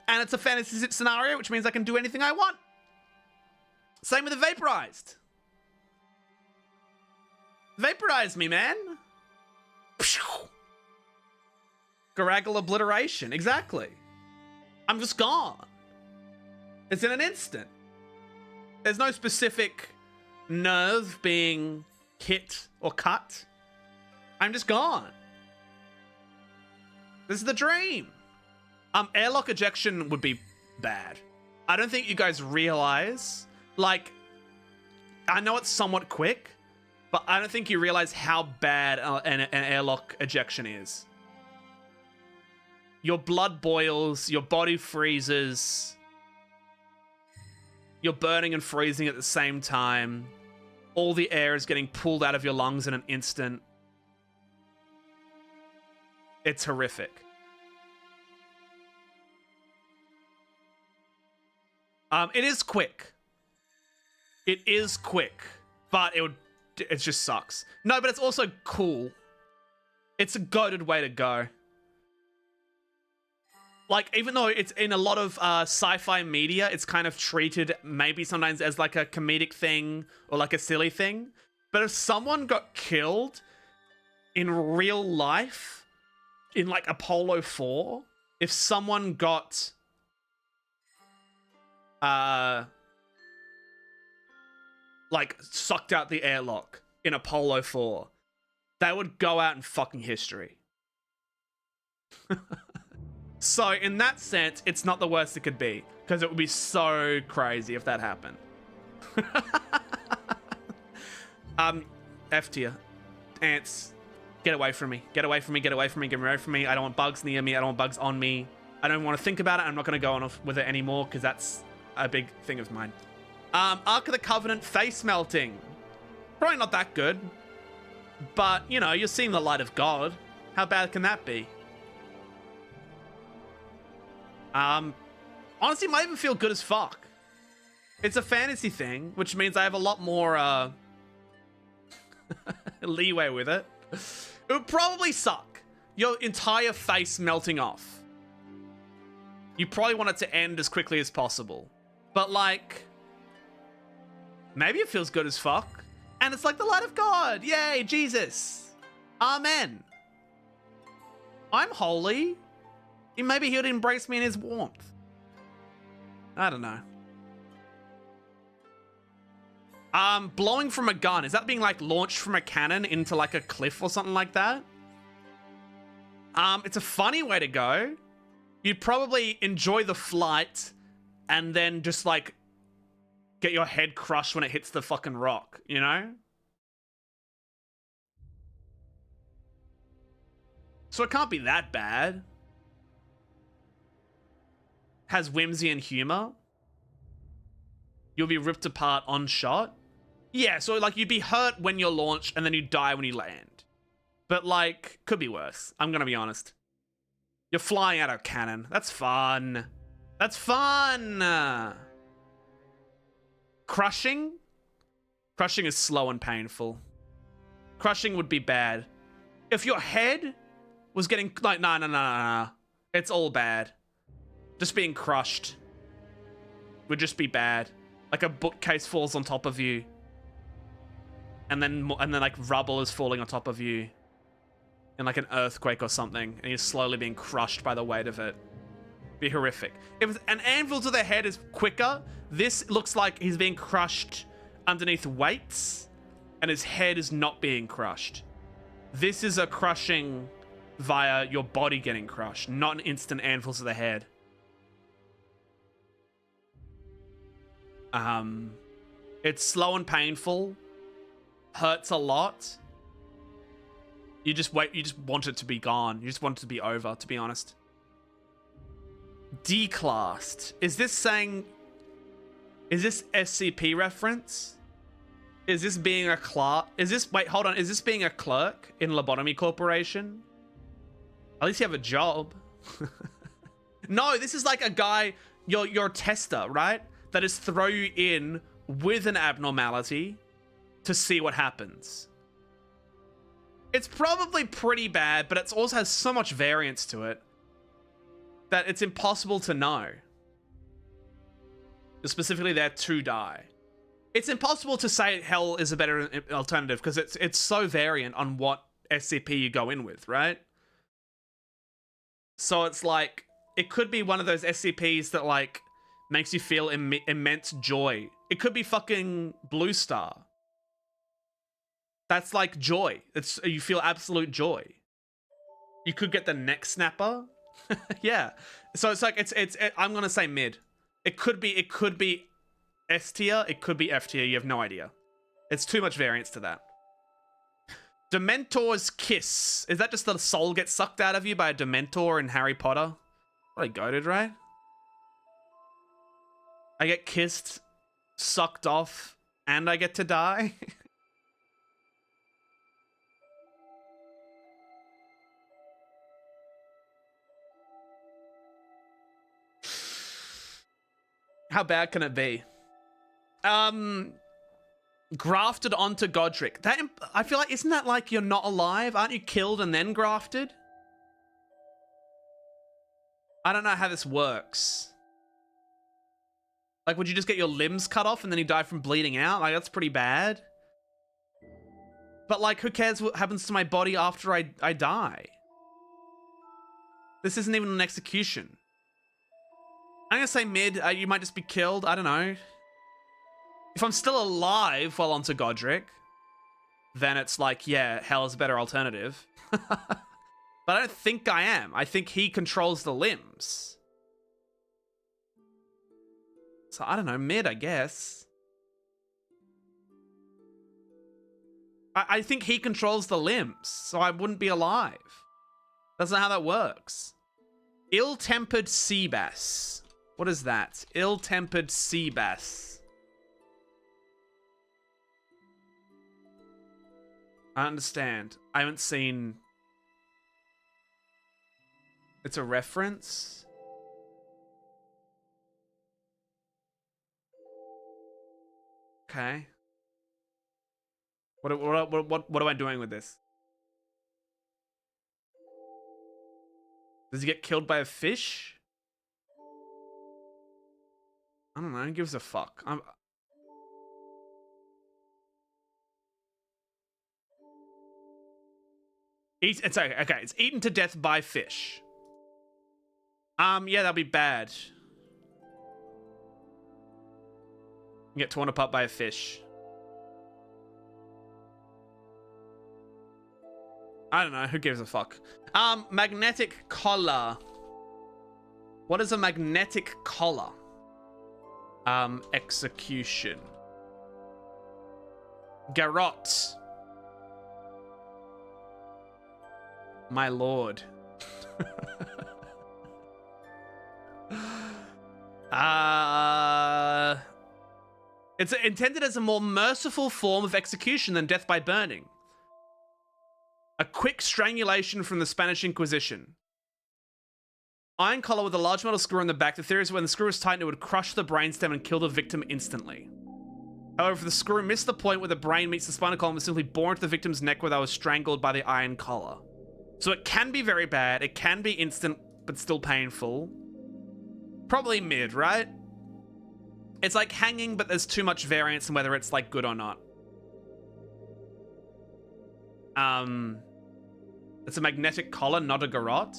And it's a fantasy scenario, which means I can do anything I want. Same with the vaporized. Vaporize me, man. Goragle obliteration. Exactly. I'm just gone. It's in an instant. There's no specific nerve being hit or cut. I'm just gone. This is the dream. Airlock ejection would be bad. I don't think you guys realize, like, I know it's somewhat quick, but I don't think you realize how bad an airlock ejection is. Your blood boils, your body freezes, you're burning and freezing at the same time. All the air is getting pulled out of your lungs in an instant. It's horrific. It is quick. It is quick, but it just sucks. No, but it's also cool. It's a goated way to go. Like, even though it's in a lot of sci-fi media, it's kind of treated maybe sometimes as like a comedic thing or like a silly thing. But if someone got killed in real life, in like Apollo 4, if someone got like sucked out the airlock in Apollo 4, they would go out in fucking history. So in that sense, it's not the worst it could be, because it would be so crazy if that happened. F tier. Ants, get away from me. Get away from me, get away from me, get away from me. I don't want bugs near me, I don't want bugs on me. I don't want to think about it, I'm not going to go on with it anymore, because that's a big thing of mine. Ark of the Covenant face melting. Probably not that good. But, you know, you're seeing the light of God. How bad can that be? Honestly, it might even feel good as fuck. It's a fantasy thing, which means I have a lot more, leeway with it. It would probably suck. Your entire face melting off. You probably want it to end as quickly as possible. But, like, maybe it feels good as fuck. And it's like the light of God. Yay, Jesus. Amen. I'm holy. Maybe he would embrace me in his warmth. I don't know. Blowing from a gun. Is that being, like, launched from a cannon into, like, a cliff or something like that? It's a funny way to go. You'd probably enjoy the flight and then just, like, get your head crushed when it hits the fucking rock, you know? So it can't be that bad. Has whimsy and humor. You'll be ripped apart on shot. Yeah, so, like, you'd be hurt when you're launched and then you die when you land. But, like, could be worse. I'm gonna be honest. You're flying out of a cannon. That's fun. That's fun! Crushing? Crushing is slow and painful. Crushing would be bad. If your head was getting... Like, no. It's all bad. Just being crushed would just be bad. Like a bookcase falls on top of you. And then like rubble is falling on top of you. In like an earthquake or something. And you're slowly being crushed by the weight of it. Be horrific. If an anvil to the head is quicker, this looks like he's being crushed underneath weights. And his head is not being crushed. This is a crushing via your body getting crushed. Not an instant anvil to the head. It's slow and painful. Hurts a lot. You just want it to be gone. You just want it to be over, to be honest. Declassed. Is this saying... Is this SCP reference? Is this being a clerk? Is this... Wait, hold on. Is this being a clerk in Lobotomy Corporation? At least you have a job. No, this is like a guy... You're a tester, right? That is throw you in with an abnormality to see what happens. It's probably pretty bad, but it also has so much variance to it that it's impossible to know. You're specifically there to die. It's impossible to say hell is a better alternative because it's so variant on what SCP you go in with, right? So it's like, it could be one of those SCPs that like makes you feel immense joy. It could be fucking Blue Star. That's like joy. You feel absolute joy. You could get the neck snapper. Yeah. So it's like I'm gonna say mid. It could be S tier. It could be F tier. You have no idea. It's too much variance to that. Dementor's kiss. Is that just the soul gets sucked out of you by a Dementor in Harry Potter? Probably goated, right? I get kissed, sucked off, and I get to die. How bad can it be? Grafted onto Godric. I feel like, isn't that like you're not alive? Aren't you killed and then grafted? I don't know how this works. Like, would you just get your limbs cut off and then you die from bleeding out? Like, that's pretty bad. But like, who cares what happens to my body after I die? This isn't even an execution. I'm gonna say mid. You might just be killed. I don't know. If I'm still alive while onto Godric, then it's like, yeah, hell is a better alternative. But I don't think I am. I think he controls the limbs. So I don't know, mid, I guess. I think he controls the limbs, so I wouldn't be alive. That's not how that works. Ill-tempered sea bass. What is that? Ill-tempered sea bass. I understand. I haven't seen... It's a reference? Okay. What am I doing with this? Does he get killed by a fish? I don't know. Who gives a fuck? It's okay. It's eaten to death by fish. Yeah, that'll be bad. You get torn apart by a fish. I don't know. Who gives a fuck? Magnetic collar. What is a magnetic collar? Execution. Garrot. My lord. It's intended as a more merciful form of execution than death by burning. A quick strangulation from the Spanish Inquisition. Iron collar with a large metal screw in the back. The theory is when the screw is tightened, it would crush the brainstem and kill the victim instantly. However, if the screw missed the point where the brain meets the spinal column, it was simply bore into the victim's neck where they was strangled by the iron collar. So it can be very bad. It can be instant, but still painful. Probably mid, right? It's like hanging, but there's too much variance in whether it's like good or not. It's a magnetic collar, not a garrote.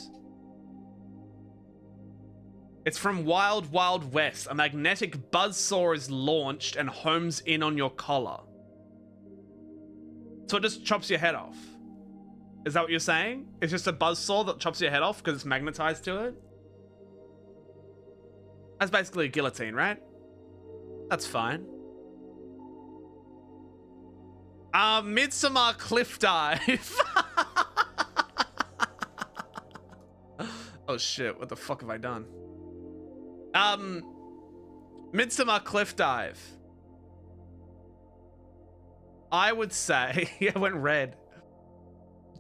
It's from Wild Wild West. A magnetic buzzsaw is launched and homes in on your collar. So it just chops your head off. Is that what you're saying? It's just a buzzsaw that chops your head off because it's magnetized to it? That's basically a guillotine, right? That's fine. Midsummer Cliff Dive. Oh shit, what the fuck have I done? Midsummer Cliff Dive. I would say, yeah, went red.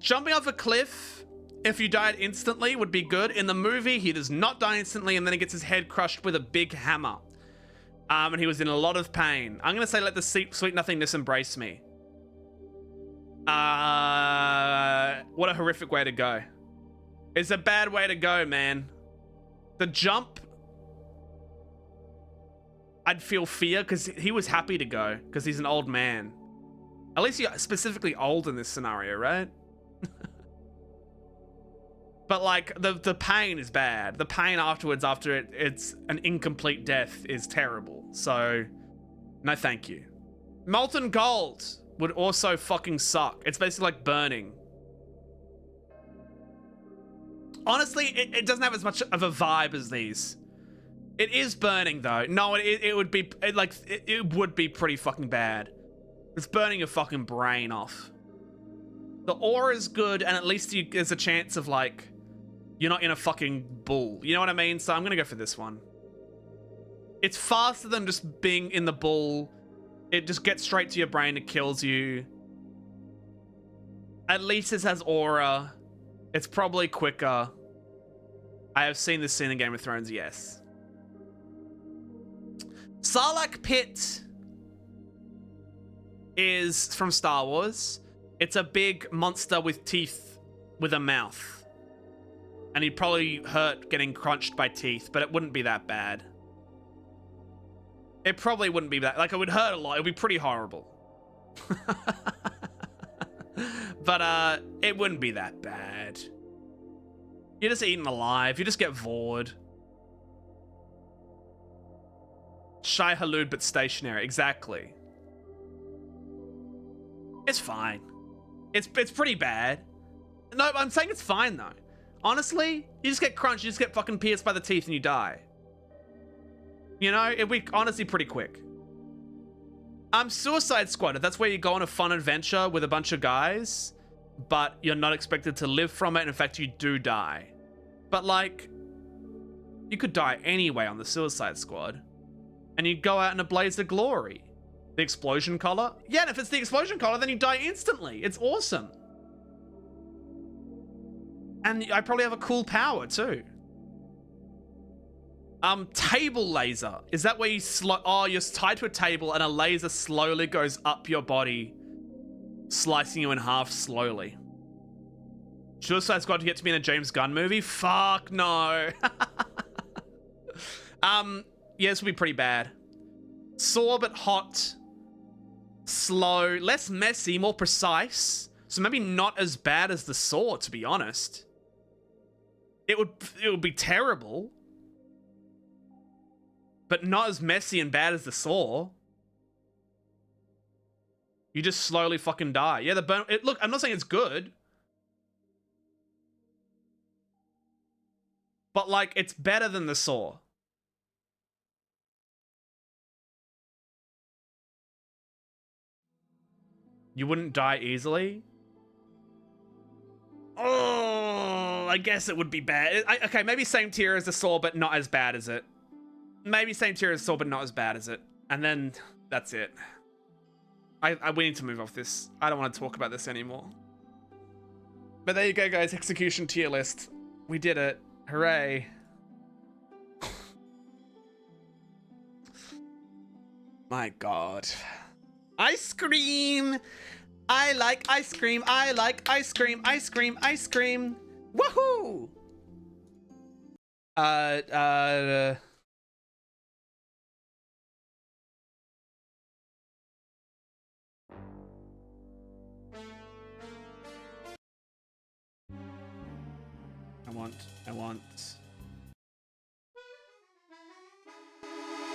Jumping off a cliff, if you died instantly, would be good. In the movie, he does not die instantly, and then he gets his head crushed with a big hammer. And he was in a lot of pain. I'm gonna say let the sweet nothingness embrace me. What a horrific way to go. It's a bad way to go, man. The jump, I'd feel fear because he was happy to go because he's an old man. At least you're specifically old in this scenario, right? But like the pain is bad. The pain afterwards, after it's an incomplete death, is terrible. So, no, thank you. Molten gold would also fucking suck. It's basically like burning. Honestly, it doesn't have as much of a vibe as these. It is burning though. No, it would be it would be pretty fucking bad. It's burning your fucking brain off. The aura is good, and at least there's a chance of like you're not in a fucking bull. You know what I mean? So I'm gonna go for this one. It's faster than just being in the bull. It just gets straight to your brain. It kills you. At least it has aura. It's probably quicker. I have seen this scene in Game of Thrones, yes. Sarlacc Pit is from Star Wars. It's a big monster with teeth with a mouth. And he'd probably hurt getting crunched by teeth, but it wouldn't be that bad. It probably wouldn't be that. Like, it would hurt a lot. It would be pretty horrible. But, it wouldn't be that bad. You're just eaten alive. You just get vored. Shy Halud, but stationary. Exactly. It's fine. It's pretty bad. No, I'm saying it's fine, though. Honestly, you just get crunched. You just get fucking pierced by the teeth and you die. You know, it'd be honestly pretty quick. Suicide Squad. That's where you go on a fun adventure with a bunch of guys, but you're not expected to live from it. And in fact, you do die. But like, you could die anyway on the Suicide Squad, and you go out in a blaze of glory. The explosion color? Yeah, and if it's the explosion color, then you die instantly. It's awesome. And I probably have a cool power too. Table laser. Is that where you you're tied to a table and a laser slowly goes up your body, slicing you in half slowly. Suicide Squad to get to be in a James Gunn movie? Fuck no. Yeah, this would be pretty bad. Sore but hot. Slow. Less messy, more precise. So maybe not as bad as the Saw, to be honest. It would be terrible. But not as messy and bad as the Saw. You just slowly fucking die. Yeah, the burn... Look, I'm not saying it's good. But, like, it's better than the Saw. You wouldn't die easily? Oh, I guess it would be bad. Okay, maybe same tier as the Saw, but not as bad as it. Maybe same tier as Saw, but not as bad as it. And then that's it. We need to move off this. I don't want to talk about this anymore. But there you go, guys. Execution tier list. We did it. Hooray. My God. Ice cream. I like ice cream. I like ice cream. Ice cream. Ice cream. Woohoo. I want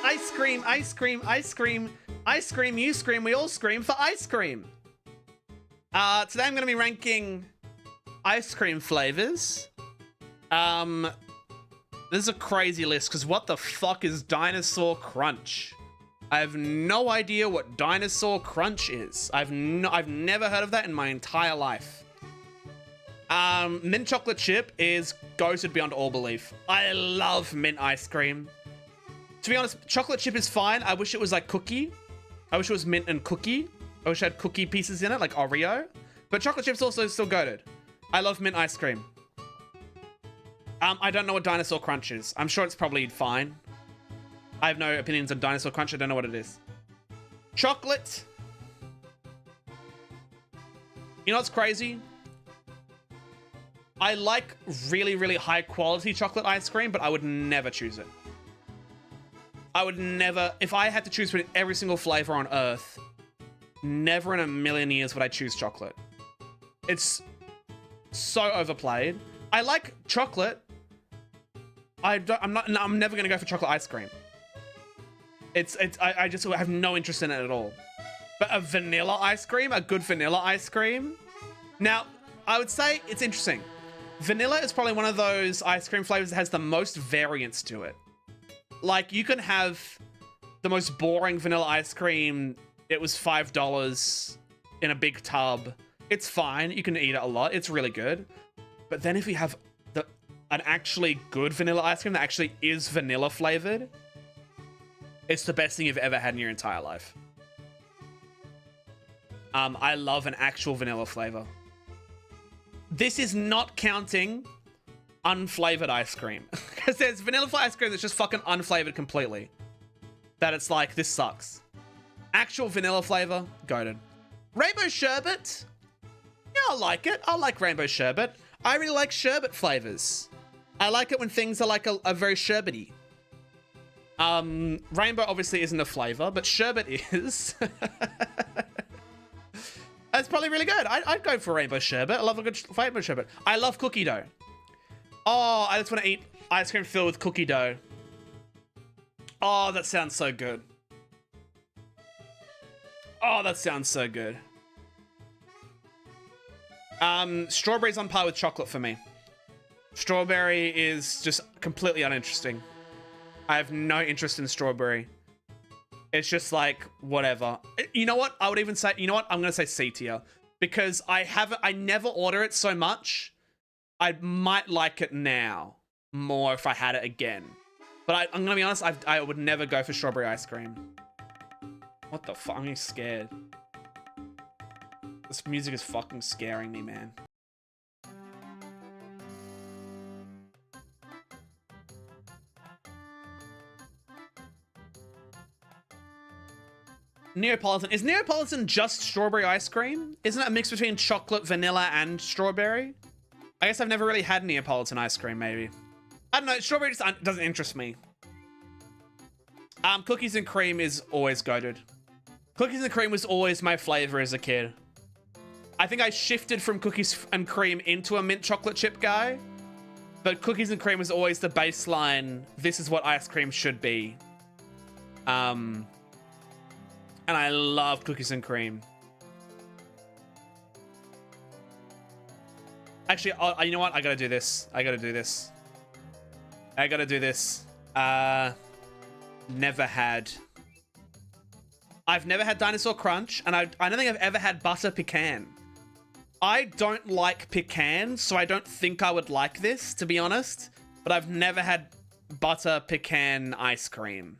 ice cream, ice cream, ice cream, ice cream, you scream, we all scream for ice cream. Today I'm gonna be ranking ice cream flavors. This is a crazy list because what the fuck is Dinosaur Crunch? I have no idea what Dinosaur Crunch is. I've never heard of that in my entire life. Mint chocolate chip is goated beyond all belief. I love mint ice cream. To be honest, chocolate chip is fine. I wish it was like cookie. I wish it was mint and cookie. I wish it had cookie pieces in it, like Oreo. But chocolate chip's also still goated. I love mint ice cream. I don't know what Dinosaur Crunch is. I'm sure it's probably fine. I have no opinions on Dinosaur Crunch. I don't know what it is. Chocolate. You know what's crazy? I like really, really high quality chocolate ice cream, but I would never choose it. I would never, if I had to choose between every single flavor on earth, never in a million years would I choose chocolate. It's so overplayed. I like chocolate. I'm never gonna go for chocolate ice cream. I just have no interest in it at all. But a vanilla ice cream, a good vanilla ice cream. Now, I would say it's interesting. Vanilla is probably one of those ice cream flavors that has the most variance to it. Like, you can have the most boring vanilla ice cream. It was $5 in a big tub. It's fine. You can eat it a lot. It's really good. But then if you have an actually good vanilla ice cream that actually is vanilla flavored, it's the best thing you've ever had in your entire life. I love an actual vanilla flavor. This is not counting unflavored ice cream. Because there's vanilla ice cream that's just fucking unflavored completely. That it's like, this sucks. Actual vanilla flavor, goated. Rainbow sherbet? Yeah, I like it. I like rainbow sherbet. I really like sherbet flavors. I like it when things are like a very sherbety. Rainbow obviously isn't a flavor, but sherbet is. That's probably really good. I'd go for rainbow sherbet. I love a good rainbow sherbet. I love cookie dough. Oh, I just want to eat ice cream filled with cookie dough. Oh, that sounds so good. Oh, that sounds so good. Strawberry's on par with chocolate for me. Strawberry is just completely uninteresting. I have no interest in strawberry. It's just like, whatever. You know what? I would even say, you know what? I'm going to say C tier. Because I never order it so much. I might like it now more if I had it again. But I'm going to be honest, I would never go for strawberry ice cream. What the fuck? I'm getting scared. This music is fucking scaring me, man. Neapolitan. Is Neapolitan just strawberry ice cream? Isn't it a mix between chocolate, vanilla, and strawberry? I guess I've never really had Neapolitan ice cream, maybe. I don't know. Strawberry just doesn't interest me. Cookies and cream is always goated. Cookies and cream was always my flavor as a kid. I think I shifted from cookies and cream into a mint chocolate chip guy. But cookies and cream was always the baseline. This is what ice cream should be. And I love cookies and cream. Actually, you know what? I gotta do this. I gotta do this. Never had. I've never had Dinosaur Crunch, and I don't think I've ever had Butter Pecan. I don't like pecan, so I don't think I would like this, to be honest. But I've never had Butter Pecan ice cream.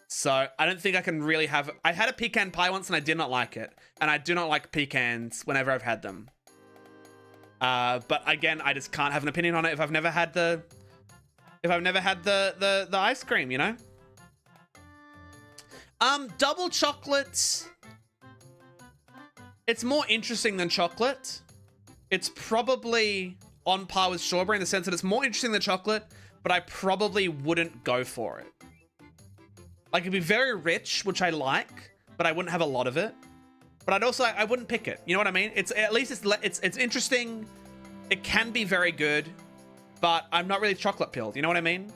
So I don't think I can really have... I had a pecan pie once and I did not like it. And I do not like pecans whenever I've had them. But again, I just can't have an opinion on it if I've never had the... If I've never had the ice cream, you know? Double chocolate... It's more interesting than chocolate. It's probably on par with strawberry in the sense that it's more interesting than chocolate, but I probably wouldn't go for it. Like, it'd be very rich, which I like, but I wouldn't have a lot of it. But I wouldn't pick it. You know what I mean? It's at least it's interesting. It can be very good, but I'm not really chocolate pilled. You know what I mean?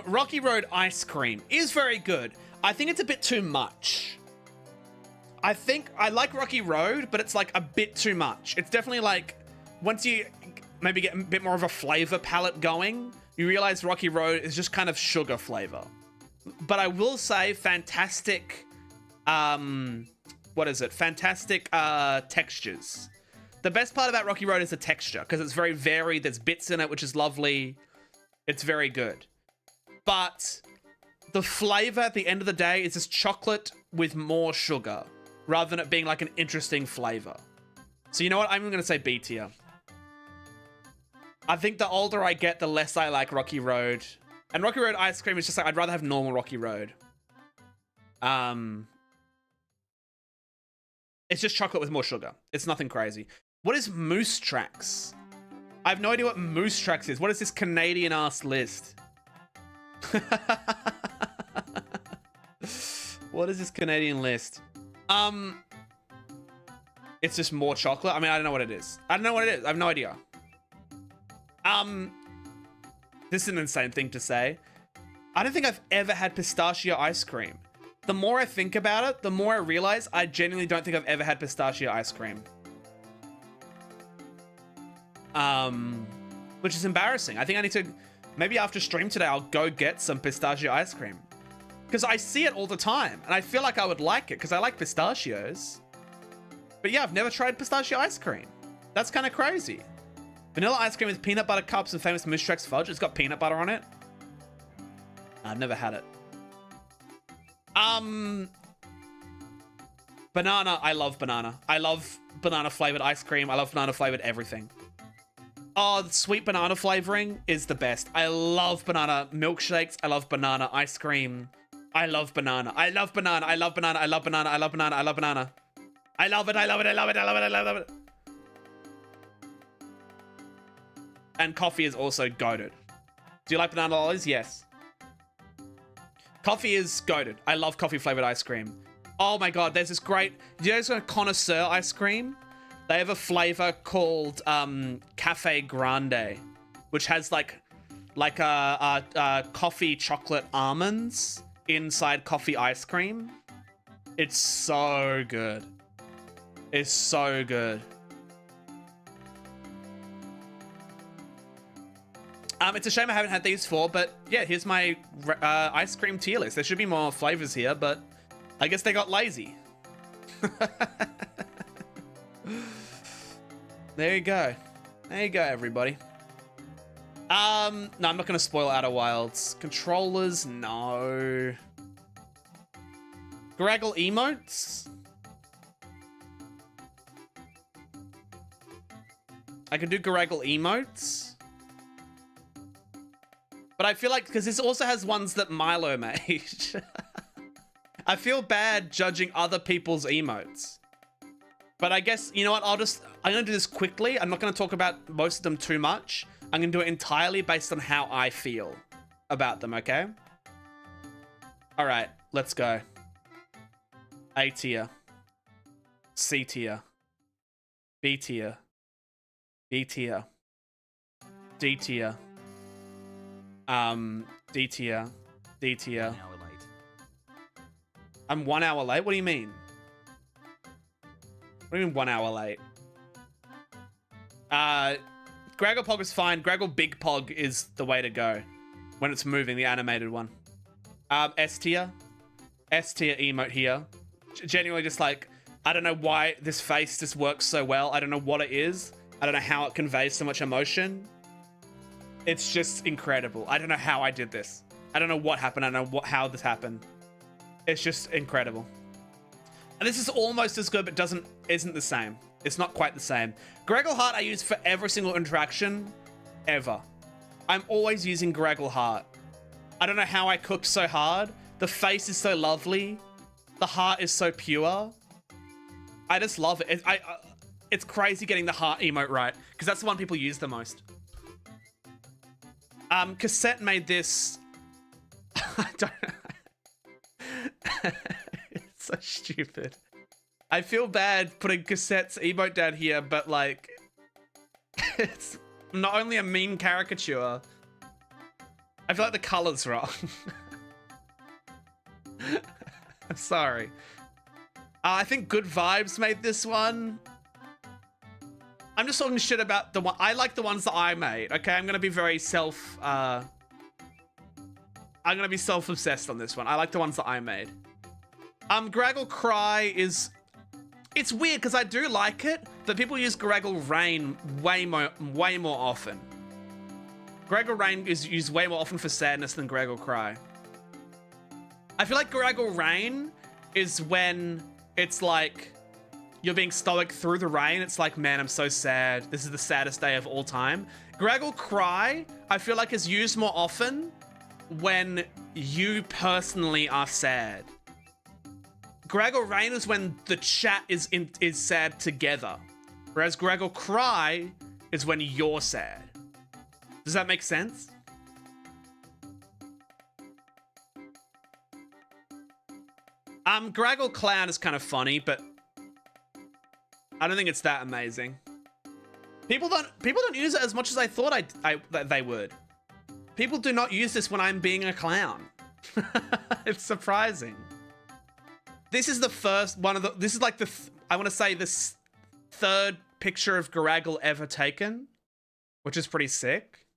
Rocky Road ice cream is very good. I think it's a bit too much. I think I like Rocky Road, but it's like a bit too much. It's definitely like, once you maybe get a bit more of a flavor palette going, you realize Rocky Road is just kind of sugar flavor. But I will say fantastic, Fantastic textures. The best part about Rocky Road is the texture, because it's very varied. There's bits in it, which is lovely. It's very good. But the flavor at the end of the day is just chocolate with more sugar, rather than it being like an interesting flavor. So you know what? I'm going to say B tier. I think the older I get, the less I like Rocky Road. And Rocky Road ice cream is just like, I'd rather have normal Rocky Road. It's just chocolate with more sugar. It's nothing crazy. What is Moose Tracks? I have no idea what Moose Tracks is. What is this Canadian-ass list? What is this Canadian list? It's just more chocolate. I mean, I don't know what it is. I don't know what it is. I have no idea. This is an insane thing to say. I don't think I've ever had pistachio ice cream. The more I think about it, the more I realize I genuinely don't think I've ever had pistachio ice cream. Which is embarrassing. I think I need to, maybe after stream today, I'll go get some pistachio ice cream. Because I see it all the time, and I feel like I would like it, because I like pistachios. But yeah, I've never tried pistachio ice cream. That's kind of crazy. Vanilla ice cream with peanut butter cups and famous Mistrex fudge. It's got peanut butter on it. I've never had it. Banana. I love banana. I love banana flavored ice cream. I love banana flavored everything. Oh, the sweet banana flavoring is the best. I love banana milkshakes. I love banana ice cream. I love banana. I love banana. I love banana. I love banana. I love banana. I love banana. I love it. I love it. I love it. I love it. I love it. And coffee is also goated. Do you like banana lollies? Yes. Coffee is goated. I love coffee flavored ice cream. Oh my god, there's this great, do you guys know Connoisseur ice cream? They have a flavor called Cafe Grande, which has like coffee chocolate almonds inside coffee ice cream. It's so good. It's so good. It's a shame I haven't had these before, but yeah, here's my ice cream tier list. There should be more flavors here, but I guess they got lazy. There you go. There you go, everybody. No, I'm not going to spoil Outer Wilds. Controllers, no. Goragle emotes? I can do Goragle emotes. But I feel like, because this also has ones that Milo made. I feel bad judging other people's emotes. But I guess, you know what, I'm going to do this quickly. I'm not going to talk about most of them too much. I'm going to do it entirely based on how I feel about them, okay? All right, let's go. A tier. C tier. B tier. B tier. D tier. D tier. D tier. 1 hour late. I'm 1 hour late? What do you mean? What do you mean 1 hour late? Goragle Pog is fine. Goragle Big Pog is the way to go when it's moving, the animated one. S tier. S tier emote here. Genuinely just like, I don't know why this face just works so well. I don't know what it is. I don't know how it conveys so much emotion. It's just incredible. I don't know how I did this. I don't know what happened. I don't know how this happened. It's just incredible. And this is almost as good, but isn't the same. It's not quite the same. Goragle Heart I use for every single interaction, ever. I'm always using Goragle Heart. I don't know how I cooked so hard. The face is so lovely. The heart is so pure. I just love it. It's crazy getting the heart emote right, because that's the one people use the most. Cassette made this. I don't know. It's so stupid. I feel bad putting Cassette's emote down here, but like, it's not only a mean caricature. I feel like the color's wrong. I'm sorry. I think Good Vibes made this one. I'm just talking shit about the one. I like the ones that I made. Okay, I'm gonna be very I'm gonna be self-obsessed on this one. I like the ones that I made. Goragle Cry is, it's weird because I do like it, but people use Goragle Rain way more often. Goragle Rain is used way more often for sadness than Goragle Cry. I feel like Goragle Rain is when it's like you're being stoic through the rain. It's like, man, I'm so sad. This is the saddest day of all time. Goragle Cry, I feel like, is used more often when you personally are sad. Goragle Rain is when the chat is sad together. Whereas Goragle Cry is when you're sad. Does that make sense? Goragle Clown is kind of funny, but I don't think it's that amazing. People don't use it as much as I thought that they would. People do not use this when I'm being a clown. It's surprising. This is the first one of the. This is like the. I want to say this third picture of Goragle ever taken, which is pretty sick.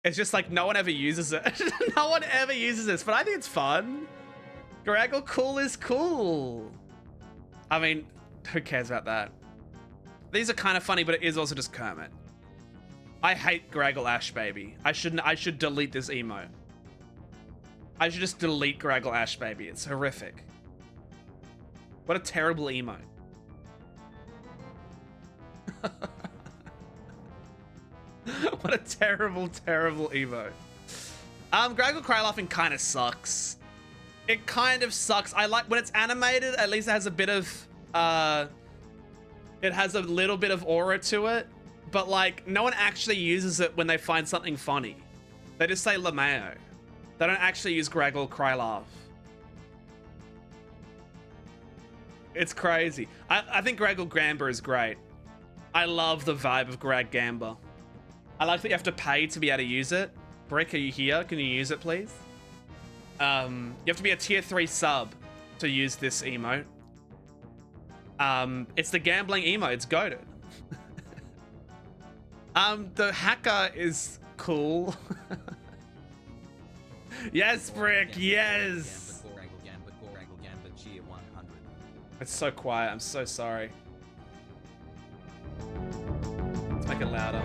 It's just like no one ever uses it. No one ever uses this, but I think it's fun. Goragle cool is cool. I mean, who cares about that? These are kind of funny, but it is also just Kermit. I hate Goragle Ash Baby. I should delete this emote. I should just delete Goragle Ash Baby. It's horrific. What a terrible emote. What a terrible, terrible emote. Goragle Cry Laughing kind of sucks. It kind of sucks. I like when it's animated, at least it has a bit of it has a little bit of aura to it, but like no one actually uses it when they find something funny. They just say LMAO. They don't actually use Goragle Cry Laugh. It's crazy. I think Goragle Gamba is great. I love the vibe of Gorag Gamba. I like that you have to pay to be able to use it. Brick, are you here? Can you use it, please? You have to be a tier 3 sub to use this emote. It's the gambling emote. It's goated. The hacker is cool. Yes, Brick. Yes. It's so quiet. I'm so sorry. Let's make it louder.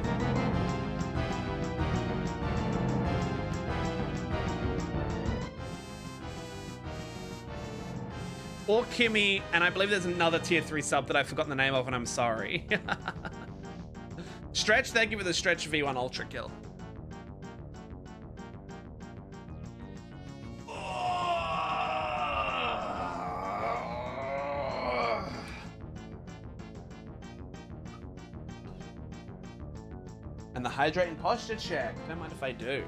Or Kimmy, and I believe there's another tier 3 sub that I've forgotten the name of, and I'm sorry. Stretch, thank you for the Stretch V1 Ultra kill. And the hydrate and posture check. Don't mind if I do.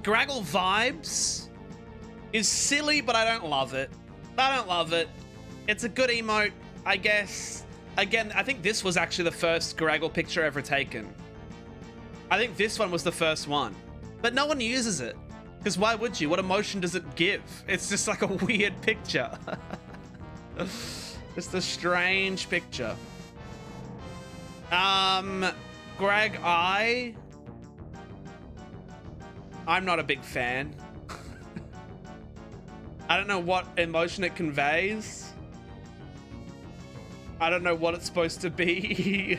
Goragle Vibes is silly, but I don't love it. I don't love it. It's a good emote, I guess. Again, I think this was actually the first Goragle picture ever taken. I think this one was the first one. But no one uses it. Because why would you? What emotion does it give? It's just like a weird picture. Just a strange picture. Greg I'm not a big fan. I don't know what emotion it conveys. I don't know what it's supposed to be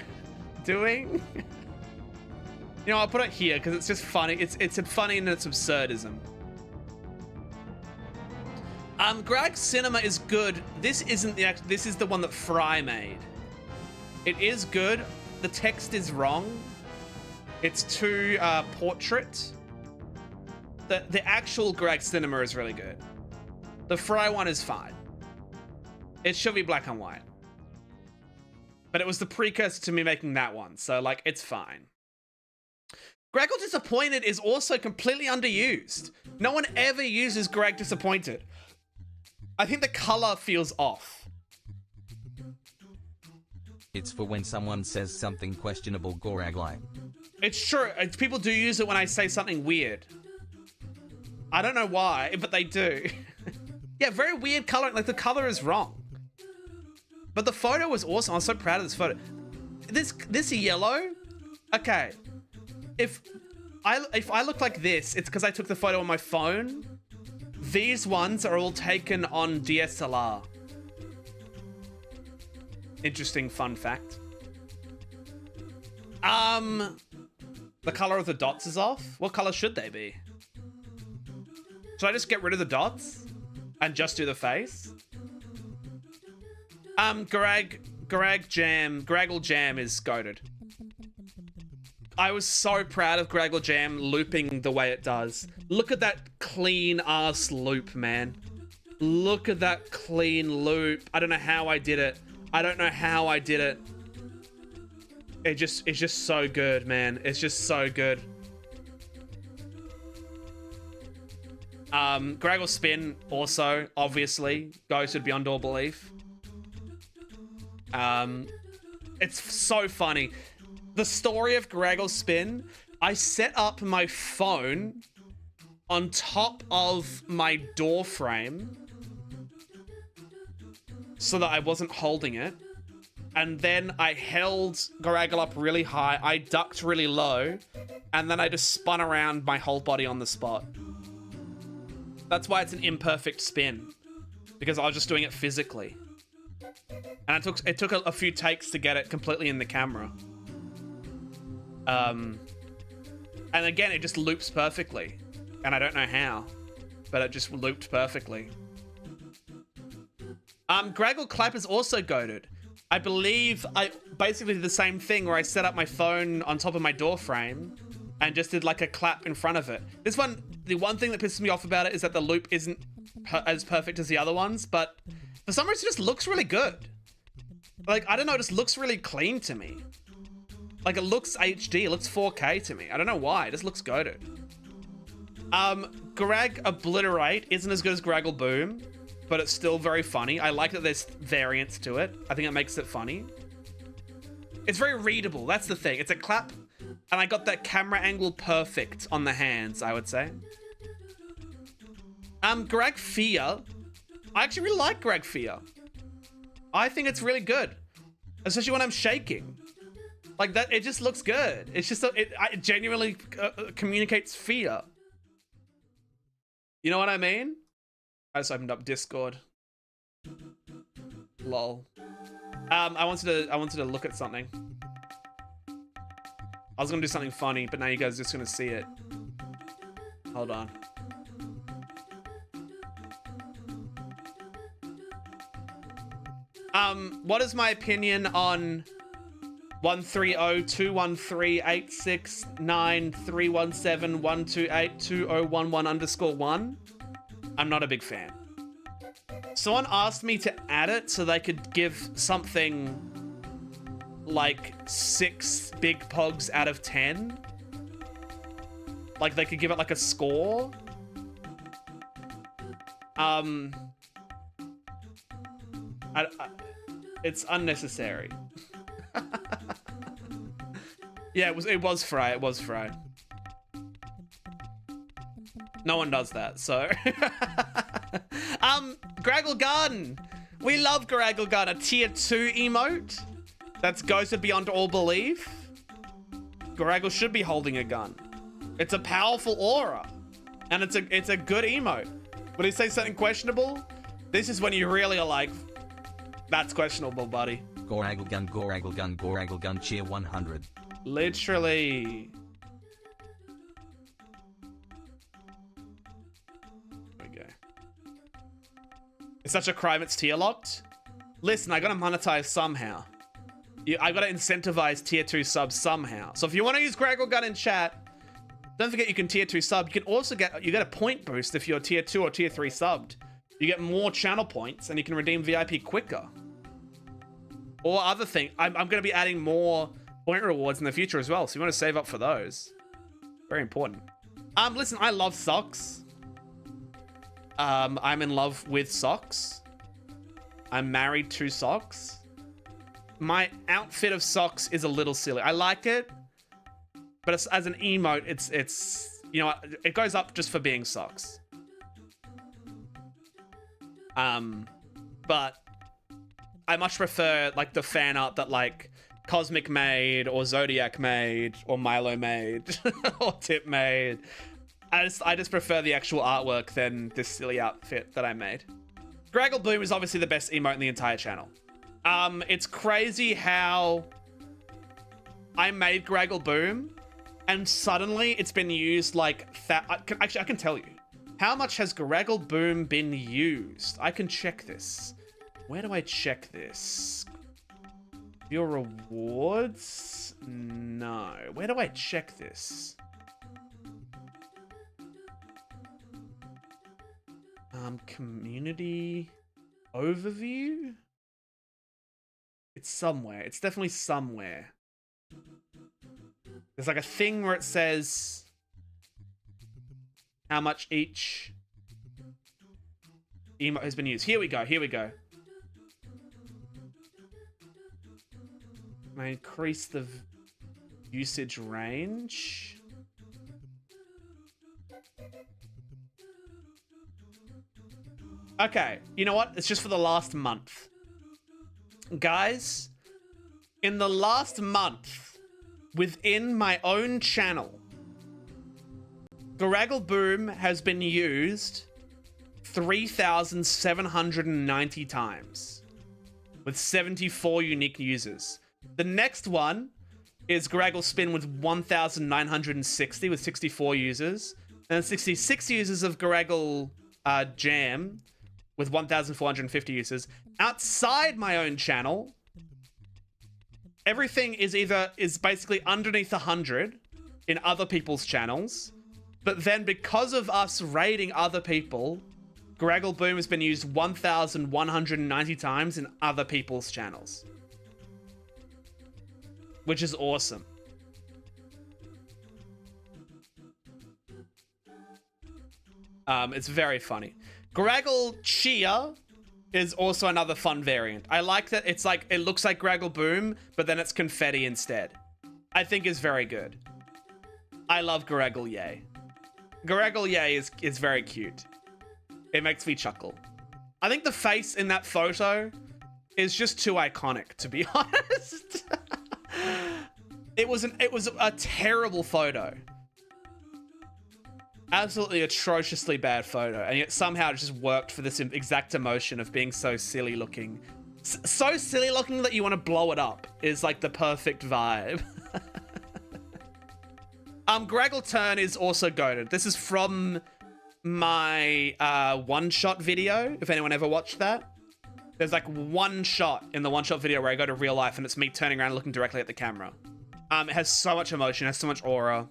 doing. You know, I'll put it here because it's just funny. It's funny in its absurdism. Greg Cinema is good. This isn't the this is the one that Fry made. It is good. The text is wrong. It's too portrait. The actual Greg Cinema is really good. The Fry one is fine. It should be black and white. But it was the precursor to me making that one, so like it's fine. Goragle Disappointed is also completely underused. No one ever uses Goragle Disappointed. I think the color feels off. It's for when someone says something questionable, Goragle. It's true. People do use it when I say something weird. I don't know why, but they do. Yeah, very weird coloring. Like the color is wrong. But the photo was awesome. I'm so proud of this photo. This yellow. Okay. If I look like this, it's because I took the photo on my phone. These ones are all taken on DSLR. Interesting fun fact. The color of the dots is off. What color should they be? Should I just get rid of the dots and just do the face? Goragle Jam is goated. I was so proud of Goragle Jam looping the way it does. Look at that clean ass loop, man. Look at that clean loop. I don't know how I did it. I don't know how I did it. it's just so good, man. It's just so good. Goragle spin also obviously ghosted beyond all belief. It's so funny. The story of Goragle spin, I set up my phone on top of my door frame so that I wasn't holding it. And then I held Goragle up really high, I ducked really low, and then I just spun around my whole body on the spot. That's why it's an imperfect spin, because I was just doing it physically. And it took a few takes to get it completely in the camera. And again, it just loops perfectly. And I don't know how, but it just looped perfectly. Goragle clap is also goated. I believe I basically did the same thing where I set up my phone on top of my door frame and just did like a clap in front of it. This one, the one thing that pisses me off about it is that the loop isn't as perfect as the other ones, but for some reason it just looks really good. Like, I don't know, it just looks really clean to me. Like, it looks HD, it looks 4K to me. I don't know why, it just looks goated. Gorag Obliterate isn't as good as Goragle Boom, but it's still very funny. I like that there's variants to it. I think it makes it funny. It's very readable, that's the thing. It's a clap, and I got that camera angle perfect on the hands, I would say. Gorag Fear. I actually really like Gorag Fear. I think it's really good, especially when I'm shaking. Like that, it just looks good. It's just, it genuinely communicates fear. You know what I mean? I just opened up Discord. Lol. I wanted to look at something. I was gonna do something funny, but now you guys are just gonna see it. Hold on. What is my opinion on 130-213-869-317-128-2011_1? I'm not a big fan. Someone asked me to add it so they could give something like 6 big pogs out of 10. Like they could give it like a score. It's unnecessary. Yeah, it was Fry. It was Fry. No one does that, so. Goragle Gun. We love Goragle Gun. A tier 2 emote that's ghosted beyond all belief. Goragle should be holding a gun. It's a powerful aura, and it's a good emote. When he says something questionable, this is when you really are like, that's questionable, buddy. Goragle Gun, Goragle Gun, Goragle Gun, cheer 100. Literally. There we go. It's such a crime it's tier locked. Listen, I gotta monetize somehow. I gotta incentivize tier 2 subs somehow. So if you want to use Goragle Gun in chat, don't forget you can tier 2 sub. You can also get a point boost if you're tier 2 or tier 3 subbed. You get more channel points and you can redeem VIP quicker. Or other thing, I'm going to be adding more point rewards in the future as well, so you want to save up for those. Very important. Listen, I love socks. I'm in love with socks. I'm married to socks. My outfit of socks is a little silly. I like it, but as an emote, it's you know, it goes up just for being socks. But I much prefer like the fan art that like Cosmic made or Zodiac made or Milo made or Tip made. I just prefer the actual artwork than this silly outfit that I made. Goragle Boom is obviously the best emote in the entire channel. It's crazy how I made Goragle Boom and suddenly it's been used like actually I can tell you. How much has Goragle Boom been used? I can check this. Where do I check this? Your rewards? No. Where do I check this? Community overview? It's somewhere. It's definitely somewhere. There's like a thing where it says how much each emote has been used. Here we go. Here we go. I increase the usage range. Okay, you know what? It's just for the last month. Guys, in the last month, within my own channel, Goragle Boom has been used 3,790 times with 74 unique users. The next one is Goragle Spin with 1,960 with 64 users, and 66 users of Goragle Jam with 1,450 users. Outside my own channel, everything is basically underneath 100 in other people's channels, but then because of us raiding other people, Goragle Boom has been used 1,190 times in other people's channels. Which is awesome. It's very funny. Goragle Chia is also another fun variant. I like that it's like, it looks like Goragle Boom, but then it's confetti instead. I think is very good. I love Goragle Yay. Goragle Yay is very cute. It makes me chuckle. I think the face in that photo is just too iconic, to be honest. It was a terrible photo. Absolutely atrociously bad photo, and yet somehow it just worked for this exact emotion of being so silly looking. So silly looking that you want to blow it up is like the perfect vibe. Goragle Turn is also goated. This is from my one-shot video, if anyone ever watched that. There's like one shot in the one-shot video where I go to real life and it's me turning around and looking directly at the camera. It has so much emotion, it has so much aura.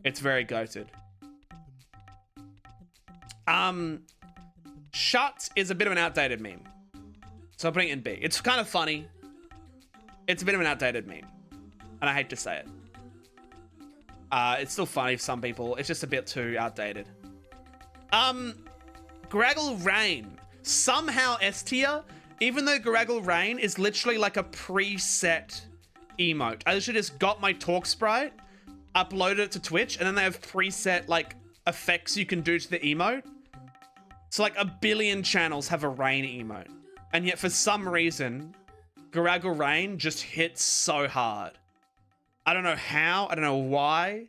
It's very goated. Shut is a bit of an outdated meme. So I'm putting it in B. It's kind of funny. It's a bit of an outdated meme. And I hate to say it. It's still funny for some people. It's just a bit too outdated. Goragle Rain. Somehow S tier, even though Goragle Rain is literally like a preset emote. I literally just got my talk sprite, uploaded it to Twitch, and then they have preset like effects you can do to the emote. So like a billion channels have a rain emote. And yet for some reason, Goragle Rain just hits so hard. I don't know how, I don't know why.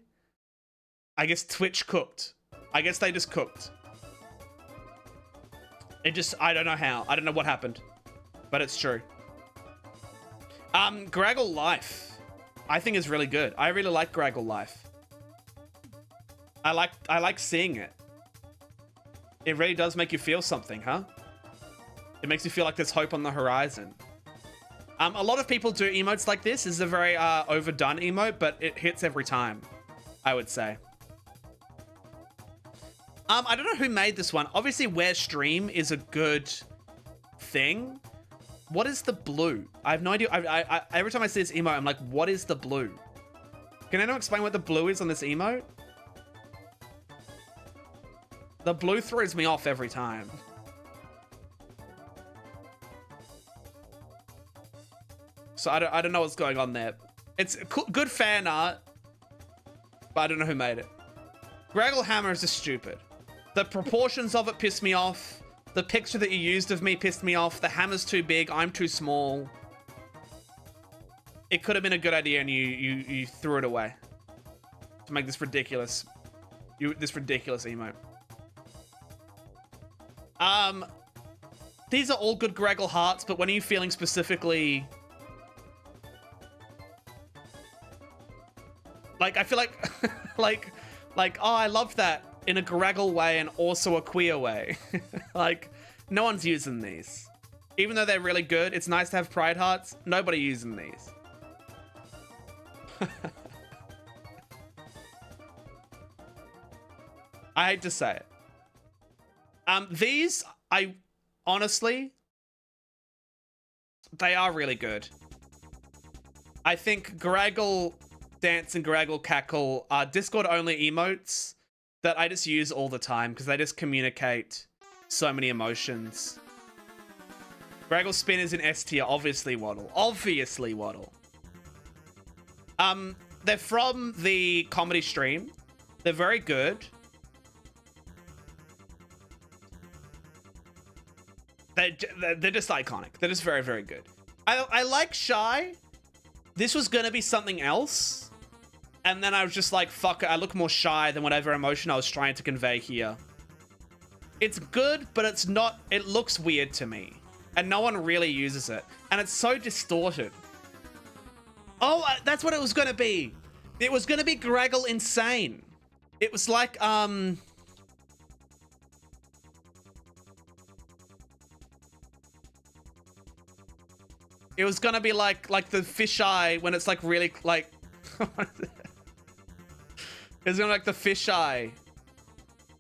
I guess Twitch cooked. I guess they just cooked. I don't know how. I don't know what happened. But it's true. Goragle Life, I think is really good. I really like Goragle Life. I like seeing it. It really does make you feel something, huh? It makes you feel like there's hope on the horizon. A lot of people do emotes like this. This is a very overdone emote, but it hits every time, I would say. I don't know who made this one. Obviously, where stream is a good thing. What is the blue? I have no idea. I every time I see this emote, I'm like, what is the blue? Can anyone explain what the blue is on this emote? The blue throws me off every time. So I don't know what's going on there. It's good fan art, but I don't know who made it. Goragle Hammer is just stupid. The proportions of it piss me off. The picture that you used of me pissed me off. The hammer's too big. I'm too small. It could have been a good idea, and you threw it away to make this ridiculous emote. These are all good Goragle hearts, but when are you feeling specifically? Like, I feel like, like, oh, I loved that in a Goragle way and also a queer way. Like, no one's using these. Even though they're really good, it's nice to have pride hearts. Nobody using these. I hate to say it. These, I honestly, they are really good. I think Goragle Dance and Goragle Cackle are Discord only emotes that I just use all the time because they just communicate so many emotions. Goragle Spin is in S tier, obviously Waddle. Obviously Waddle. They're from the comedy stream. They're very good. They're just iconic. They're just very, very good. I like Shy. This was gonna be something else. And then I was just like, fuck it, I look more shy than whatever emotion I was trying to convey here. It's good, but it's not, it looks weird to me. And no one really uses it. And it's so distorted. Oh, that's what it was gonna be. It was gonna be Goragle Insane. It was like, it was gonna be like the fisheye when it's like really like, it's gonna be like the fisheye.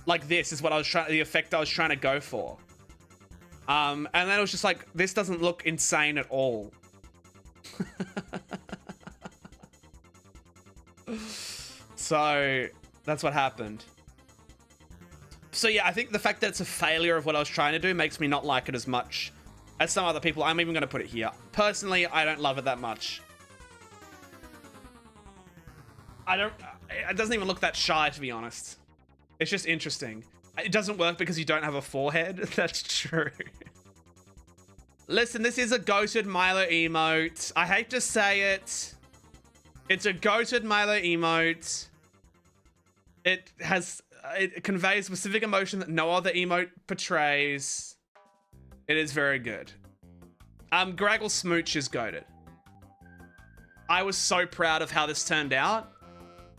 Like this is what I was trying, the effect I was trying to go for. And then it was just like, this doesn't look insane at all. So that's what happened. So yeah, I think the fact that it's a failure of what I was trying to do makes me not like it as much as some other people. I'm even going to put it here. Personally, I don't love it that much. It doesn't even look that shy, to be honest. It's just interesting. It doesn't work because you don't have a forehead. That's true. Listen, this is a goated Milo emote. I hate to say it. It's a goated Milo emote. It conveys specific emotion that no other emote portrays. It is very good. Goragle Smooch is goated. I was so proud of how this turned out.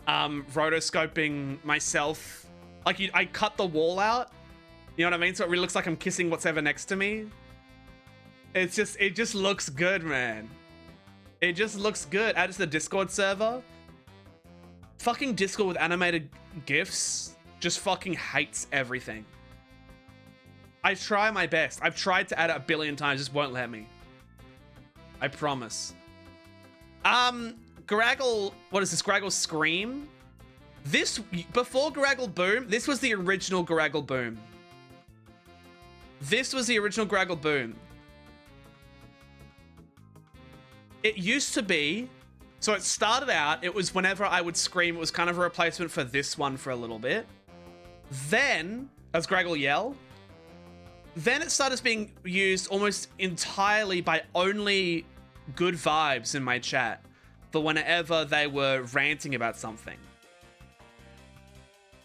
Rotoscoping myself. Like, I cut the wall out. You know what I mean? So it really looks like I'm kissing what's ever next to me. It just looks good, man. It just looks good. Add it to the Discord server. Fucking Discord with animated GIFs just fucking hates everything. I try my best. I've tried to add it a billion times, just won't let me. I promise. Goragle, what is this? Goragle Scream? This, before Goragle Boom, this was the original Goragle Boom. This was the original Goragle Boom. It used to be, so it started out, it was whenever I would scream, it was kind of a replacement for this one for a little bit. Then, as Goragle Yell, then it started being used almost entirely by only good vibes in my chat for whenever they were ranting about something.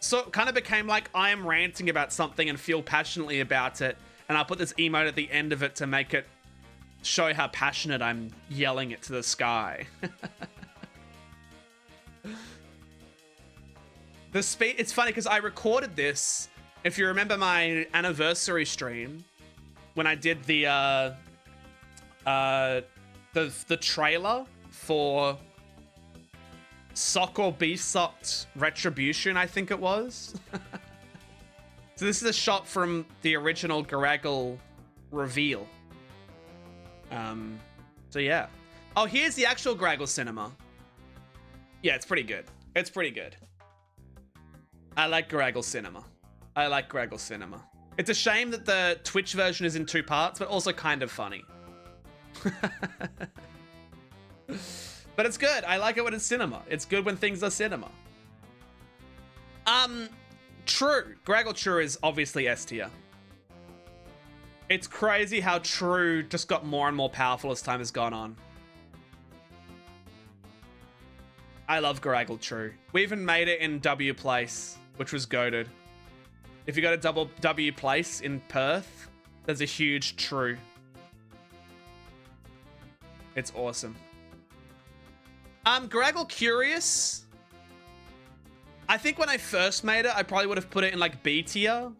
So it kind of became like, I am ranting about something and feel passionately about it, and I'll put this emote at the end of it to make it show how passionate I'm yelling it to the sky. It's funny because I recorded this. If you remember my anniversary stream, when I did the trailer for Sock or Be Socked Retribution, I think it was. So this is a shot from the original Goragle reveal. So yeah. Oh, here's the actual Goragle Cinema. Yeah, it's pretty good. It's pretty good. I like Goragle Cinema. I like Goragle Cinema. It's a shame that the Twitch version is in 2 parts, but also kind of funny. But it's good. I like it when it's cinema. It's good when things are cinema. True. Goragle True is obviously S tier. It's crazy how True just got more and more powerful as time has gone on. I love Goragle True. We even made it in W Place, which was goated. If you go to double W Place in Perth, there's a huge True. It's awesome. Goragle Curious. I think when I first made it, I probably would have put it in like B tier.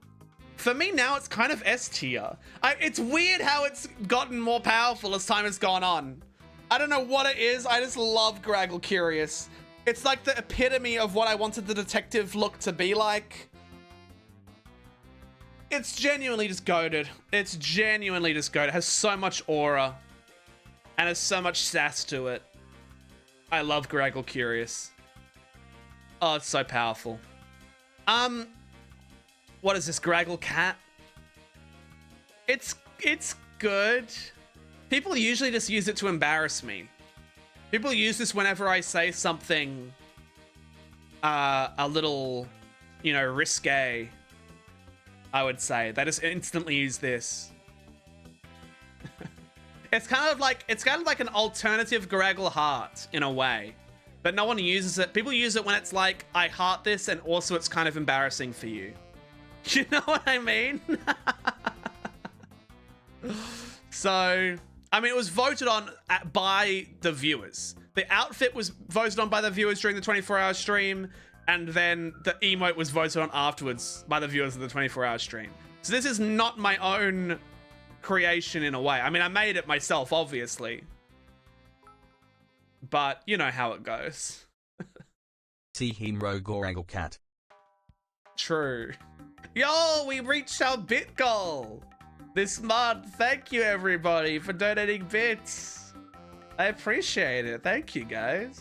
For me now, it's kind of S tier. It's weird how it's gotten more powerful as time has gone on. I don't know what it is. I just love Goragle Curious. It's like the epitome of what I wanted the detective look to be like. It's genuinely just goated. It's genuinely just goated. It has so much aura. And has so much sass to it. I love Goragle Curious. Oh, it's so powerful. What is this, Goragle Cat? It's good. People usually just use it to embarrass me. People use this whenever I say something a little, you know, risque, I would say. They just instantly use this. It's kind of like an alternative Goragle Heart in a way. But no one uses it. People use it when it's like, I heart this and also it's kind of embarrassing for you. You know what I mean? So, I mean, it was voted on by the viewers. The outfit was voted on by the viewers during the 24-hour stream, and then the emote was voted on afterwards by the viewers of the 24-hour stream. So this is not my own creation in a way. I mean, I made it myself, obviously. But you know how it goes. See Himro Goragle Cat. True. Yo, we reached our bit goal this month. Thank you, everybody, for donating bits. I appreciate it. Thank you, guys.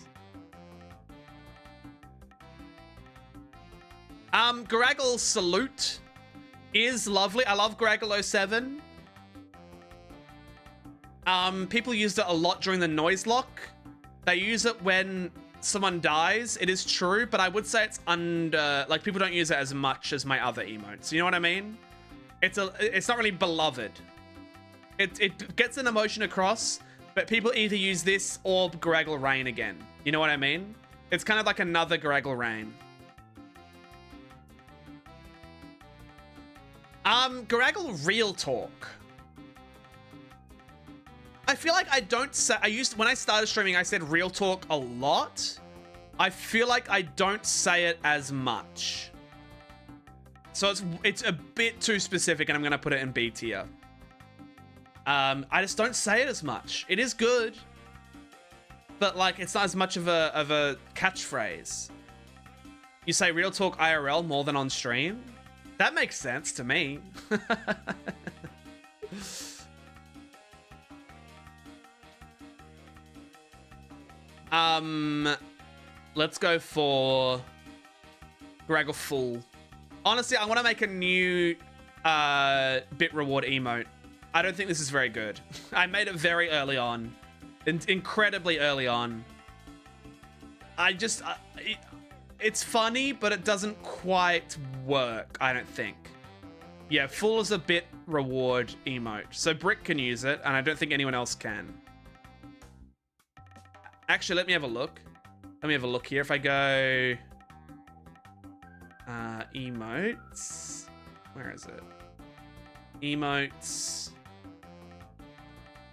Goragle Salute is lovely. I love Goragle 07. People used it a lot during the noise lock. They use it when someone dies. It is true, but I would say it's under, like, people don't use it as much as my other emotes. You know what I mean? It's not really beloved. It gets an emotion across, but people either use this or Goragle Rain again. You know what I mean? It's kind of like another Goragle Rain. Goragle Real Talk. I feel like I don't say, when I started streaming, I said real talk a lot. I feel like I don't say it as much. So it's a bit too specific, and I'm gonna put it in B tier. I just don't say it as much. It is good, but like it's not as much of a catchphrase. You say real talk IRL more than on stream? That makes sense to me. Let's go for Goragle Full. Honestly, I want to make a new bit reward emote. I don't think this is very good. I made it very early on, incredibly early on. It's funny, but it doesn't quite work, I don't think. Yeah, Full is a bit reward emote. So Brick can use it, and I don't think anyone else can. Actually, let me have a look. Let me have a look here. If I go... emotes. Where is it? Emotes.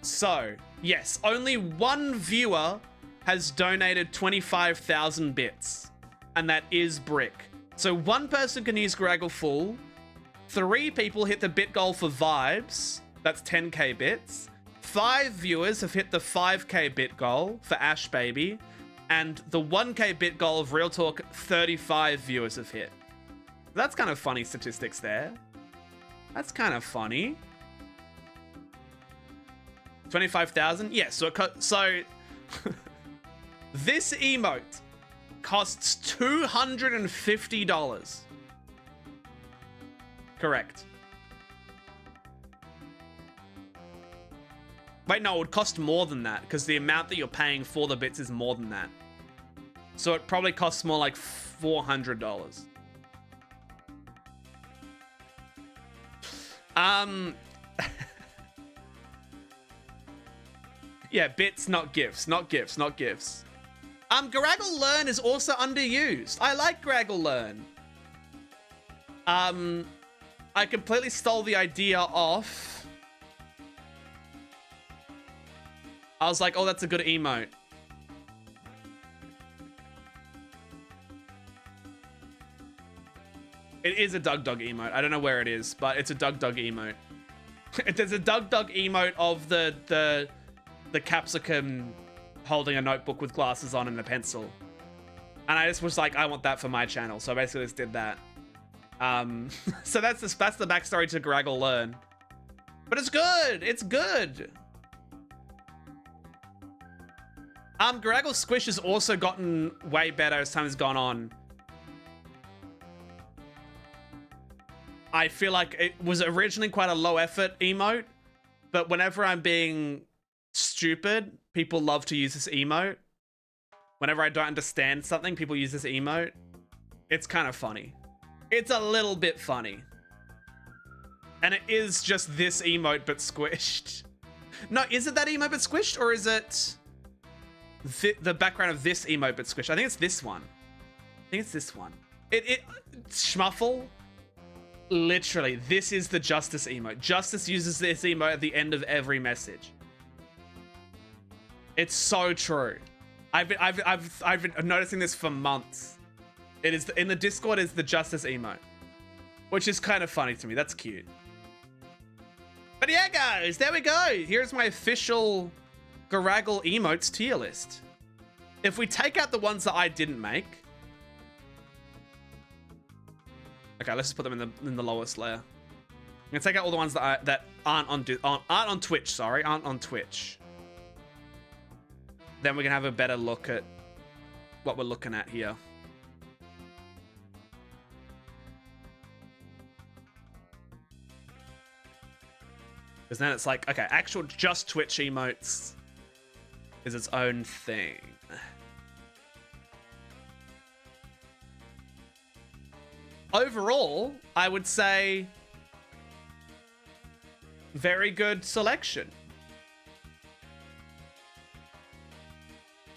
So, yes, only one viewer has donated 25,000 bits. And that is Brick. So one person can use Goragle Full. 3 people hit the bit goal for Vibes. That's 10k bits. 5 viewers have hit the 5k bit goal for Ash Baby. And the 1k bit goal of Real Talk, 35 viewers have hit. That's kind of funny statistics there. That's kind of funny. 25,000? Yeah, so this emote costs $250. Correct. Wait, no, it would cost more than that because the amount that you're paying for the bits is more than that. So it probably costs more like $400. Yeah, bits, not gifts, not gifts, not gifts. Goragle Learn is also underused. I like Goragle Learn. I completely stole the idea off. I was like, oh, that's a good emote. It is a Doug Dog emote. I don't know where it is, but it's a Doug Dog emote. There's a Doug Dog emote of the capsicum holding a notebook with glasses on and a pencil. And I just was like, I want that for my channel. So I basically just did that. So that's the backstory to Goragle Learn. But it's good. It's good. Goragle Squish has also gotten way better as time has gone on. I feel like it was originally quite a low effort emote, but whenever I'm being stupid, people love to use this emote. Whenever I don't understand something, people use this emote. It's kind of funny. It's a little bit funny. And it is just this emote but squished. No, is it that emote but squished, or is it the background of this emote but squished? I think it's this one. I think it's this one. Schmuffle. Literally, this is the Justice emote. Justice uses this emote at the end of every message. It's so true. I've been noticing this for months. It is in the Discord is the Justice emote, which is kind of funny to me. That's cute. But yeah, guys, there we go. Here's my official Goragle emotes tier list. If we take out the ones that I didn't make, okay, let's just put them in the lowest layer. I'm gonna take out all the ones that aren't on Twitch. Sorry, aren't on Twitch. Then we can have a better look at what we're looking at here. Because then it's like, okay, actual just Twitch emotes is its own thing. Overall, I would say very good selection.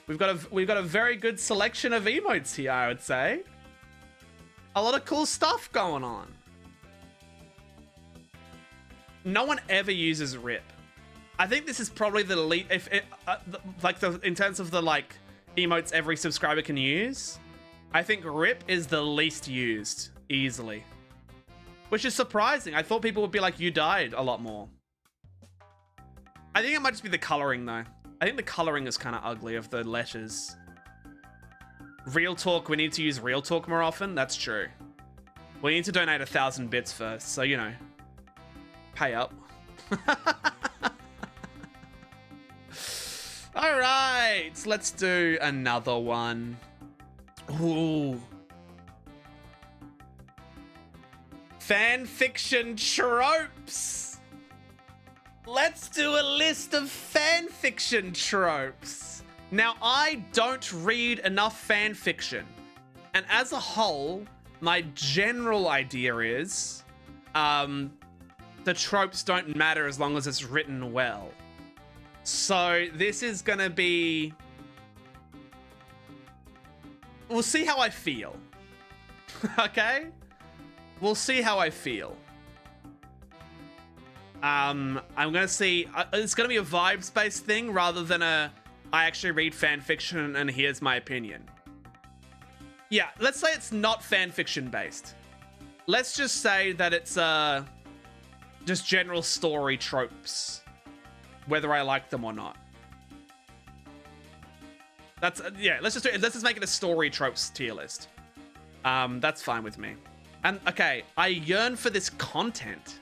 We've got a very good selection of emotes here, I would say. A lot of cool stuff going on. No one ever uses RIP. I think this is probably the least, in terms of the like emotes every subscriber can use. I think RIP is the least used easily, which is surprising. I thought people would be like, "You died" a lot more. I think it might just be the coloring though. I think the coloring is kind of ugly of the letters. Real talk, we need to use real talk more often. That's true. We need to donate 1,000 bits first, so you know, pay up. All right, let's do another one. Ooh. Fan fiction tropes. Let's do a list of fan fiction tropes. Now, I don't read enough fan fiction. And as a whole, my general idea is the tropes don't matter as long as it's written well. So this is going to be... We'll see how I feel. Okay? We'll see how I feel. I'm gonna see. It's gonna be a vibes-based thing rather than I actually read fan fiction and here's my opinion. Yeah, let's say it's not fan fiction based. Let's just say that it's just general story tropes, whether I like them or not. That's yeah. Let's just make it a story tropes tier list. That's fine with me. And okay, I yearn for this content.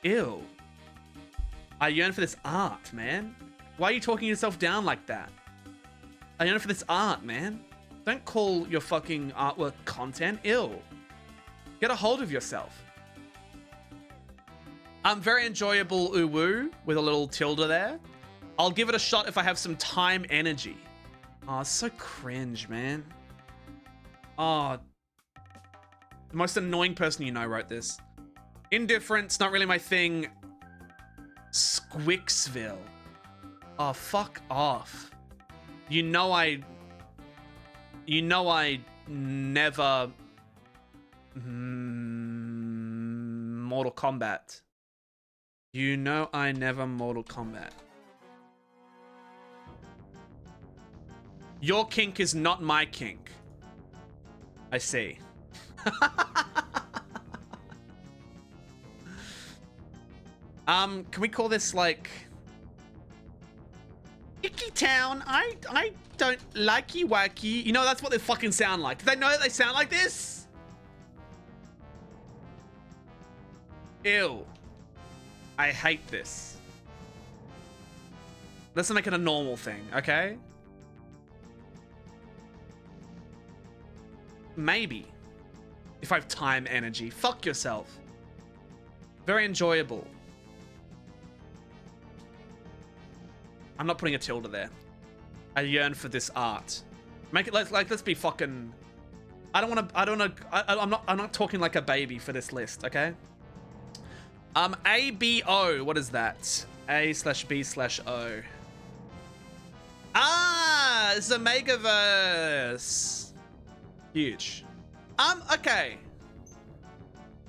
Ew. I yearn for this art, man. Why are you talking yourself down like that? I yearn for this art, man. Don't call your fucking artwork content. Ew. Get a hold of yourself. Very enjoyable uwu with a little tilde there. I'll give it a shot if I have some time energy. Oh, it's so cringe, man. Oh. The most annoying person you know wrote this. Indifference, not really my thing. Squicksville. Oh, fuck off. You know I never... Mortal Kombat. You know I never Mortal Kombat. Your kink is not my kink. I see. Can we call this like Icky Town? I don't like you wacky. You know that's what they fucking sound like. Do they know that they sound like this? Ew. I hate this. Let's make it a normal thing, okay? maybe. If I have time, energy. Fuck yourself. Very enjoyable. I'm not putting a tilde there. I yearn for this art. Make it like let's be fucking. I'm not talking like a baby for this list, okay? ABO, what is that? A/B/O. Ah, it's a Omegaverse. Huge. Okay.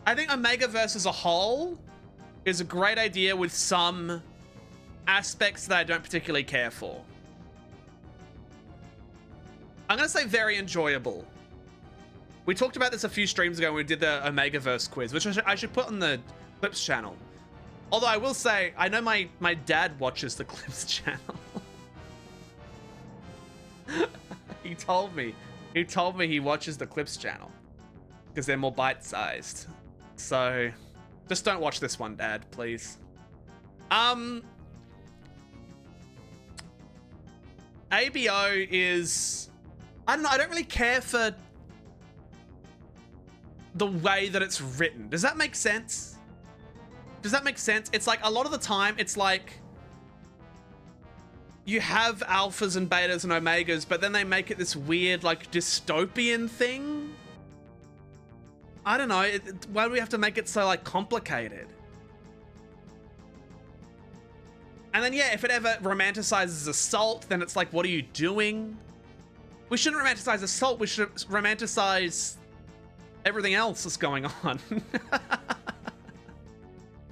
I think Omegaverse as a whole is a great idea with some aspects that I don't particularly care for. I'm gonna say very enjoyable. We talked about this a few streams ago when we did the Omegaverse quiz, which I should put on the Clips channel. Although I will say, I know my dad watches the Clips channel. He told me he watches the Clips channel because they're more bite-sized. So just don't watch this one, Dad, please. ABO is, I don't know, I don't really care for the way that it's written. Does that make sense? Does that make sense? It's like a lot of the time it's like you have alphas and betas and omegas, but then they make it this weird like dystopian thing. I don't know. Why do we have to make it so like complicated? And then yeah, if it ever romanticizes assault, then it's like, what are you doing? We shouldn't romanticize assault. We should romanticize everything else that's going on.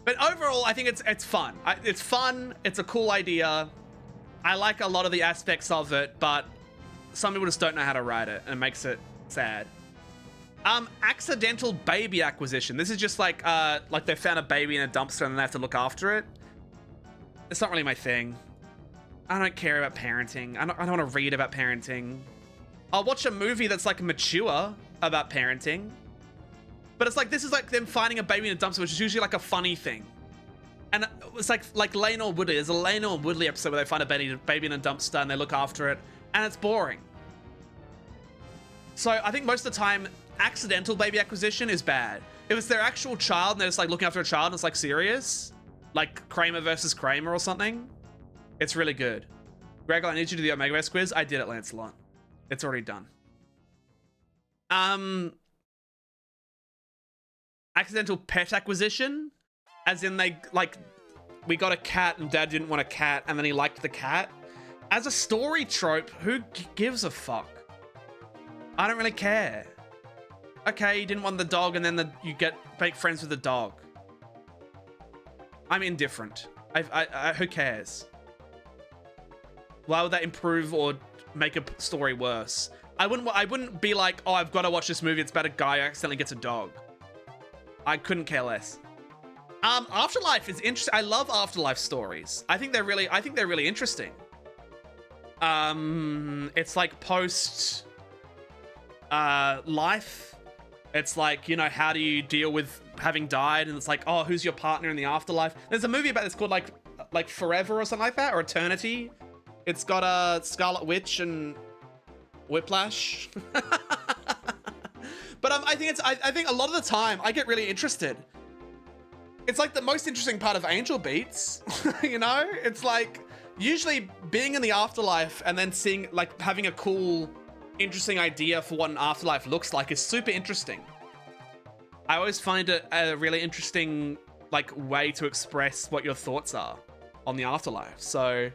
But overall, I think it's fun. It's fun. It's a cool idea. I like a lot of the aspects of it, but some people just don't know how to write it, and it makes it sad. Accidental baby acquisition. This is just like they found a baby in a dumpster and they have to look after it. It's not really my thing. I don't care about parenting. I don't want to read about parenting. I'll watch a movie that's like mature about parenting. But it's like, this is like them finding a baby in a dumpster, which is usually like a funny thing. And it's like Lane or Woodley. There's a Lane or Woodley episode where they find a baby in a dumpster and they look after it, and it's boring. So I think most of the time, accidental baby acquisition is bad. If it's their actual child and they're just like looking after a child and it's like serious, like Kramer versus Kramer or something, it's really good. Goragle, I need you to do the Omegaverse quiz. I did it, Lancelot. It's already done. Accidental pet acquisition, as in we got a cat and Dad didn't want a cat and then he liked the cat. As a story trope, who gives a fuck? I don't really care. Okay, you didn't want the dog and then you make friends with the dog. I'm indifferent. Who cares? Why would that improve or make a story worse? I wouldn't be like, oh, I've got to watch this movie. It's about a guy who accidentally gets a dog. I couldn't care less. Afterlife is interesting. I love Afterlife stories. I think they're really interesting. It's like post life. It's like, you know, how do you deal with having died? And it's like, oh, who's your partner in the afterlife? There's a movie about this called like Forever or something like that, or Eternity. It's got a Scarlet Witch and Whiplash. But I think a lot of the time I get really interested. It's like the most interesting part of Angel Beats, you know? It's like usually being in the afterlife and then seeing, like, having a cool, interesting idea for what an afterlife looks like is super interesting. I always find it a really interesting, like, way to express what your thoughts are on the afterlife. So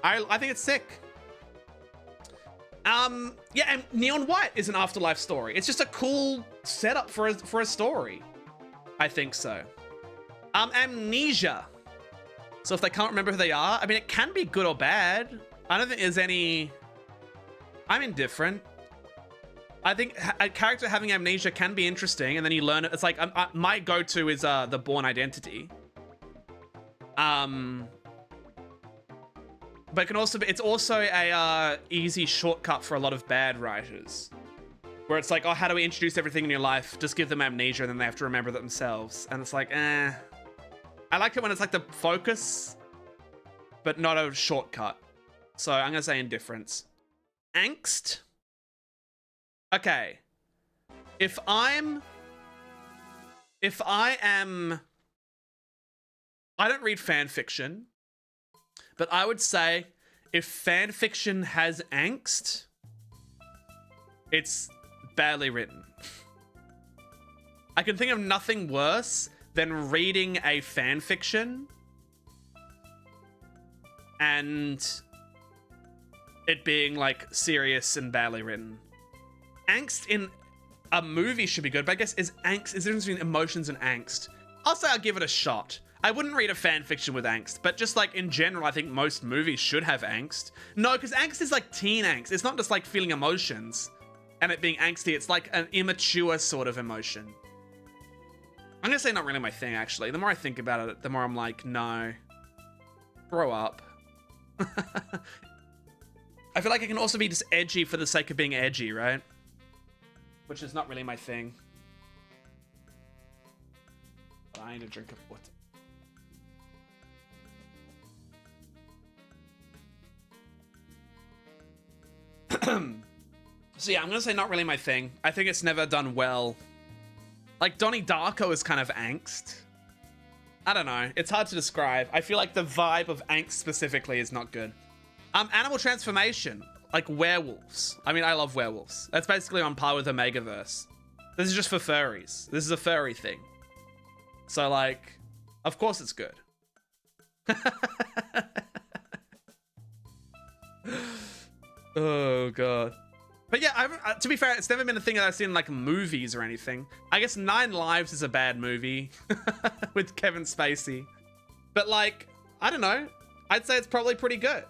I think it's sick. Yeah, and Neon White is an afterlife story. It's just a cool setup for a story. I think so. Amnesia. So if they can't remember who they are, I mean, it can be good or bad. I don't think there's any... I'm indifferent. I think a character having amnesia can be interesting, and then you learn it. It's like, my go-to is the Bourne Identity. But it can also be, it's also a easy shortcut for a lot of bad writers. Where it's like, oh, how do we introduce everything in your life? Just give them amnesia and then they have to remember that themselves. And it's like, eh. I like it when it's like the focus, but not a shortcut. So I'm going to say indifference. Angst? Okay. If I am, I don't read fan fiction, but I would say if fan fiction has angst, it's badly written. I can think of nothing worse than reading a fan fiction and it being like serious and badly written. Angst in a movie should be good, but I guess is there a difference between emotions and angst? I'll say I'll give it a shot. I wouldn't read a fan fiction with angst, but just like in general, I think most movies should have angst. No, because angst is like teen angst. It's not just like feeling emotions and it being angsty. It's like an immature sort of emotion. I'm gonna say not really my thing, actually. The more I think about it, the more I'm like, no. Grow up. I feel like it can also be just edgy for the sake of being edgy, right? Which is not really my thing. But I need a drink of water. So yeah, I'm gonna say not really my thing. I think it's never done well. Like Donnie Darko is kind of angst. I don't know. It's hard to describe. I feel like the vibe of angst specifically is not good. Animal transformation, like werewolves. I mean, I love werewolves. That's basically on par with Omegaverse. This is just for furries. This is a furry thing. So like, of course it's good. Oh god. But yeah, to be fair, it's never been a thing that I've seen in like movies or anything. I guess 9 Lives is a bad movie with Kevin Spacey. But like, I don't know. I'd say it's probably pretty good.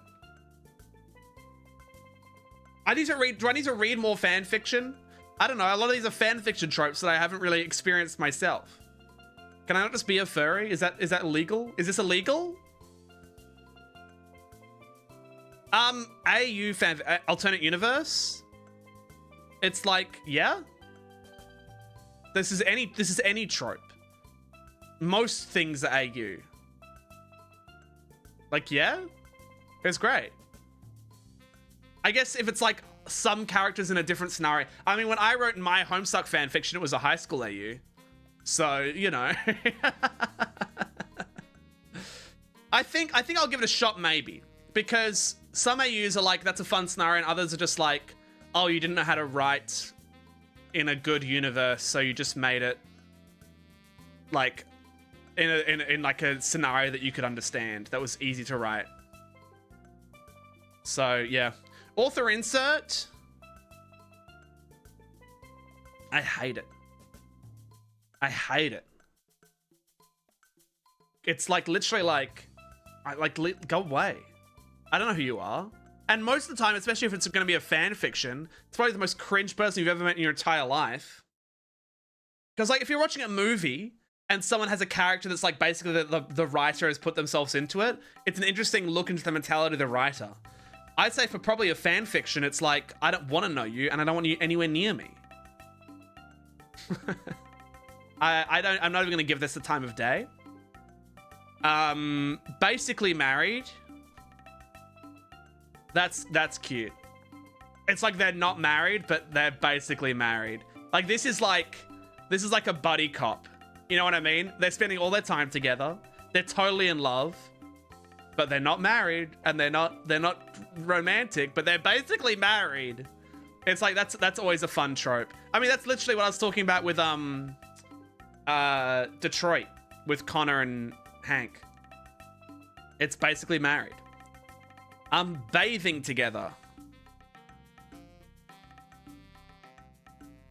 Do I need to read more fan fiction? I don't know. A lot of these are fan fiction tropes that I haven't really experienced myself. Can I not just be a furry? Is that legal? Is this illegal? AU fan alternate universe? It's like, yeah. This is any trope. Most things are AU. Like, yeah? It's great. I guess if it's like some characters in a different scenario. I mean, when I wrote my Homestuck fanfiction, it was a high school AU. So, you know. I think I'll give it a shot maybe. Because some AUs are like, that's a fun scenario, and others are just like, oh, you didn't know how to write in a good universe, so you just made it like in like a scenario that you could understand, that was easy to write. So yeah. Author insert. I hate it. I hate it. It's like literally like, go away. I don't know who you are. And most of the time, especially if it's going to be a fan fiction, it's probably the most cringe person you've ever met in your entire life. Because like if you're watching a movie and someone has a character that's like basically the writer has put themselves into it, it's an interesting look into the mentality of the writer. I'd say for probably a fan fiction, it's like, I don't want to know you and I don't want you anywhere near me. I'm not even going to give this the time of day. Basically married. That's cute. It's like they're not married, but they're basically married. Like this is like a buddy cop. You know what I mean? They're spending all their time together. They're totally in love, but they're not married and they're not romantic, but they're basically married. It's like that's always a fun trope. I mean, that's literally what I was talking about with Detroit with Connor and Hank. It's basically married. Bathing together.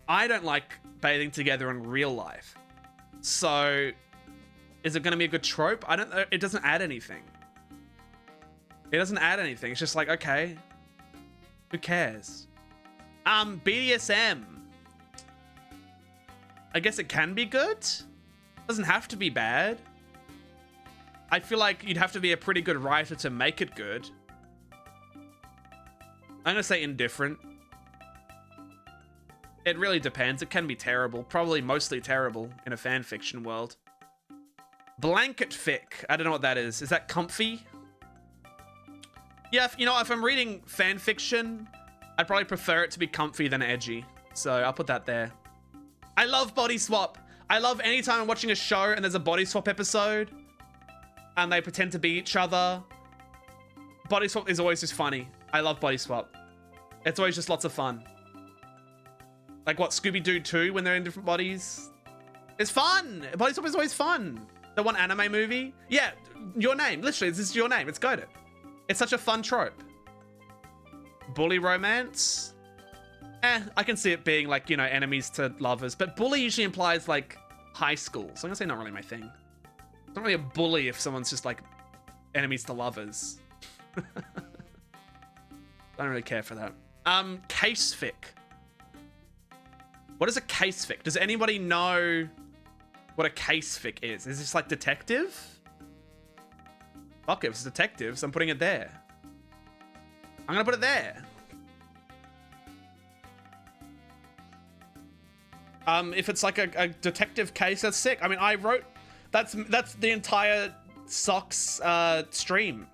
I don't like bathing together in real life. So, is it going to be a good trope? I don't know. It doesn't add anything. It doesn't add anything. It's just like, okay. Who cares? BDSM. I guess it can be good. Doesn't have to be bad. I feel like you'd have to be a pretty good writer to make it good. I'm going to say indifferent. It really depends. It can be terrible. Probably mostly terrible in a fan fiction world. Blanket fic. I don't know what that is. Is that comfy? Yeah, if I'm reading fan fiction, I'd probably prefer it to be comfy than edgy. So I'll put that there. I love body swap. I love anytime I'm watching a show and there's a body swap episode and they pretend to be each other. Body swap is always just funny. I love body swap. It's always just lots of fun. Like what, Scooby-Doo 2 when they're in different bodies? It's fun. Body swap is always fun. The one anime movie. Yeah, Your Name. Literally, this is Your Name. It's goated. It's such a fun trope. Bully romance. I can see it being like, you know, enemies to lovers. But bully usually implies like high school. So I'm gonna say not really my thing. It's not really a bully if someone's just like enemies to lovers. I don't really care for that. Case fic. What is a case fic? Does anybody know what a case fic is? Is this like detective? Fuck it, if it's detectives, I'm putting it there. I'm gonna put it there. If it's like a detective case, that's sick. I mean, I wrote, that's the entire Socks stream.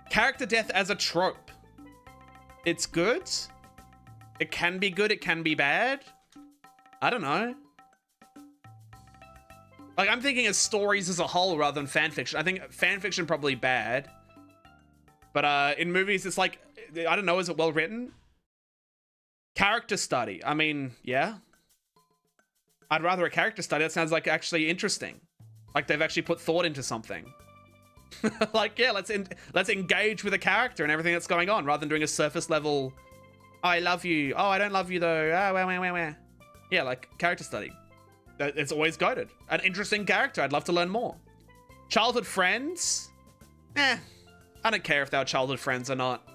Character death as a trope. It's good. It can be good, it can be bad. I don't know. Like, I'm thinking of stories as a whole rather than fanfiction. I think fanfiction probably bad. But in movies, it's like, I don't know, is it well written? Character study. I mean, yeah. I'd rather a character study. That sounds like actually interesting. Like they've actually put thought into something. Like, yeah, let's engage with a character and everything that's going on rather than doing a surface level, oh, I love you. Oh, I don't love you though. Oh, where. Yeah, like character study. It's always goated. An interesting character. I'd love to learn more. Childhood friends. I don't care if they're childhood friends or not.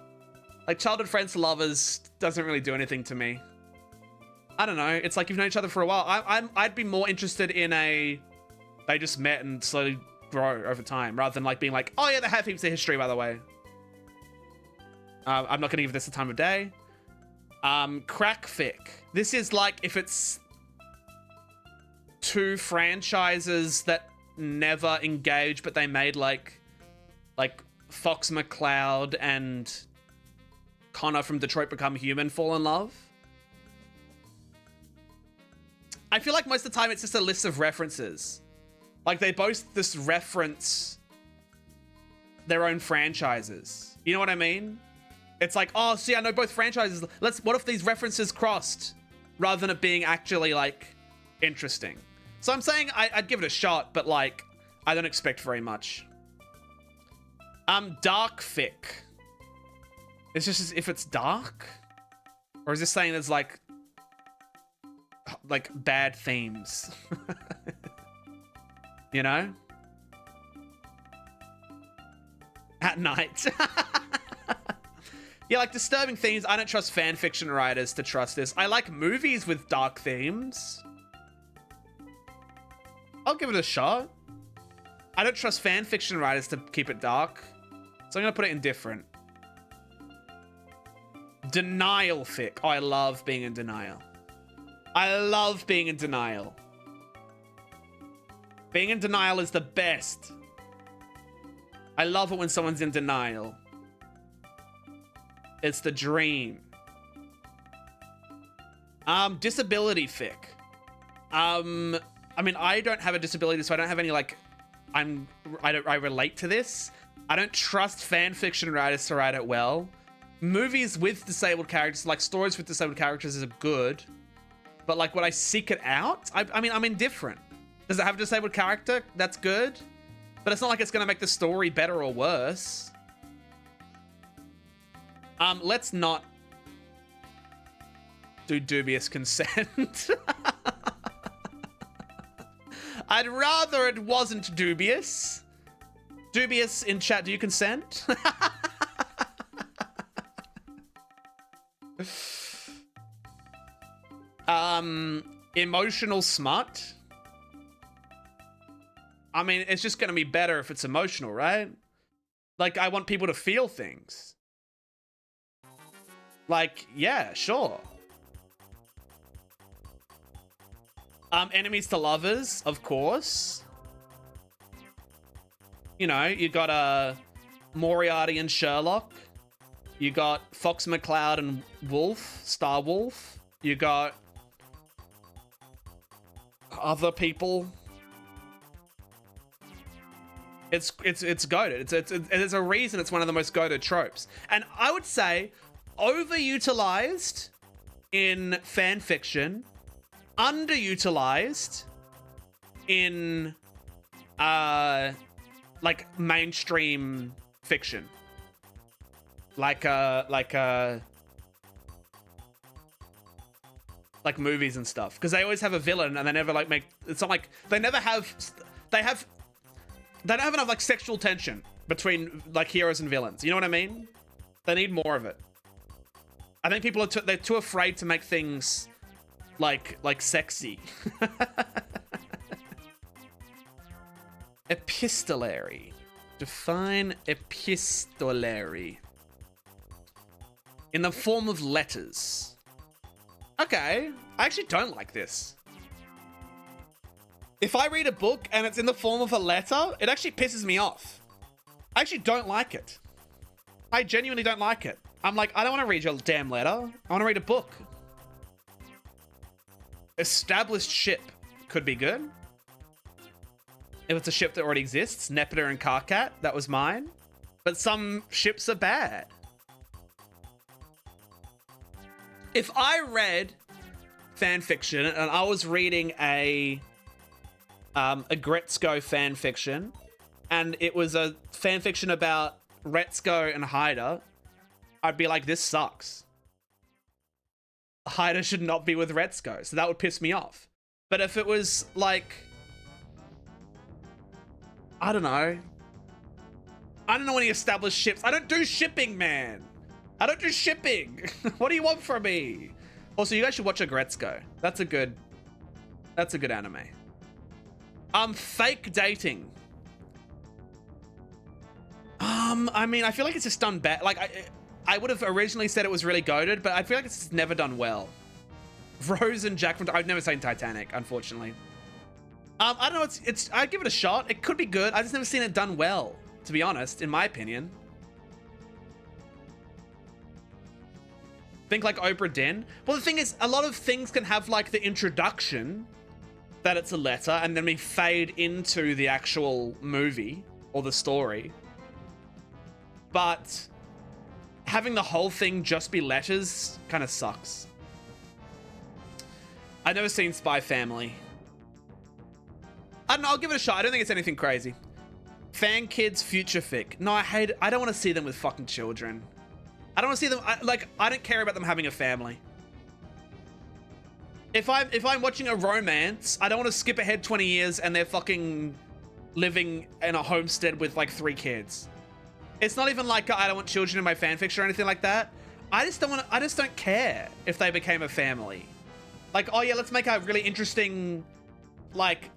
Like, childhood friends to lovers doesn't really do anything to me. I don't know. It's like you've known each other for a while. I'd be more interested in a... They just met and slowly grow over time, rather than like being like, oh yeah, they have heaps of history, by the way. I'm not going to give this the time of day. Crack fic. This is like if it's two franchises that never engage, but they made like Fox McCloud and Connor from Detroit Become Human fall in love. I feel like most of the time it's just a list of references. Like they both just reference their own franchises. You know what I mean? It's like, oh, see, I know both franchises. What if these references crossed? Rather than it being actually like interesting. So I'm saying I'd give it a shot, but like, I don't expect very much. Dark fic. It's just if it's dark? Or is this saying there's like bad themes? You know? At night. Yeah, like disturbing themes. I don't trust fan fiction writers to trust this. I like movies with dark themes. I'll give it a shot. I don't trust fan fiction writers to keep it dark. So I'm gonna put it in different. Denial fic. Oh, I love being in denial. I love being in denial. Being in denial is the best. I love it when someone's in denial. It's the dream. Disability fic. I mean, I don't have a disability, so I don't have any like. I relate to this. I don't trust fan fiction writers to write it well. Movies with disabled characters, like stories with disabled characters, is good. But like, would I seek it out? I mean, I'm indifferent. Does it have a disabled character? That's good. But it's not like it's going to make the story better or worse. Let's not do dubious consent. I'd rather it wasn't dubious. Dubious in chat, do you consent? Emotional smut. I mean, it's just gonna be better if it's emotional, right? Like, I want people to feel things. Like, yeah, sure. Enemies to lovers, of course. You know, you got Moriarty and Sherlock. You got Fox McCloud and Wolf, Star Wolf. You got other people. It's goated. There's a reason it's one of the most goated tropes. And I would say overutilized in fan fiction, underutilized in like mainstream fiction. Like movies and stuff, because they always have a villain and they never like make, it's not like they don't have enough like sexual tension between like heroes and villains, you know what I mean? They need more of it. I think people are they're too afraid to make things like sexy. Epistolary. Define epistolary. In the form of letters. Okay, I actually don't like this. If I read a book and it's in the form of a letter, it actually pisses me off. I actually don't like it. I genuinely don't like it. I'm like, I don't want to read your damn letter. I want to read a book. Established ship could be good. If it's a ship that already exists, Nepeta and Karkat, that was mine. But some ships are bad. If I read fan fiction and I was reading a Gretzko fan fiction, and it was a fan fiction about Retzko and Haida, I'd be like, this sucks. Haida should not be with Retzko, so that would piss me off. But if it was like, I don't know any established ships. I don't do shipping, man. I don't do shipping. What do you want from me? Also, you guys should watch a Gretzko. That's a good anime. Fake dating. I mean, I feel like it's just done bad. Like, I would have originally said it was really goated, but I feel like it's just never done well. Rose and Jack from... I've never seen Titanic, unfortunately. I don't know, I'd give it a shot. It could be good. I've just never seen it done well, to be honest, in my opinion. Think like Oprah Den. Well, the thing is, a lot of things can have like the introduction that it's a letter, and then we fade into the actual movie or the story. But having the whole thing just be letters kind of sucks. I've never seen Spy Family. I don't know, I'll give it a shot. I don't think it's anything crazy. Fan Kids Future Fic. No, I don't want to see them with fucking children. I don't want to see them, I don't care about them having a family. If I'm watching a romance, I don't want to skip ahead 20 years and they're fucking living in a homestead with like 3 kids. It's not even like I don't want children in my fanfiction or anything like that. I just don't care if they became a family. Like, oh yeah, let's make a really interesting like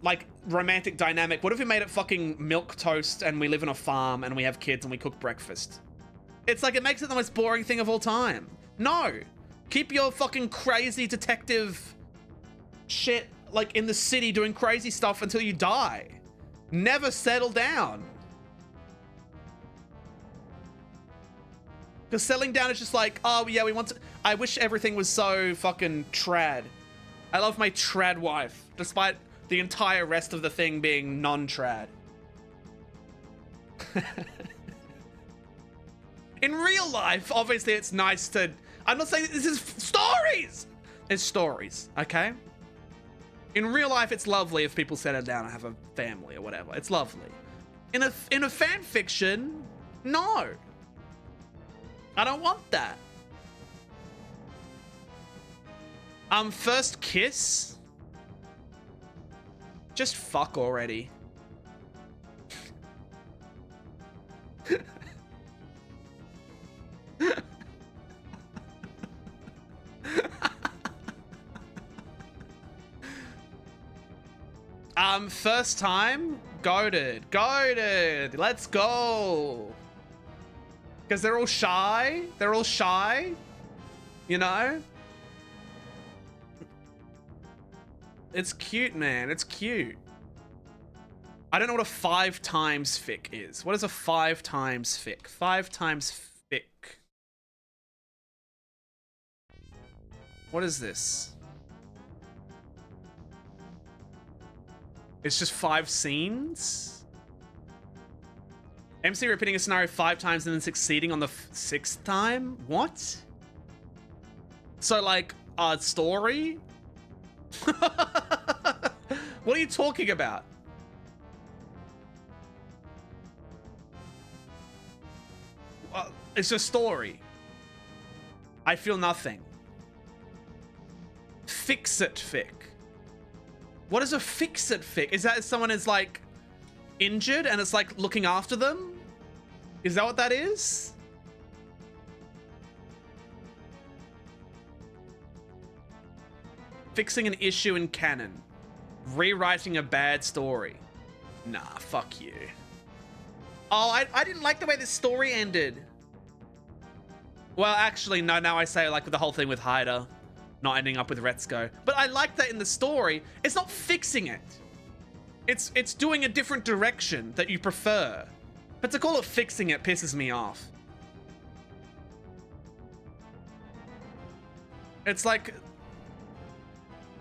romantic dynamic. What if we made it fucking milk toast and we live in a farm and we have kids and we cook breakfast? It's like, it makes it the most boring thing of all time. No. Keep your fucking crazy detective shit like in the city doing crazy stuff until you die. Never settle down. Because settling down is just like, oh yeah, we want to... I wish everything was so fucking trad. I love my trad wife, despite the entire rest of the thing being non-trad. In real life, obviously it's nice to... I'm not saying this is stories! It's stories, okay? In real life, it's lovely if people settle down and have a family or whatever. It's lovely. In a fan fiction, no. I don't want that. First kiss? Just fuck already. First time? Goated. Let's go. Because they're all shy. You know? It's cute, man. It's cute. I don't know what a 5 times fic is. What is a 5 times fic? 5 times fic. What is this? It's just 5 scenes. MC repeating a scenario 5 times and then succeeding on the 6th time? What? So like, story? What are you talking about? It's a story. I feel nothing. Fix it fic. What is a fix it fic? Is that if someone is like injured and it's like looking after them? Is that what that is? Fixing an issue in canon. Rewriting a bad story. Nah, fuck you. Oh, I didn't like the way this story ended. Well, actually, no, now I say like the whole thing with Haida not ending up with Retsuko. But I like that in the story. It's not fixing it. It's doing a different direction that you prefer. But to call it fixing it pisses me off. It's like,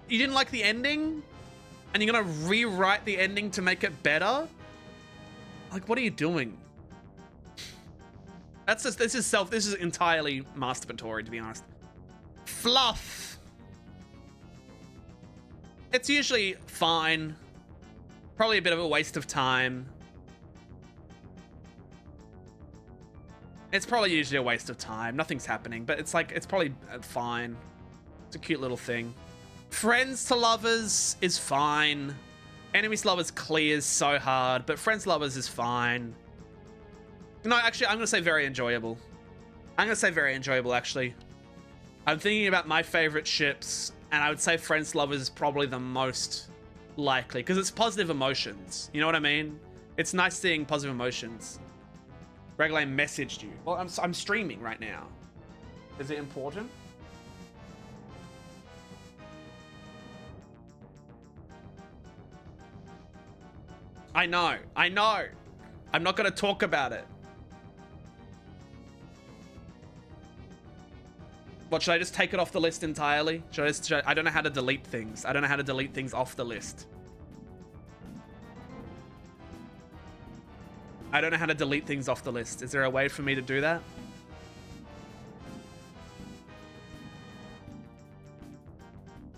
you didn't like the ending? And you're gonna rewrite the ending to make it better? Like, what are you doing? That's just, this is entirely masturbatory, to be honest. Fluff. It's usually fine. Probably a bit of a waste of time. It's probably usually a waste of time. Nothing's happening, but it's like, it's probably fine. It's a cute little thing. Friends to lovers is fine. Enemies to lovers clears so hard, but friends to lovers is fine. No, actually, I'm gonna say very enjoyable. I'm gonna say very enjoyable, actually. I'm thinking about my favorite ships, and I would say friends to lovers is probably the most likely, because it's positive emotions. You know what I mean? It's nice seeing positive emotions. Goragle messaged you. Well, I'm streaming right now. Is it important? I know. I'm not gonna talk about it. What, should I just take it off the list entirely? I don't know how to delete things. I don't know how to delete things off the list. I don't know how to delete things off the list. Is there a way for me to do that?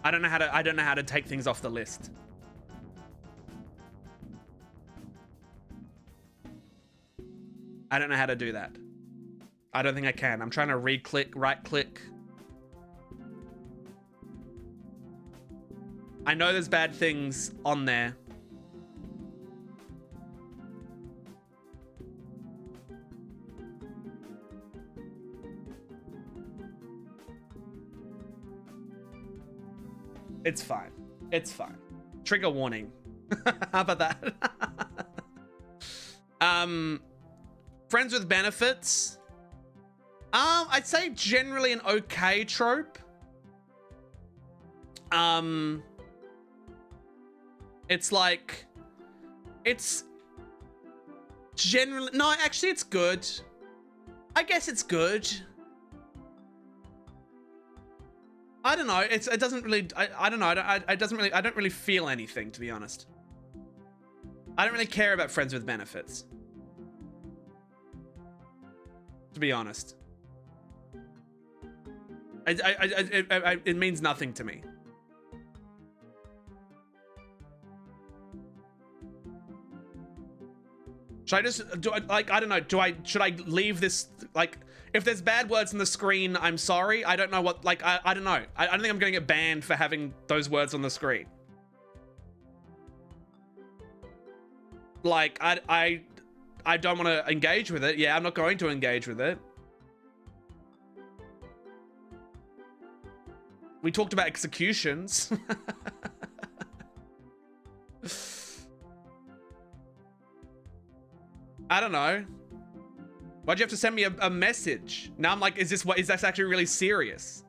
I don't know how to take things off the list. I don't know how to do that. I don't think I can. I'm trying to right click. I know there's bad things on there. It's fine. It's fine. Trigger warning. How about that? Friends with benefits. I'd say generally an okay trope. It's like, it's generally, no, actually it's good. I guess it's good. I don't know. It doesn't really, I don't know. I don't really feel anything, to be honest. I don't really care about friends with benefits. To be honest. It means nothing to me. Should I just I don't know, should I leave this, like, if there's bad words on the screen, I'm sorry. I don't know what, like, I don't know. I don't think I'm gonna get banned for having those words on the screen. Like, I don't want to engage with it. Yeah, I'm not going to engage with it. We talked about executions. I don't know. Why'd you have to send me a message? Now I'm like, is that actually really serious?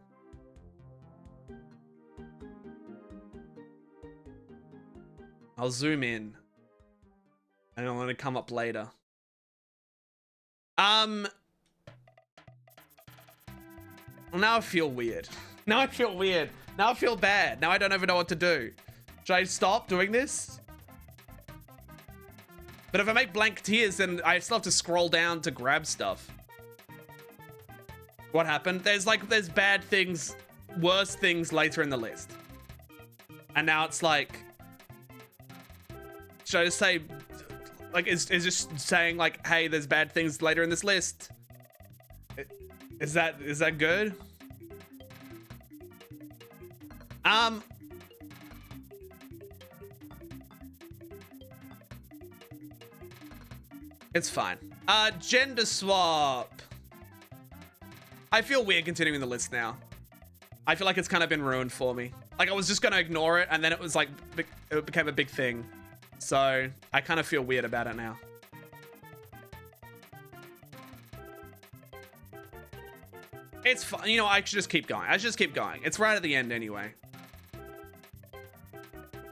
I'll zoom in. And I'm gonna come up later. Well, now I feel weird. Now I feel weird. Now I feel bad. Now I don't even know what to do. Should I stop doing this? But if I make blank tiers, then I still have to scroll down to grab stuff. What happened? There's bad things, worse things later in the list. And now it's like, should I just say, like, is just saying like, hey, there's bad things later in this list? Is that good? It's fine. Gender swap. I feel weird continuing the list now. I feel like it's kind of been ruined for me. Like, I was just gonna ignore it, and then it was like, it became a big thing. So I kind of feel weird about it now. It's fine. You know, I should just keep going. I should just keep going. It's right at the end anyway.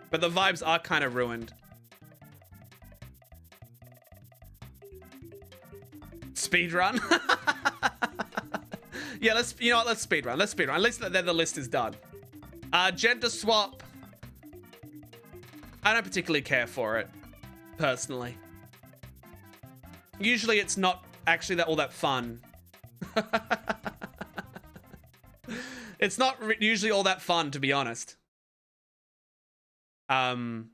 But the vibes are kind of ruined. Speedrun? Yeah, you know what, let's speedrun. Let's speedrun. At least then the list is done. Gender swap. I don't particularly care for it, personally. Usually it's not actually all that fun. It's not usually all that fun, to be honest. Like,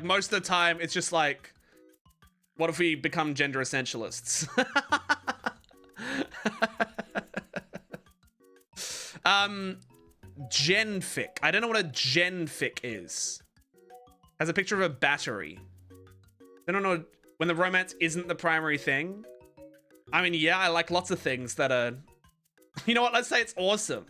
most of the time, it's just like, what if we become gender essentialists? Genfic. I don't know what a genfic is. Has a picture of a battery. I don't know when the romance isn't the primary thing. I mean, yeah, I like lots of things that are... You know what? Let's say it's awesome.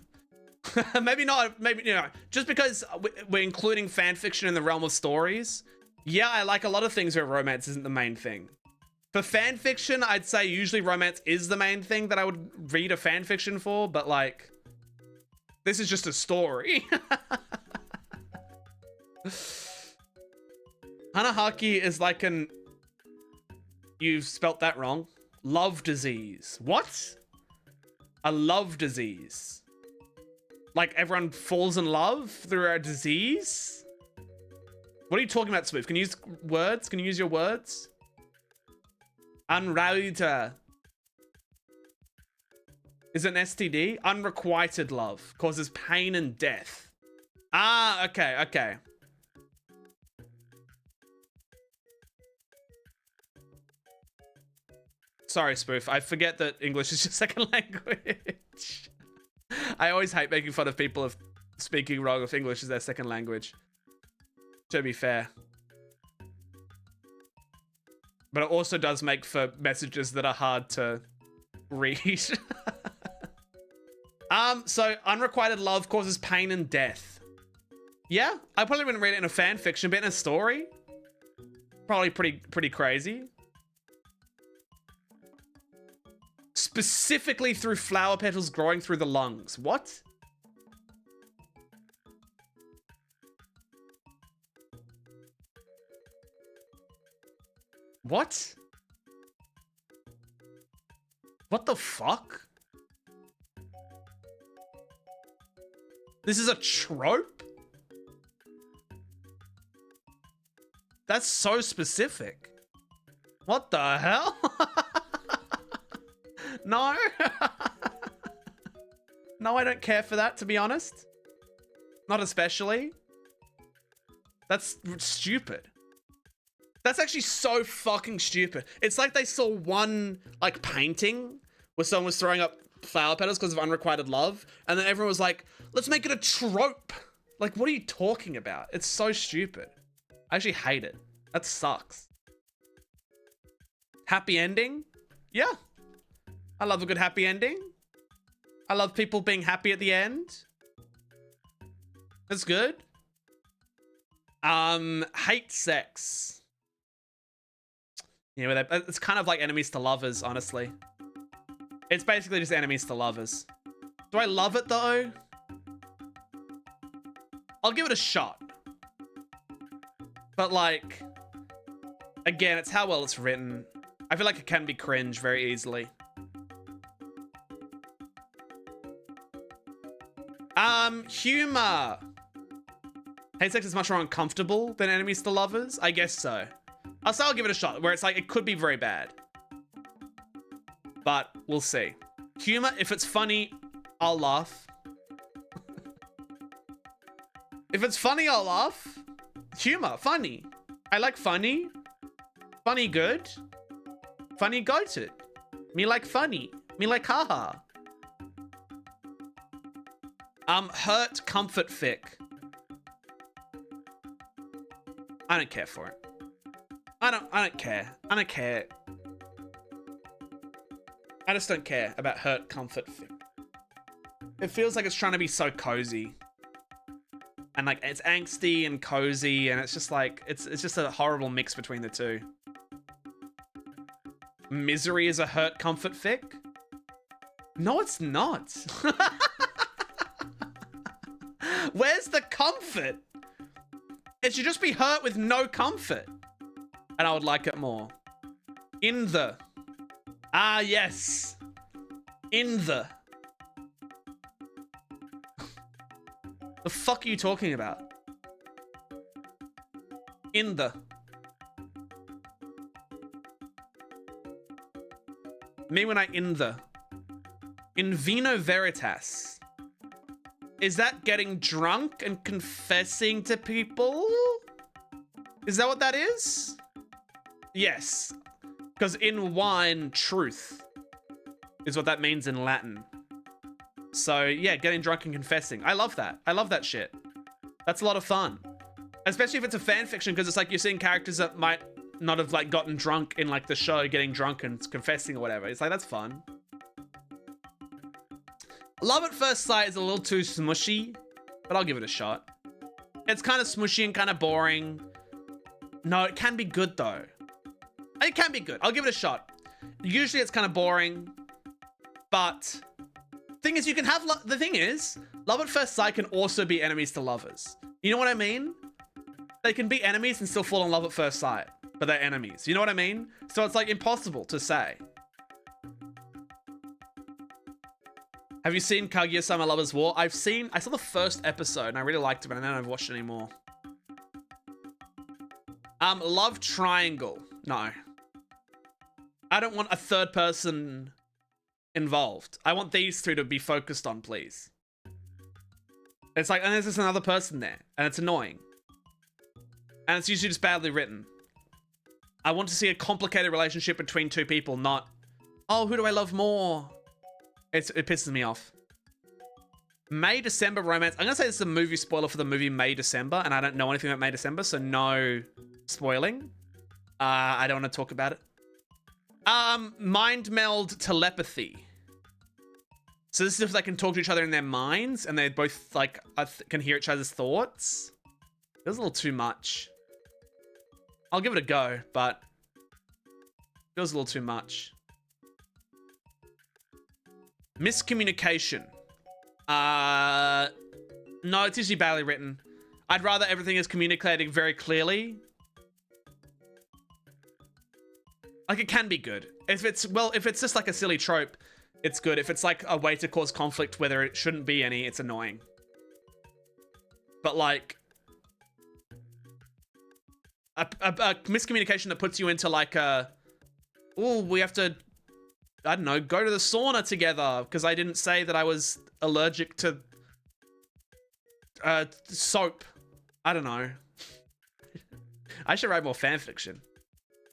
Maybe not. Maybe, you know, just because we're including fan fiction in the realm of stories. Yeah, I like a lot of things where romance isn't the main thing. For fan fiction, I'd say usually romance is the main thing that I would read a fan fiction for, but like, this is just a story. Hanahaki is like an... You've spelt that wrong. Love disease. What? A love disease. Like everyone falls in love through a disease? What are you talking about, Smooth? Can you use words? Can you use your words? Unrauta. Is it an STD? Unrequited love causes pain and death. Ah, okay, okay. Sorry, Spoof. I forget that English is your second language. I always hate making fun of people of speaking wrong if English is their second language. To be fair. But it also does make for messages that are hard to read. So unrequited love causes pain and death. Yeah, I probably wouldn't read it in a fan fiction, but in a story, probably pretty crazy. Specifically through flower petals growing through the lungs. What? What? What the fuck? This is a trope? That's so specific. What the hell? No. No, I don't care for that, to be honest. Not especially. That's stupid. That's actually so fucking stupid. It's like they saw one, like, painting where someone was throwing up flower petals because of unrequited love, and then everyone was like, let's make it a trope. Like, what are you talking about? It's so stupid. I actually hate it. That sucks. Happy ending? Yeah. I love a good happy ending. I love people being happy at the end. That's good. Hate sex. Yeah, it's kind of like enemies to lovers, honestly. It's basically just enemies to lovers. Do I love it though? I'll give it a shot. But like, again, it's how well it's written. I feel like it can be cringe very easily. Humor. Hate sex is much more uncomfortable than enemies to lovers? I guess so. I'll say I'll give it a shot, where it's like, it could be very bad. But we'll see. Humor, if it's funny, I'll laugh. If it's funny, I'll laugh. Humor, funny. I like funny. Funny good. Funny goated. Me like funny. Me like haha. Hurt comfort fic. I don't care for it. I don't care. I don't care. I just don't care about hurt comfort fic. It feels like it's trying to be so cozy. And like it's angsty and cozy, and it's just like it's just a horrible mix between the two. Misery is a hurt comfort fic? No, it's not. Where's the comfort? It should just be hurt with no comfort. And I would like it more. In the. Ah, yes. In the. The fuck are you talking about? In the. Me when I in the. In vino veritas. Is that getting drunk and confessing to people? Is that what that is? Yes. Because in wine, truth is what that means in Latin. So yeah, getting drunk and confessing. I love that. I love that shit. That's a lot of fun. Especially if it's a fan fiction, because it's like you're seeing characters that might not have like gotten drunk in like the show, getting drunk and confessing or whatever. It's like, that's fun. Love at First Sight is a little too smushy, but I'll give it a shot. It's kind of smushy and kind of boring. No, it can be good though. It can be good. I'll give it a shot. Usually it's kind of boring, but thing is, you can have the thing is, Love at First Sight can also be enemies to lovers. You know what I mean? They can be enemies and still fall in love at first sight, but they're enemies. You know what I mean? So it's like impossible to say. Have you seen Kaguya-sama Lover's War? I saw the first episode and I really liked it, but I don't know if I've watched it anymore. Love triangle. No. I don't want a third person involved. I want these two to be focused on, please. It's like, and there's just another person there, and it's annoying. And it's usually just badly written. I want to see a complicated relationship between two people, not, oh, who do I love more? It pisses me off. May December romance. I'm gonna say this is a movie spoiler for the movie May December, and I don't know anything about May December, so no spoiling. I don't want to talk about it. Mind meld telepathy. So this is if they can talk to each other in their minds, and they both like can hear each other's thoughts. It was a little too much. I'll give it a go, but it feels a little too much. Miscommunication. No, it's usually badly written. I'd rather everything is communicating very clearly. Like, it can be good. If it's just like a silly trope, it's good. If it's like a way to cause conflict where there shouldn't be any, it's annoying. But like, a miscommunication that puts you into like a, oh, we have to, I don't know, go to the sauna together because I didn't say that I was allergic to soap. I don't know. I should write more fan fiction.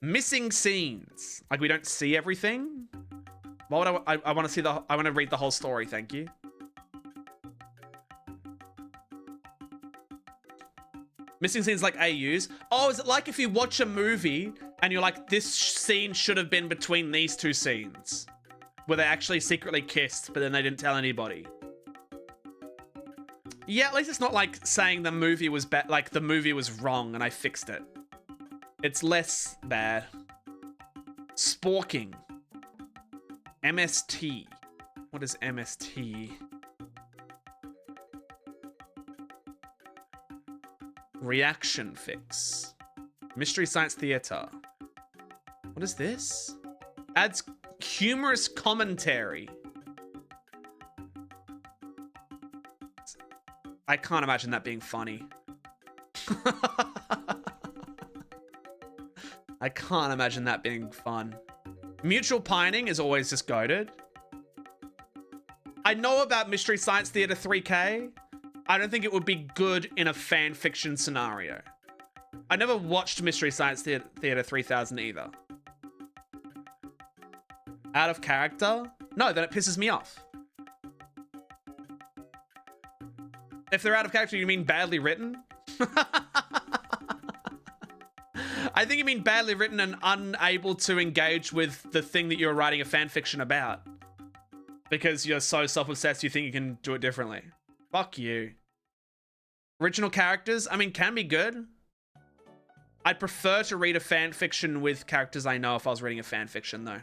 Missing scenes. Like, we don't see everything. Why would I want to see I want to read the whole story, thank you. Missing scenes like AUs. Oh, is it like if you watch a movie and you're like, this scene should have been between these two scenes? Where they actually secretly kissed, but then they didn't tell anybody. Yeah, at least it's not like saying the movie was bad, like the movie was wrong and I fixed it. It's less bad. Sporking. MST. What is MST? Reaction fix. Mystery Science Theater. What is this? Adds humorous commentary. I can't imagine that being funny. I can't imagine that being fun. Mutual pining is always just goated. I know about Mystery Science Theater 3K. I don't think it would be good in a fan fiction scenario. I never watched Mystery Science Theater 3000 either. Out of character? No, then it pisses me off. If they're out of character, you mean badly written? I think you mean badly written and unable to engage with the thing that you're writing a fan fiction about. Because you're so self-obsessed you think you can do it differently. Fuck you. Original characters, I mean, can be good. I'd prefer to read a fan fiction with characters I know if I was reading a fan fiction, though.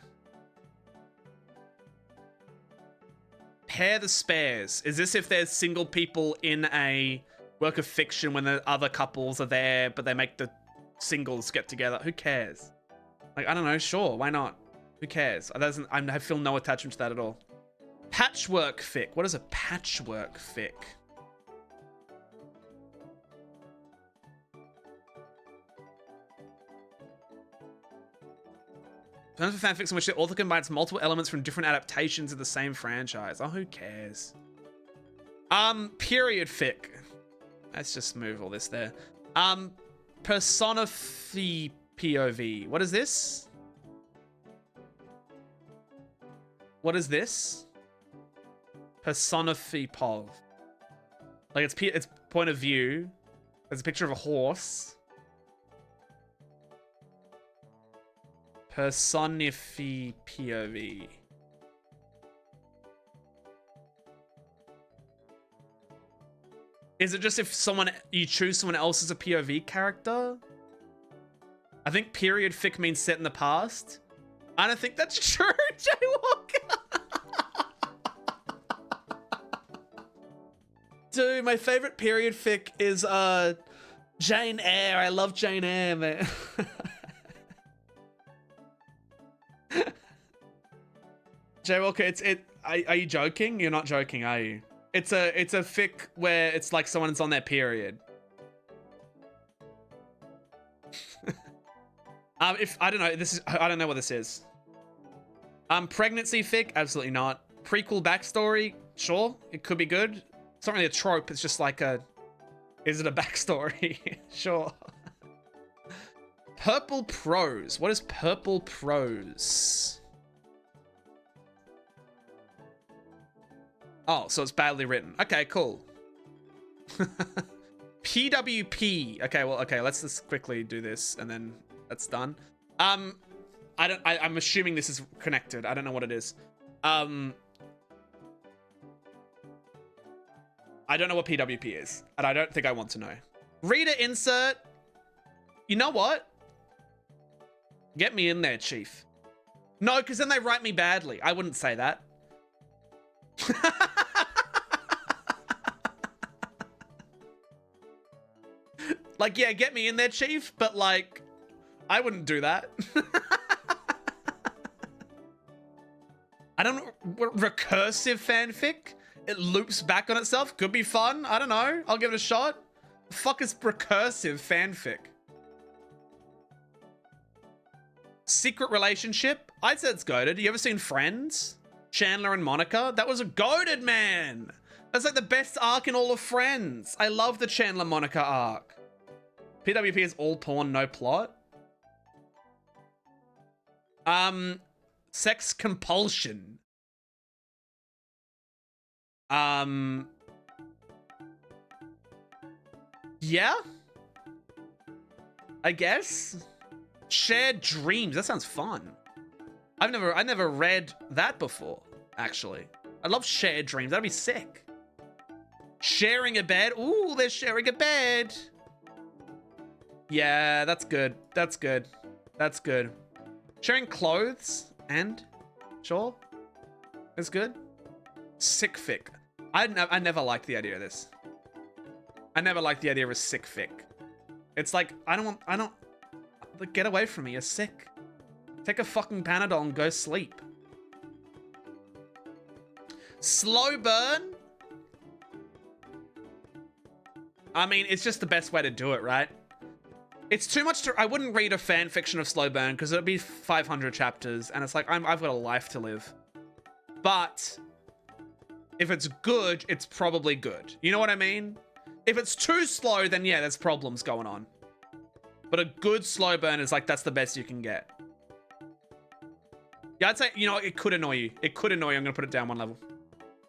Pair the spares. Is this if there's single people in a work of fiction when the other couples are there, but they make the singles get together? Who cares? Like, I don't know. Sure, why not? Who cares? I feel no attachment to that at all. Patchwork fic. What is a patchwork fic? Terms of fanfics in which the author combines multiple elements from different adaptations of the same franchise. Oh, who cares? Period fic. Let's just move all this there. Personify POV. What is this? What is this? Personify POV. Like it's point of view. There's a picture of a horse. Personify POV. Is it just if you choose someone else as a POV character? I think period fic means set in the past. I don't think that's true, Jaywalker. Dude, my favorite period fic is Jane Eyre. I love Jane Eyre, man. Jaywalker, are you joking? You're not joking, are you? It's a fic where it's like someone's on their period. If I don't know, I don't know what this is. Pregnancy fic, absolutely not. Prequel backstory, sure, it could be good. It's not really a trope, it's just like is it a backstory? Sure. Purple prose. What is purple prose? Oh, so it's badly written. Okay, cool. PWP. Okay, let's just quickly do this and then that's done. I'm assuming this is connected. I don't know what it is. I don't know what PWP is, and I don't think I want to know. Reader insert. You know what? Get me in there, Chief. No, because then they write me badly. I wouldn't say that. Like, yeah, get me in there, Chief, but like, I wouldn't do that. I don't know. Recursive fanfic? It loops back on itself? Could be fun. I don't know. I'll give it a shot. The fuck is recursive fanfic? Secret relationship? I'd say it's goated. You ever seen Friends? Chandler and Monica? That was a goated, man. That's like the best arc in all of Friends. I love the Chandler Monica arc. PWP is all porn, no plot. Sex compulsion. Yeah? I guess. Shared dreams. That sounds fun. I never read that before, actually. I love shared dreams. That'd be sick. Sharing a bed. Ooh, they're sharing a bed. Yeah, that's good. That's good. That's good. Sharing clothes and sure. That's good. Sick fic. I never liked the idea of this. I never liked the idea of a sick fic. It's like, I don't, get away from me, you're sick. Take a fucking Panadol and go sleep. Slow burn? I mean, it's just the best way to do it, right? It's too much to... I wouldn't read a fan fiction of Slow Burn because it'd be 500 chapters, and it's like, I've got a life to live. But if it's good, it's probably good. You know what I mean? If it's too slow, then yeah, there's problems going on. But a good slow burn is like, that's the best you can get. Yeah, I'd say, you know, it could annoy you. It could annoy you. I'm going to put it down one level.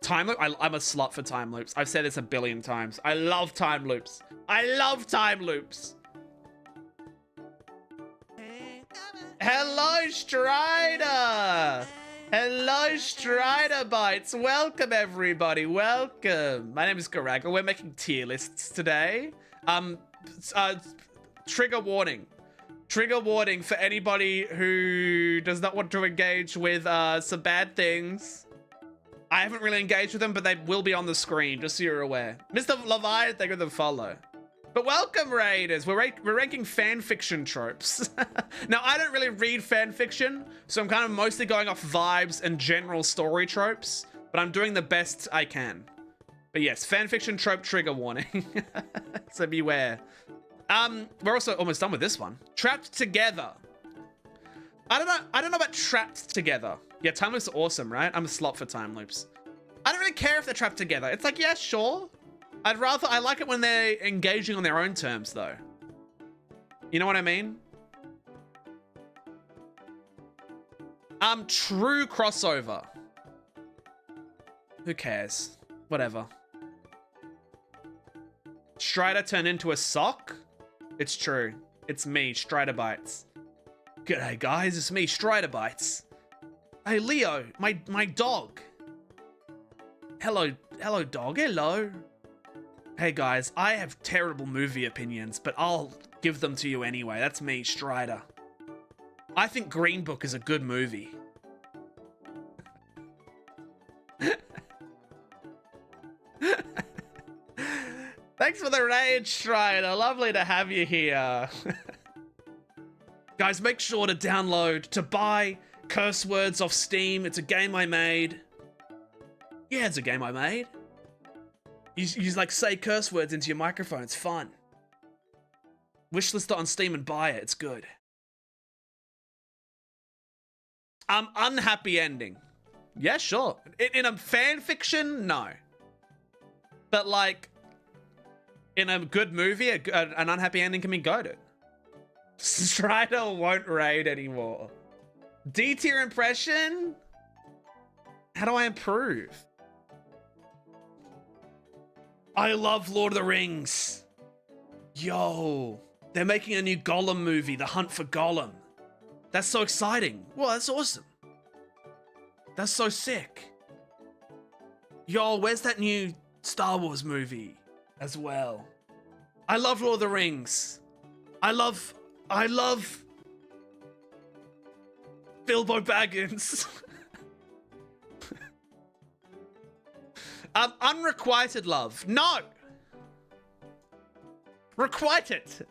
Time loop? I'm a slut for time loops. I've said this a billion times. I love time loops. I love time loops. Hello, Strider. Hello, Strider Bites. Welcome, everybody. Welcome. My name is Goragle. We're making tier lists today. Trigger warning. Trigger warning for anybody who does not want to engage with some bad things. I haven't really engaged with them, but they will be on the screen, just so you're aware. Mr. Levi, thank you for the follow. But welcome, Raiders. We're ranking fan fiction tropes. Now, I don't really read fan fiction, so I'm kind of mostly going off vibes and general story tropes, but I'm doing the best I can. But yes, fan fiction trope trigger warning. So beware. We're also almost done with this one. Trapped Together. I don't know about Trapped Together. Yeah, time loops are awesome, right? I'm a slut for time loops. I don't really care if they're trapped together. It's like, yeah, sure. I like it when they're engaging on their own terms, though. You know what I mean? True crossover. Who cares? Whatever. Strider turned into a sock? It's true. It's me, Strider Bites. G'day, guys. It's me, Strider Bites. Hey, Leo, my dog. Hello, dog. Hello. Hey, guys. I have terrible movie opinions, but I'll give them to you anyway. That's me, Strider. I think Green Book is a good movie. Thanks for the raid, Strider. Lovely to have you here. Guys, make sure to download, to buy Curse Words off Steam. It's a game I made. Yeah, it's a game I made. You like say curse words into your microphone. It's fun. Wishlist it on Steam and buy it. It's good. Unhappy ending. Yeah, sure. In a fan fiction, no. But like, in a good movie, an unhappy ending can be goated. Strider won't raid anymore. D tier impression? How do I improve? I love Lord of the Rings. Yo, they're making a new Gollum movie, The Hunt for Gollum. That's so exciting. Well, that's awesome. That's so sick. Yo, where's that new Star Wars movie as well? I love Lord of the Rings. I love Bilbo Baggins. Unrequited love. No. Requited.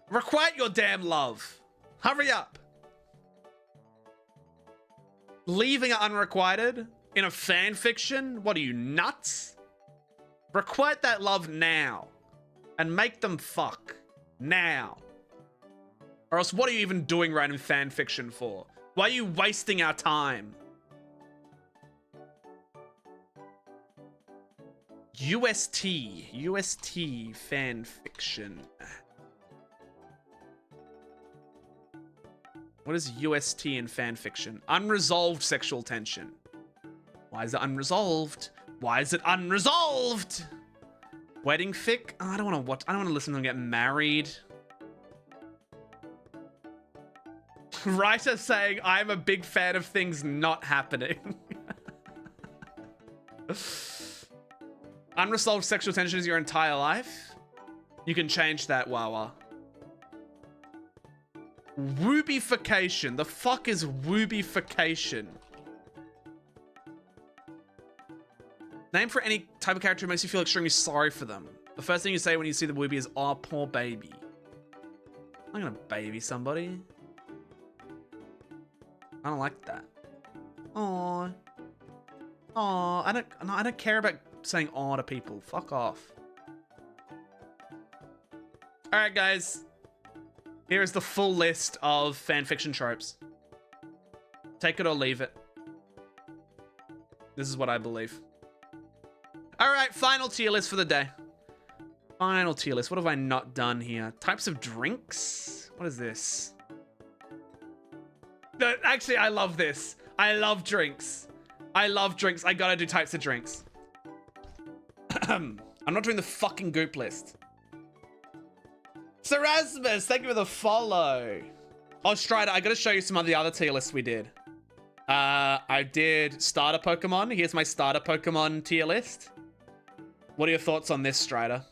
Requite your damn love. Hurry up. Leaving it unrequited in a fan fiction? What are you, nuts? Requite that love now. And make them fuck. Now. Or else what are you even doing right in fan fiction for? Why are you wasting our time? UST fan fiction. What is UST in fan fiction? Unresolved sexual tension. Why is it unresolved? Why is it unresolved? Wedding fic? Oh, I don't want to watch. I don't want to listen to them get married. Writer saying, I'm a big fan of things not happening. Unresolved sexual tension is your entire life? You can change that, Wawa. Woobification. The fuck is woobification? Name for any type of character makes you feel extremely sorry for them. The first thing you say when you see the woobie is, oh, poor baby. I'm gonna baby somebody. I don't like that. Aww. Oh, I don't care about saying aw to people. Fuck off. All right, guys. Here is the full list of fanfiction tropes. Take it or leave it. This is what I believe. All right, final tier list for the day. Final tier list. What have I not done here? Types of drinks? What is this? No, actually, I love this. I love drinks. I love drinks. I gotta do types of drinks. I'm not doing the fucking goop list. Serasmus, thank you for the follow. Oh, Strider, I gotta show you some of the other tier lists we did. I did starter Pokemon. Here's my starter Pokemon tier list. What are your thoughts on this, Strider?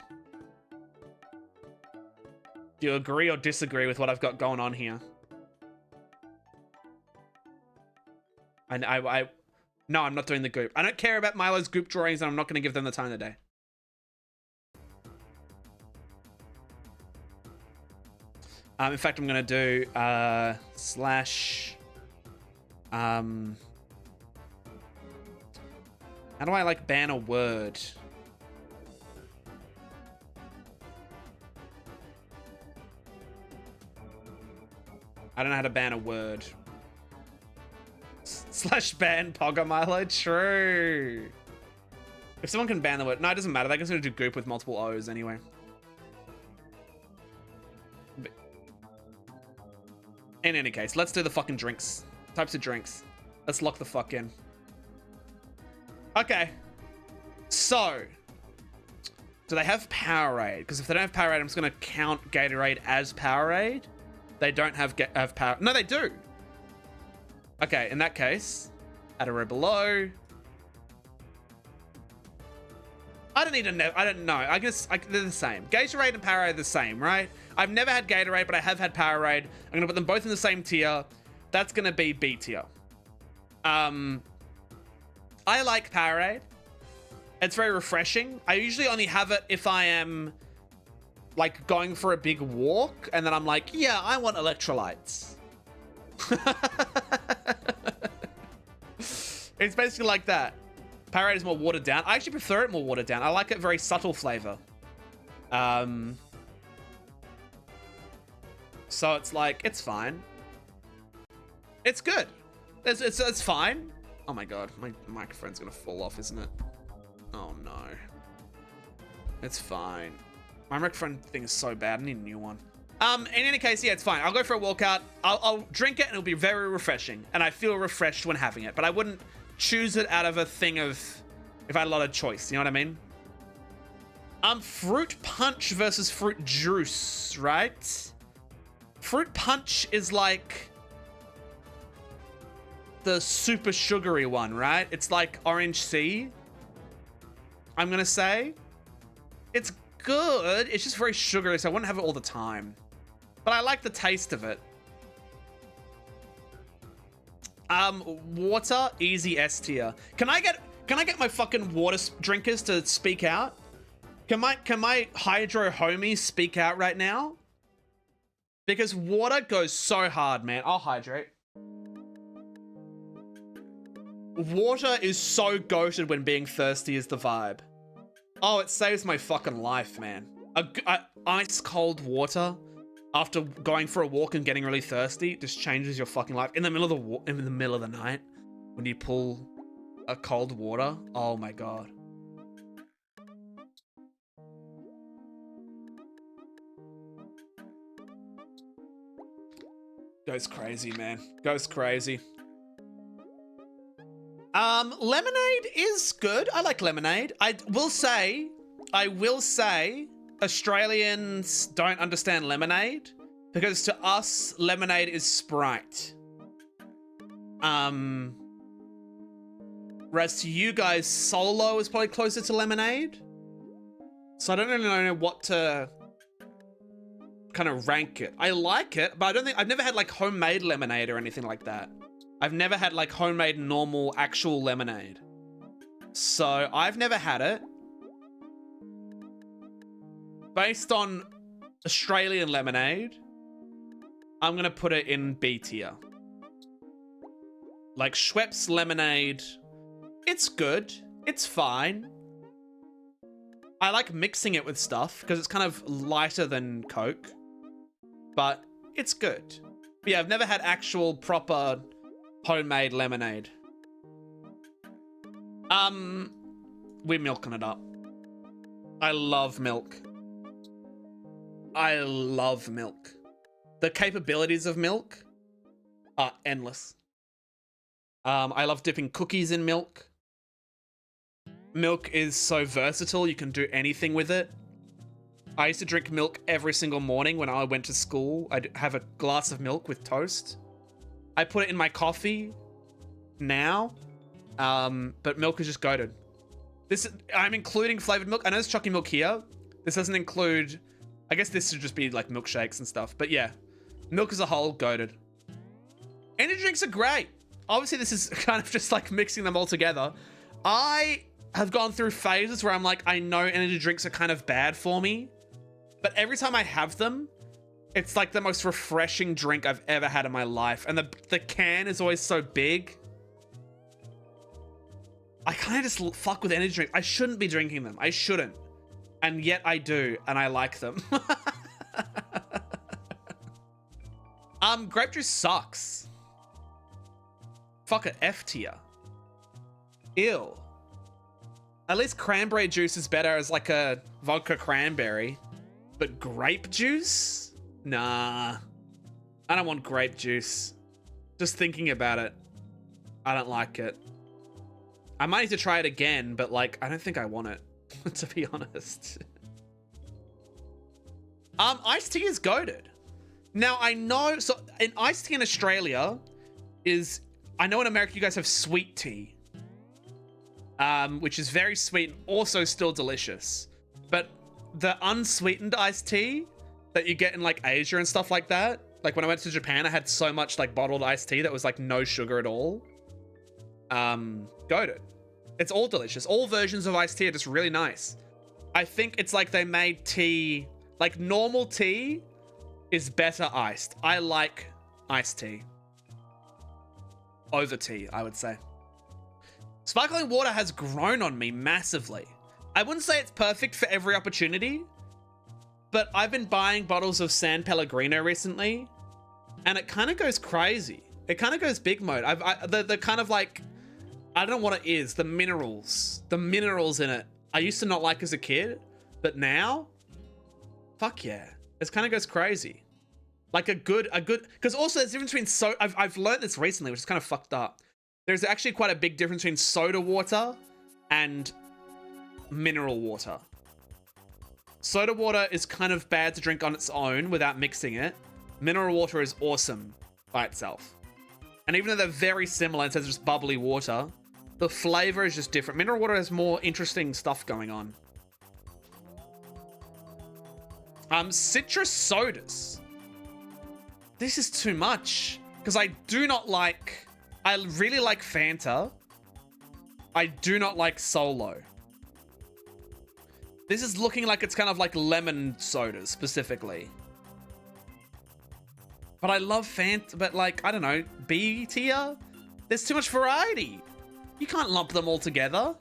Do you agree or disagree with what I've got going on here? No, I'm not doing the goop. I don't care about Milo's goop drawings, and I'm not going to give them the time of the day. In fact, I'm going to do slash. How do I like ban a word? I don't know how to ban a word. Slash ban Pogomilo. True. If someone can ban the word. No, it doesn't matter. They're just going to do goop with multiple O's anyway. But in any case, let's do the fucking drinks. Types of drinks. Let's lock the fuck in. Okay. So. Do they have Powerade? Because if they don't have Powerade, I'm just going to count Gatorade as Powerade. They don't have power. No, they do. Okay, in that case, add a row below. I don't need to know. I don't know. I guess they're the same. Gatorade and Powerade are the same, right? I've never had Gatorade, but I have had Powerade. I'm going to put them both in the same tier. That's going to be B tier. I like Powerade. It's very refreshing. I usually only have it if I am like going for a big walk, and then I'm like, yeah, I want electrolytes. It's basically like that. Powerade is more watered down. I actually prefer it more watered down. I like it very subtle flavor. So it's like, it's fine. It's good. It's fine. Oh my god, my microphone's gonna fall off, isn't it? Oh no. It's fine. My microphone thing is so bad. I need a new one. In any case, yeah, it's fine. I'll go for a walkout. I'll drink it and it'll be very refreshing. And I feel refreshed when having it. But I wouldn't choose it out of a thing of if I had a lot of choice. You know what I mean? Fruit punch versus fruit juice, right? Fruit punch is like the super sugary one, right? It's like Orange C. I'm gonna say. It's good. It's just very sugary, so I wouldn't have it all the time. But I like the taste of it. Water, easy S tier. Can I get my fucking water drinkers to speak out? Can my hydro homies speak out right now? Because water goes so hard, man. I'll hydrate. Water is so goated when being thirsty is the vibe. Oh, it saves my fucking life, man. Ice cold water after going for a walk and getting really thirsty just changes your fucking life. In the middle of the night, when you pull a cold water, oh my god. Goes crazy, man. Goes crazy. Lemonade is good. I like lemonade. I will say, Australians don't understand lemonade because to us, lemonade is Sprite. Whereas to you guys, Solo is probably closer to lemonade. So I don't really know what to kind of rank it. I like it, but I've never had like homemade lemonade or anything like that. I've never had like homemade normal actual lemonade. So I've never had it. Based on Australian lemonade, I'm going to put it in B tier. Like Schweppes lemonade It's good. It's fine. I like mixing it with stuff because it's kind of lighter than Coke, but it's good. But yeah, I've never had actual proper homemade lemonade. We're milking it up. I love milk. I love milk. The capabilities of milk are endless. I love dipping cookies in milk. Milk is so versatile, you can do anything with it. I used to drink milk every single morning when I went to school. I'd have a glass of milk with toast. I put it in my coffee now, but milk is just goated. I'm including flavored milk. I know there's chalky milk here. This doesn't include, I guess this should just be like milkshakes and stuff. But yeah, milk as a whole, goated. Energy drinks are great. Obviously, this is kind of just like mixing them all together. I have gone through phases where I'm like, I know energy drinks are kind of bad for me, but every time I have them, it's like the most refreshing drink I've ever had in my life. And the can is always so big. I kind of just fuck with energy drinks. I shouldn't be drinking them. I shouldn't. And yet I do, and I like them. Grape juice sucks. Fuck it, F tier. Ew. At least cranberry juice is better as like a vodka cranberry. But grape juice? Nah. I don't want grape juice. Just thinking about it, I don't like it. I might need to try it again, but like, I don't think I want it, to be honest. Iced tea is goated. Now I know, so in iced tea in Australia is, I know in America you guys have sweet tea, which is very sweet and also still delicious. But the unsweetened iced tea that you get in like Asia and stuff like that, like when I went to Japan, I had so much like bottled iced tea that was like no sugar at all. Goated. It's all delicious. All versions of iced tea are just really nice. I think it's like they made tea, like normal tea is better iced. I like iced tea over tea, I would say. Sparkling water has grown on me massively. I wouldn't say it's perfect for every opportunity, but I've been buying bottles of San Pellegrino recently, and it kind of goes crazy. It kind of goes big mode. The kind of like, I don't know what it is. The minerals in it. I used to not like as a kid, but now, fuck yeah, it kind of goes crazy. Like a good, because also there's a difference between I've learned this recently, which is kind of fucked up. There's actually quite a big difference between soda water and mineral water. Soda water is kind of bad to drink on its own without mixing it. Mineral water is awesome by itself. And even though they're very similar in terms of just bubbly water, the flavor is just different. Mineral water has more interesting stuff going on. Citrus sodas. This is too much because I do not like, I really like Fanta. I do not like Solo. This is looking like it's kind of like lemon sodas specifically. But I love Fanta, but like, I don't know, B tier? There's too much variety. You can't lump them all together.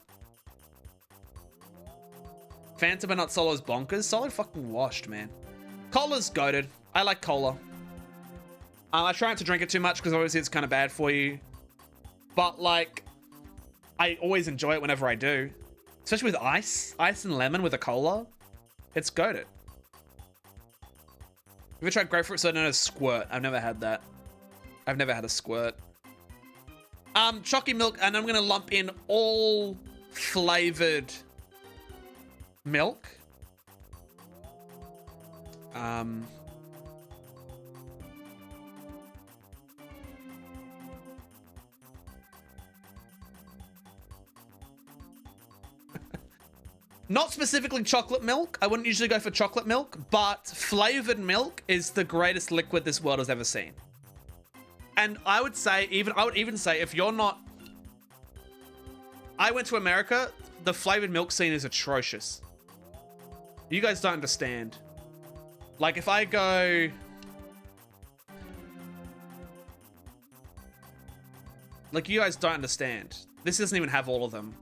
Fanta but not Solo's bonkers. Solo fucking washed, man. Cola's goated. I like cola. I try not to drink it too much because obviously it's kind of bad for you. But like, I always enjoy it whenever I do. Especially with ice and lemon with a cola. It's goated. Have you ever tried grapefruit soda known as squirt? I've never had that. I've never had a squirt. Chalky milk, and I'm gonna lump in all flavored milk. Not specifically chocolate milk. I wouldn't usually go for chocolate milk, but flavored milk is the greatest liquid this world has ever seen. And I would even say if you're not, I went to America, the flavored milk scene is atrocious. You guys don't understand. Like if I go, like you guys don't understand. This doesn't even have all of them.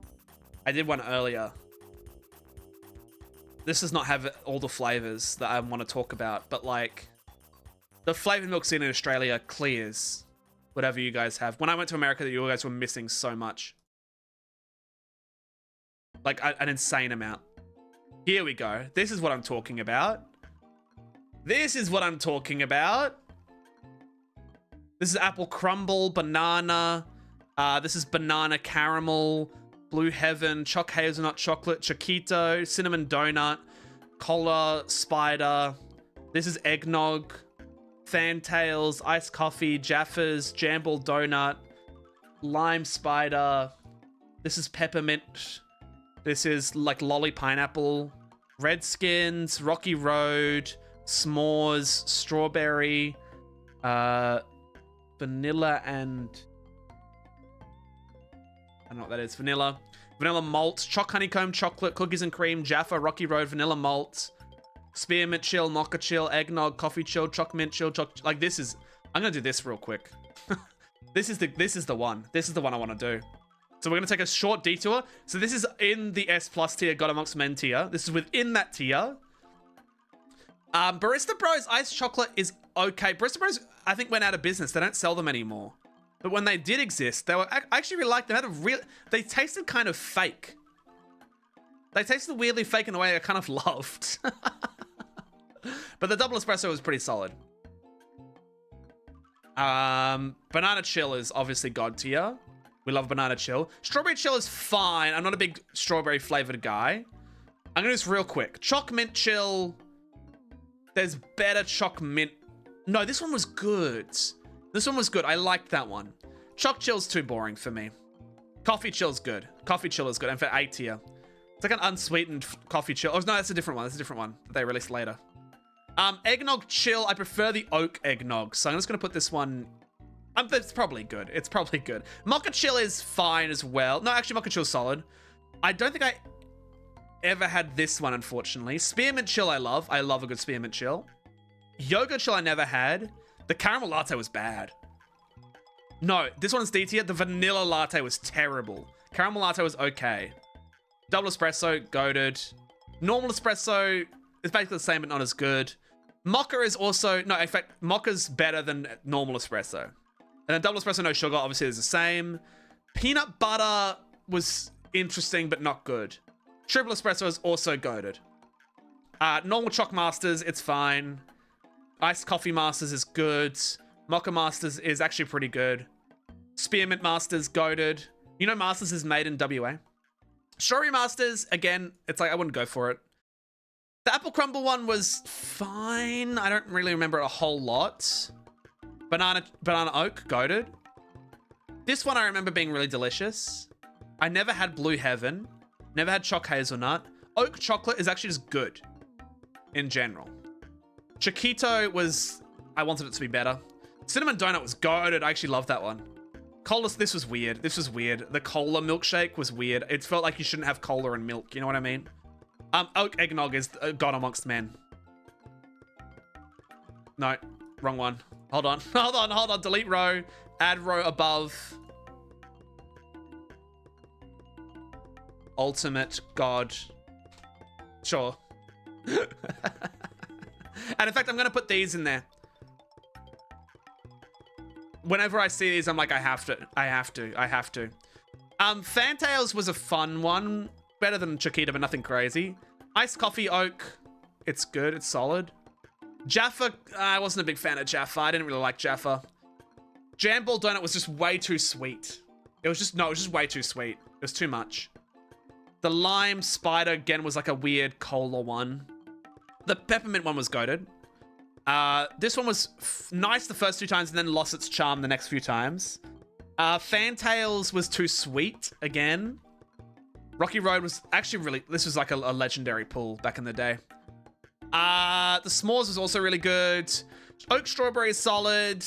I did one earlier. This does not have all the flavors that I want to talk about, but like the flavored milk scene in Australia clears whatever you guys have. When I went to America, you guys were missing so much. Like an insane amount. Here we go. This is what I'm talking about. This is what I'm talking about. This is apple crumble, banana. This is banana caramel, blue heaven, choc hazelnut chocolate, chiquito, cinnamon donut, cola spider. This is eggnog, fantails, iced coffee, Jaffas, jambal donut, lime spider. This is peppermint. This is like lolly pineapple, Redskins, Rocky Road, s'mores, strawberry, vanilla and I don't know what that is. Vanilla malt, choc honeycomb chocolate, cookies and cream, Jaffa, Rocky Road, vanilla malt, spearmint chill, mocha chill, eggnog, coffee chill, choc mint chill, like this is. I'm gonna do this real quick. This is the one. This is the one I want to do. So we're gonna take a short detour. So this is in the S+ tier, God Amongst Men tier. This is within that tier. Barista Bros iced chocolate is okay. Barista Bros, I think, went out of business. They don't sell them anymore. But when they did exist, they were. I actually really liked them. They tasted kind of fake. They tasted weirdly fake in a way I kind of loved. But the double espresso was pretty solid. Banana chill is obviously God tier. We love banana chill. Strawberry chill is fine. I'm not a big strawberry flavored guy. I'm gonna do this real quick. Choc mint chill. There's better choc mint. No, this one was good. This one was good. I liked that one. Choc chill's too boring for me. Coffee chill's good. Coffee chill is good. And for A tier. It's like an unsweetened coffee chill. Oh, no, that's a different one. That's a different one that they released later. Eggnog chill. I prefer the oak eggnog. So I'm just going to put this one. It's probably good. It's probably good. Mocha chill is fine as well. No, actually, mocha chill's solid. I don't think I ever had this one, unfortunately. Spearmint chill I love. I love a good spearmint chill. Yogurt chill I never had. The caramel latte was bad. No, this one's D tier. The vanilla latte was terrible. Caramel latte was okay. Double espresso, goated. Normal espresso is basically the same, but not as good. Mocha is also... No, in fact, mocha's better than normal espresso. And then double espresso, no sugar, obviously is the same. Peanut butter was interesting, but not good. Triple espresso is also goated. Normal Choc Masters, it's fine. Iced Coffee Masters is good. Mocha Masters is actually pretty good. Spearmint Masters, goated. You know Masters is made in WA. Strawberry Masters, again, it's like I wouldn't go for it. The Apple Crumble one was fine. I don't really remember a whole lot. Banana Oak, goated. This one I remember being really delicious. I never had Blue Heaven. Never had Choc Hazelnut. Oak Chocolate is actually just good. In general. Chiquito was... I wanted it to be better. Cinnamon Donut was goated. I actually loved that one. Cola, this was weird. This was weird. The cola milkshake was weird. It felt like you shouldn't have cola and milk. You know what I mean? Oak Eggnog is God Amongst Men. No, wrong one. Hold on. Hold on. Delete row. Add row above. Ultimate God. Sure. And in fact, I'm going to put these in there. Whenever I see these, I'm like, I have to. Fantails was a fun one. Better than Chiquita, but nothing crazy. Iced Coffee Oak. It's good. It's solid. Jaffa. I wasn't a big fan of Jaffa. I didn't really like Jaffa. Jambal Donut was just way too sweet. It was just way too sweet. It was too much. The Lime Spider, again, was like a weird cola one. The Peppermint one was goated. This one was nice the first 2 times and then lost its charm the next few times. Fantails was too sweet again. Rocky Road was actually really... This was like a legendary pull back in the day. The S'mores was also really good. Oak Strawberry is solid.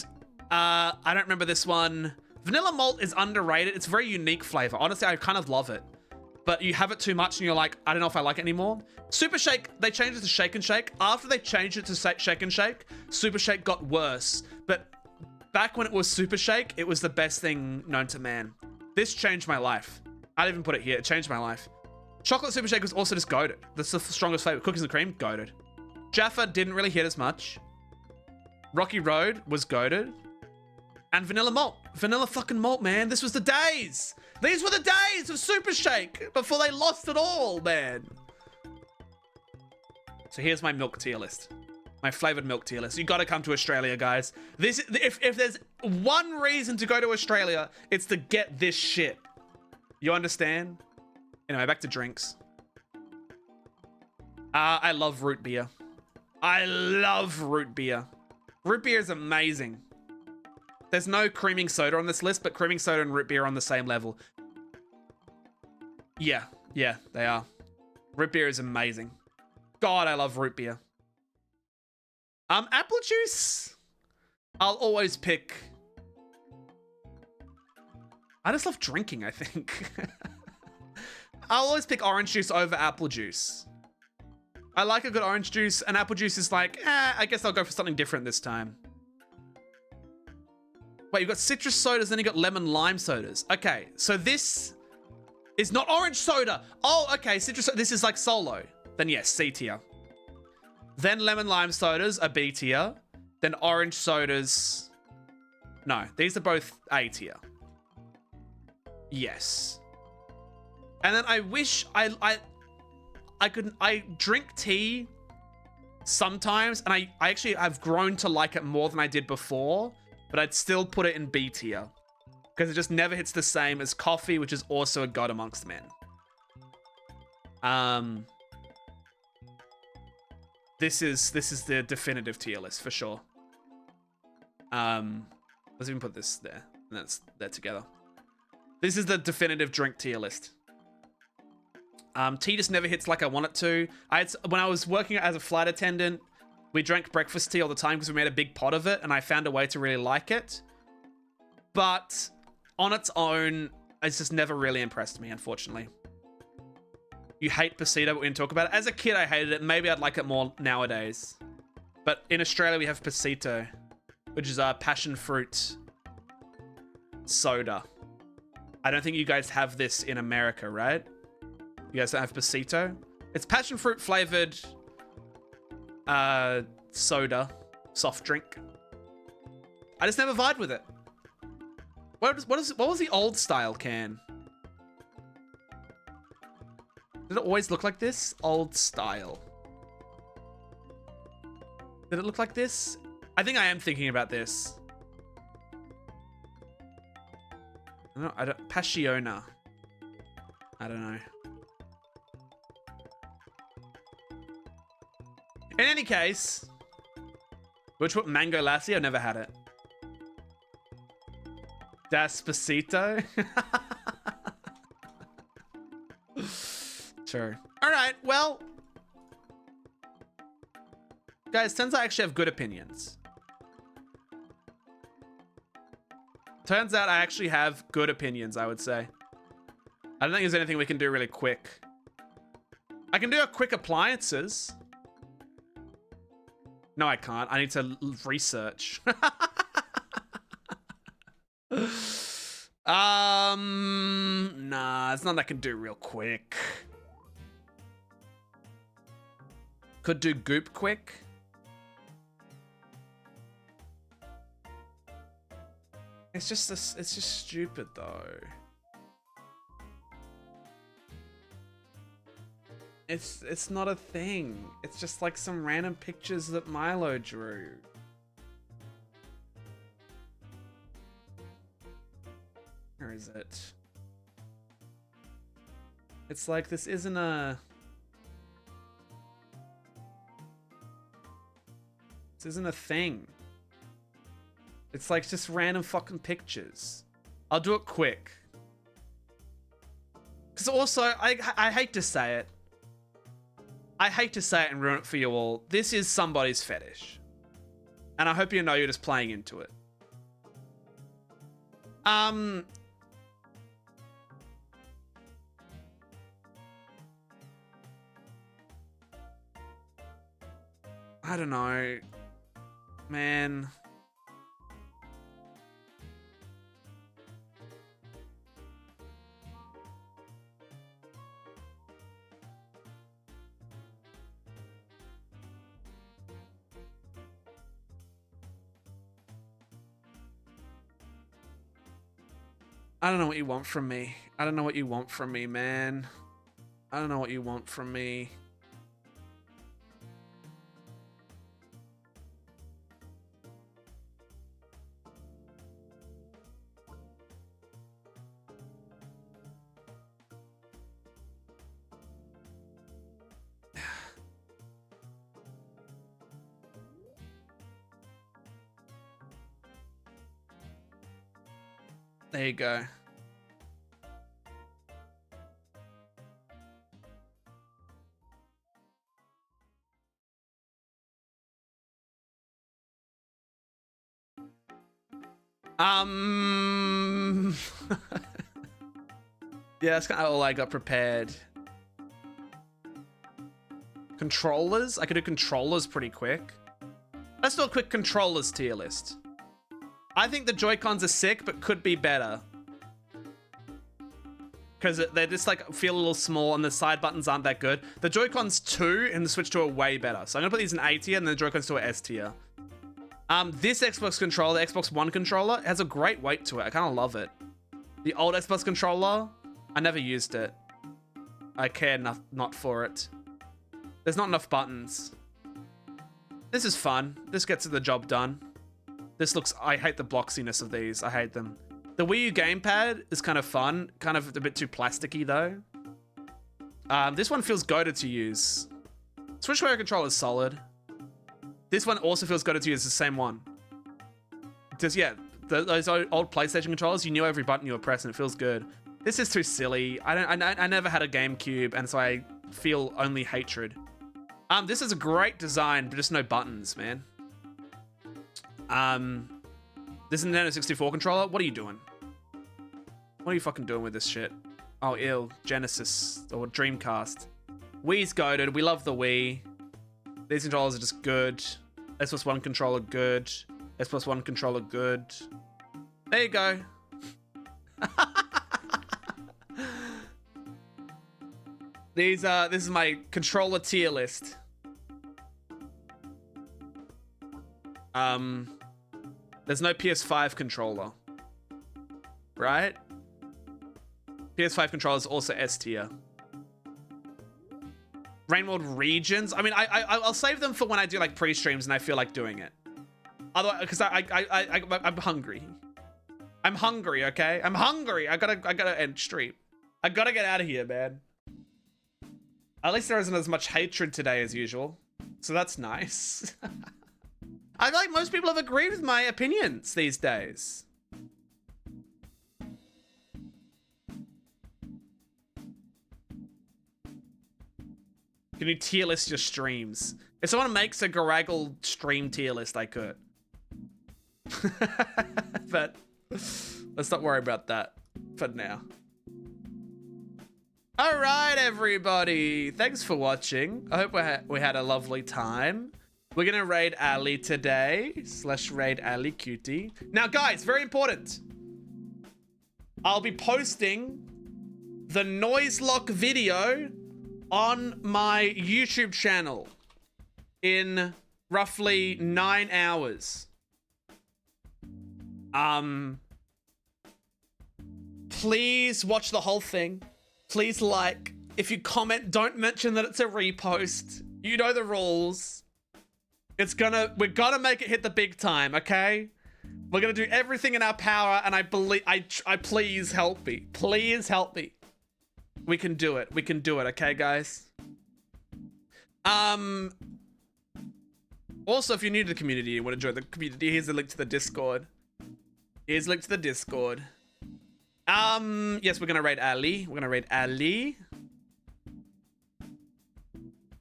I don't remember this one. Vanilla Malt is underrated. It's a very unique flavor. Honestly, I kind of love it. But you have it too much and you're like, I don't know if I like it anymore. Super Shake, they changed it to Shake and Shake. After they changed it to Shake and Shake, Super Shake got worse. But back when it was Super Shake, it was the best thing known to man. This changed my life. I'd even put it here. It changed my life. Chocolate super shake was also just goated. That's the strongest flavor. Cookies and cream, goated. Jaffa didn't really hit as much. Rocky Road was goated. And vanilla malt. Vanilla fucking malt, man. This was the days. These were the days of Super Shake before they lost it all, man. So here's my milk tier list. My flavored milk tier list. You gotta come to Australia, guys. This, if there's one reason to go to Australia, it's to get this shit. You understand? Anyway, back to drinks. I love root beer. I love root beer. Root beer is amazing. There's no creaming soda on this list, but creaming soda and root beer are on the same level. Yeah, they are. Root beer is amazing. God, I love root beer. Apple juice, I'll always pick. I just love drinking, I think. I'll always pick orange juice over apple juice. I like a good orange juice, and apple juice is like, I guess I'll go for something different this time. Wait, you've got citrus sodas, then you got lemon lime sodas. Okay, so this is not orange soda. Oh, okay, citrus, this is like solo. Then yes, C tier. Then lemon lime sodas are B tier. Then orange sodas. No, these are both A tier. Yes. And then I wish I drink tea sometimes, and I actually have grown to like it more than I did before, but I'd still put it in B tier because it just never hits the same as coffee, which is also a god amongst men. This is the definitive tier list for sure. Let's even put this there. And that's there together. This is the definitive drink tier list. Tea just never hits like I want it to. When I was working as a flight attendant, we drank breakfast tea all the time because we made a big pot of it, and I found a way to really like it. But on its own, it's just never really impressed me, unfortunately. You hate Pasito, but we didn't talk about it. As a kid, I hated it. Maybe I'd like it more nowadays. But in Australia, we have Pasito, which is a passion fruit soda. I don't think you guys have this in America, right? You guys don't have Pasito? It's passion fruit flavored soda, soft drink. I just never vibed with it. What was the old style can? Did it always look like this? Old style. Did it look like this? I think I am thinking about this. I don't Passiona. I don't know. In any case, which what Mango Lassie? I've never had it. Despacito. Sure. All right. Well, guys, turns out I actually have good opinions. Turns out I actually have good opinions, I would say. I don't think there's anything we can do really quick. I can do a quick appliances. No, I can't. I need to research. Nah, it's nothing I can do real quick. Could do goop quick. It's just stupid though. It's not a thing. It's just like some random pictures that Milo drew. Where is it? It's like this isn't a thing. It's like just random fucking pictures. I'll do it quick. Because also, I hate to say it. I hate to say it and ruin it for you all. This is somebody's fetish. And I hope you know you're just playing into it. I don't know. Man. I don't know what you want from me. I don't know what you want from me, man. I don't know what you want from me. There you go. Yeah, that's kind of all I got prepared. Controllers? I could do controllers pretty quick. Let's do a quick controllers tier list. I think the Joy-Cons are sick, but could be better. Because they just like feel a little small and the side buttons aren't that good. The Joy-Cons 2 and the Switch 2 are way better. So I'm gonna put these in A tier and the Joy-Cons 2 are S tier. This Xbox controller, the Xbox One controller, has a great weight to it. I kind of love it. The old Xbox controller, I never used it. I care not for it. There's not enough buttons. This is fun. This gets the job done. This looks... I hate the bloxiness of these. I hate them. The Wii U gamepad is kind of fun. Kind of a bit too plasticky, though. This one feels goated to use. Switch-Player controller is solid. This one also feels goated to use. The same one. Just, yeah, those old PlayStation controllers, you knew every button you were pressing. It feels good. This is too silly. I never had a GameCube, and so I feel only hatred. This is a great design, but just no buttons, man. This is a Nintendo 64 controller. What are you doing? What are you fucking doing with this shit? Oh, ew. Genesis or Dreamcast. Wii's goated. We love the Wii. These controllers are just good. Xbox One controller good. Xbox One controller good. There you go. This is my controller tier list. There's no PS5 controller, right? PS5 controller is also S tier. Rainworld regions. I mean, I'll save them for when I do like pre-streams and I feel like doing it. Otherwise, because I'm hungry. I'm hungry. Okay, I'm hungry. I gotta end stream. I gotta get out of here, man. At least there isn't as much hatred today as usual, so that's nice. I feel like most people have agreed with my opinions these days. Can you tier list your streams? If someone makes a Goragle stream tier list, I could. But let's not worry about that for now. All right, everybody. Thanks for watching. I hope we had a lovely time. We're going to raid Ali today. /raid Ali cutie. Now, guys, very important. I'll be posting the noise lock video on my YouTube channel in roughly 9 hours. Please watch the whole thing. Please like. If you comment, don't mention that it's a repost. You know the rules. We're gonna make it hit the big time, okay? We're gonna do everything in our power, and I please help me. Please help me. We can do it. We can do it, okay, guys? Also, if you're new to the community, you want to join the community, here's the link to the Discord. Yes, we're gonna raid Ali.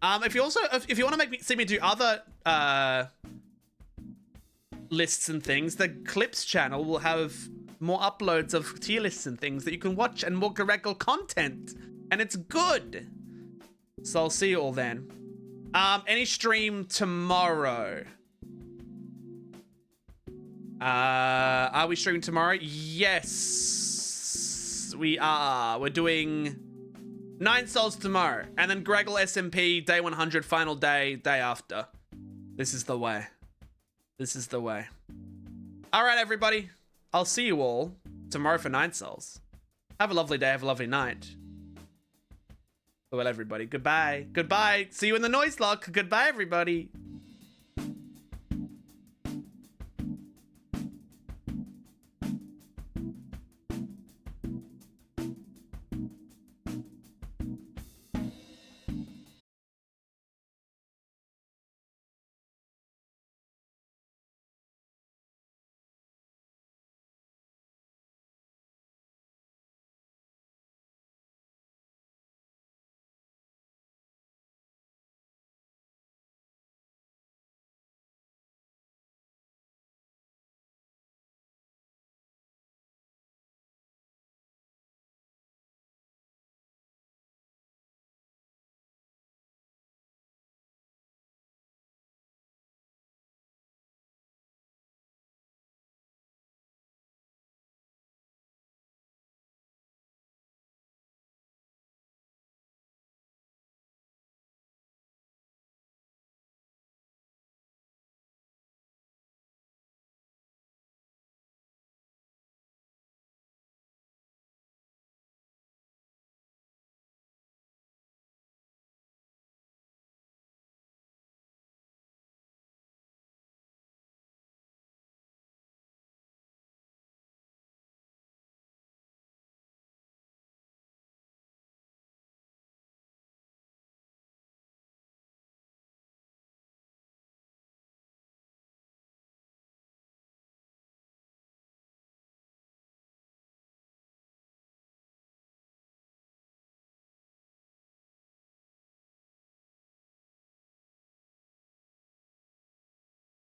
If you want to see me do other lists and things, the Clips channel will have more uploads of tier lists and things that you can watch and more Goragle content, and it's good. So I'll see you all then. Any stream tomorrow? Are we streaming tomorrow? Yes, we are. We're doing 9 Souls tomorrow, and then Goragle SMP day 100 final day after. This is the way. All right, everybody. I'll see you all tomorrow for 9 souls. Have a lovely day. Have a lovely night. Well, everybody. Goodbye. Goodbye. See you in the noise lock. Goodbye, everybody.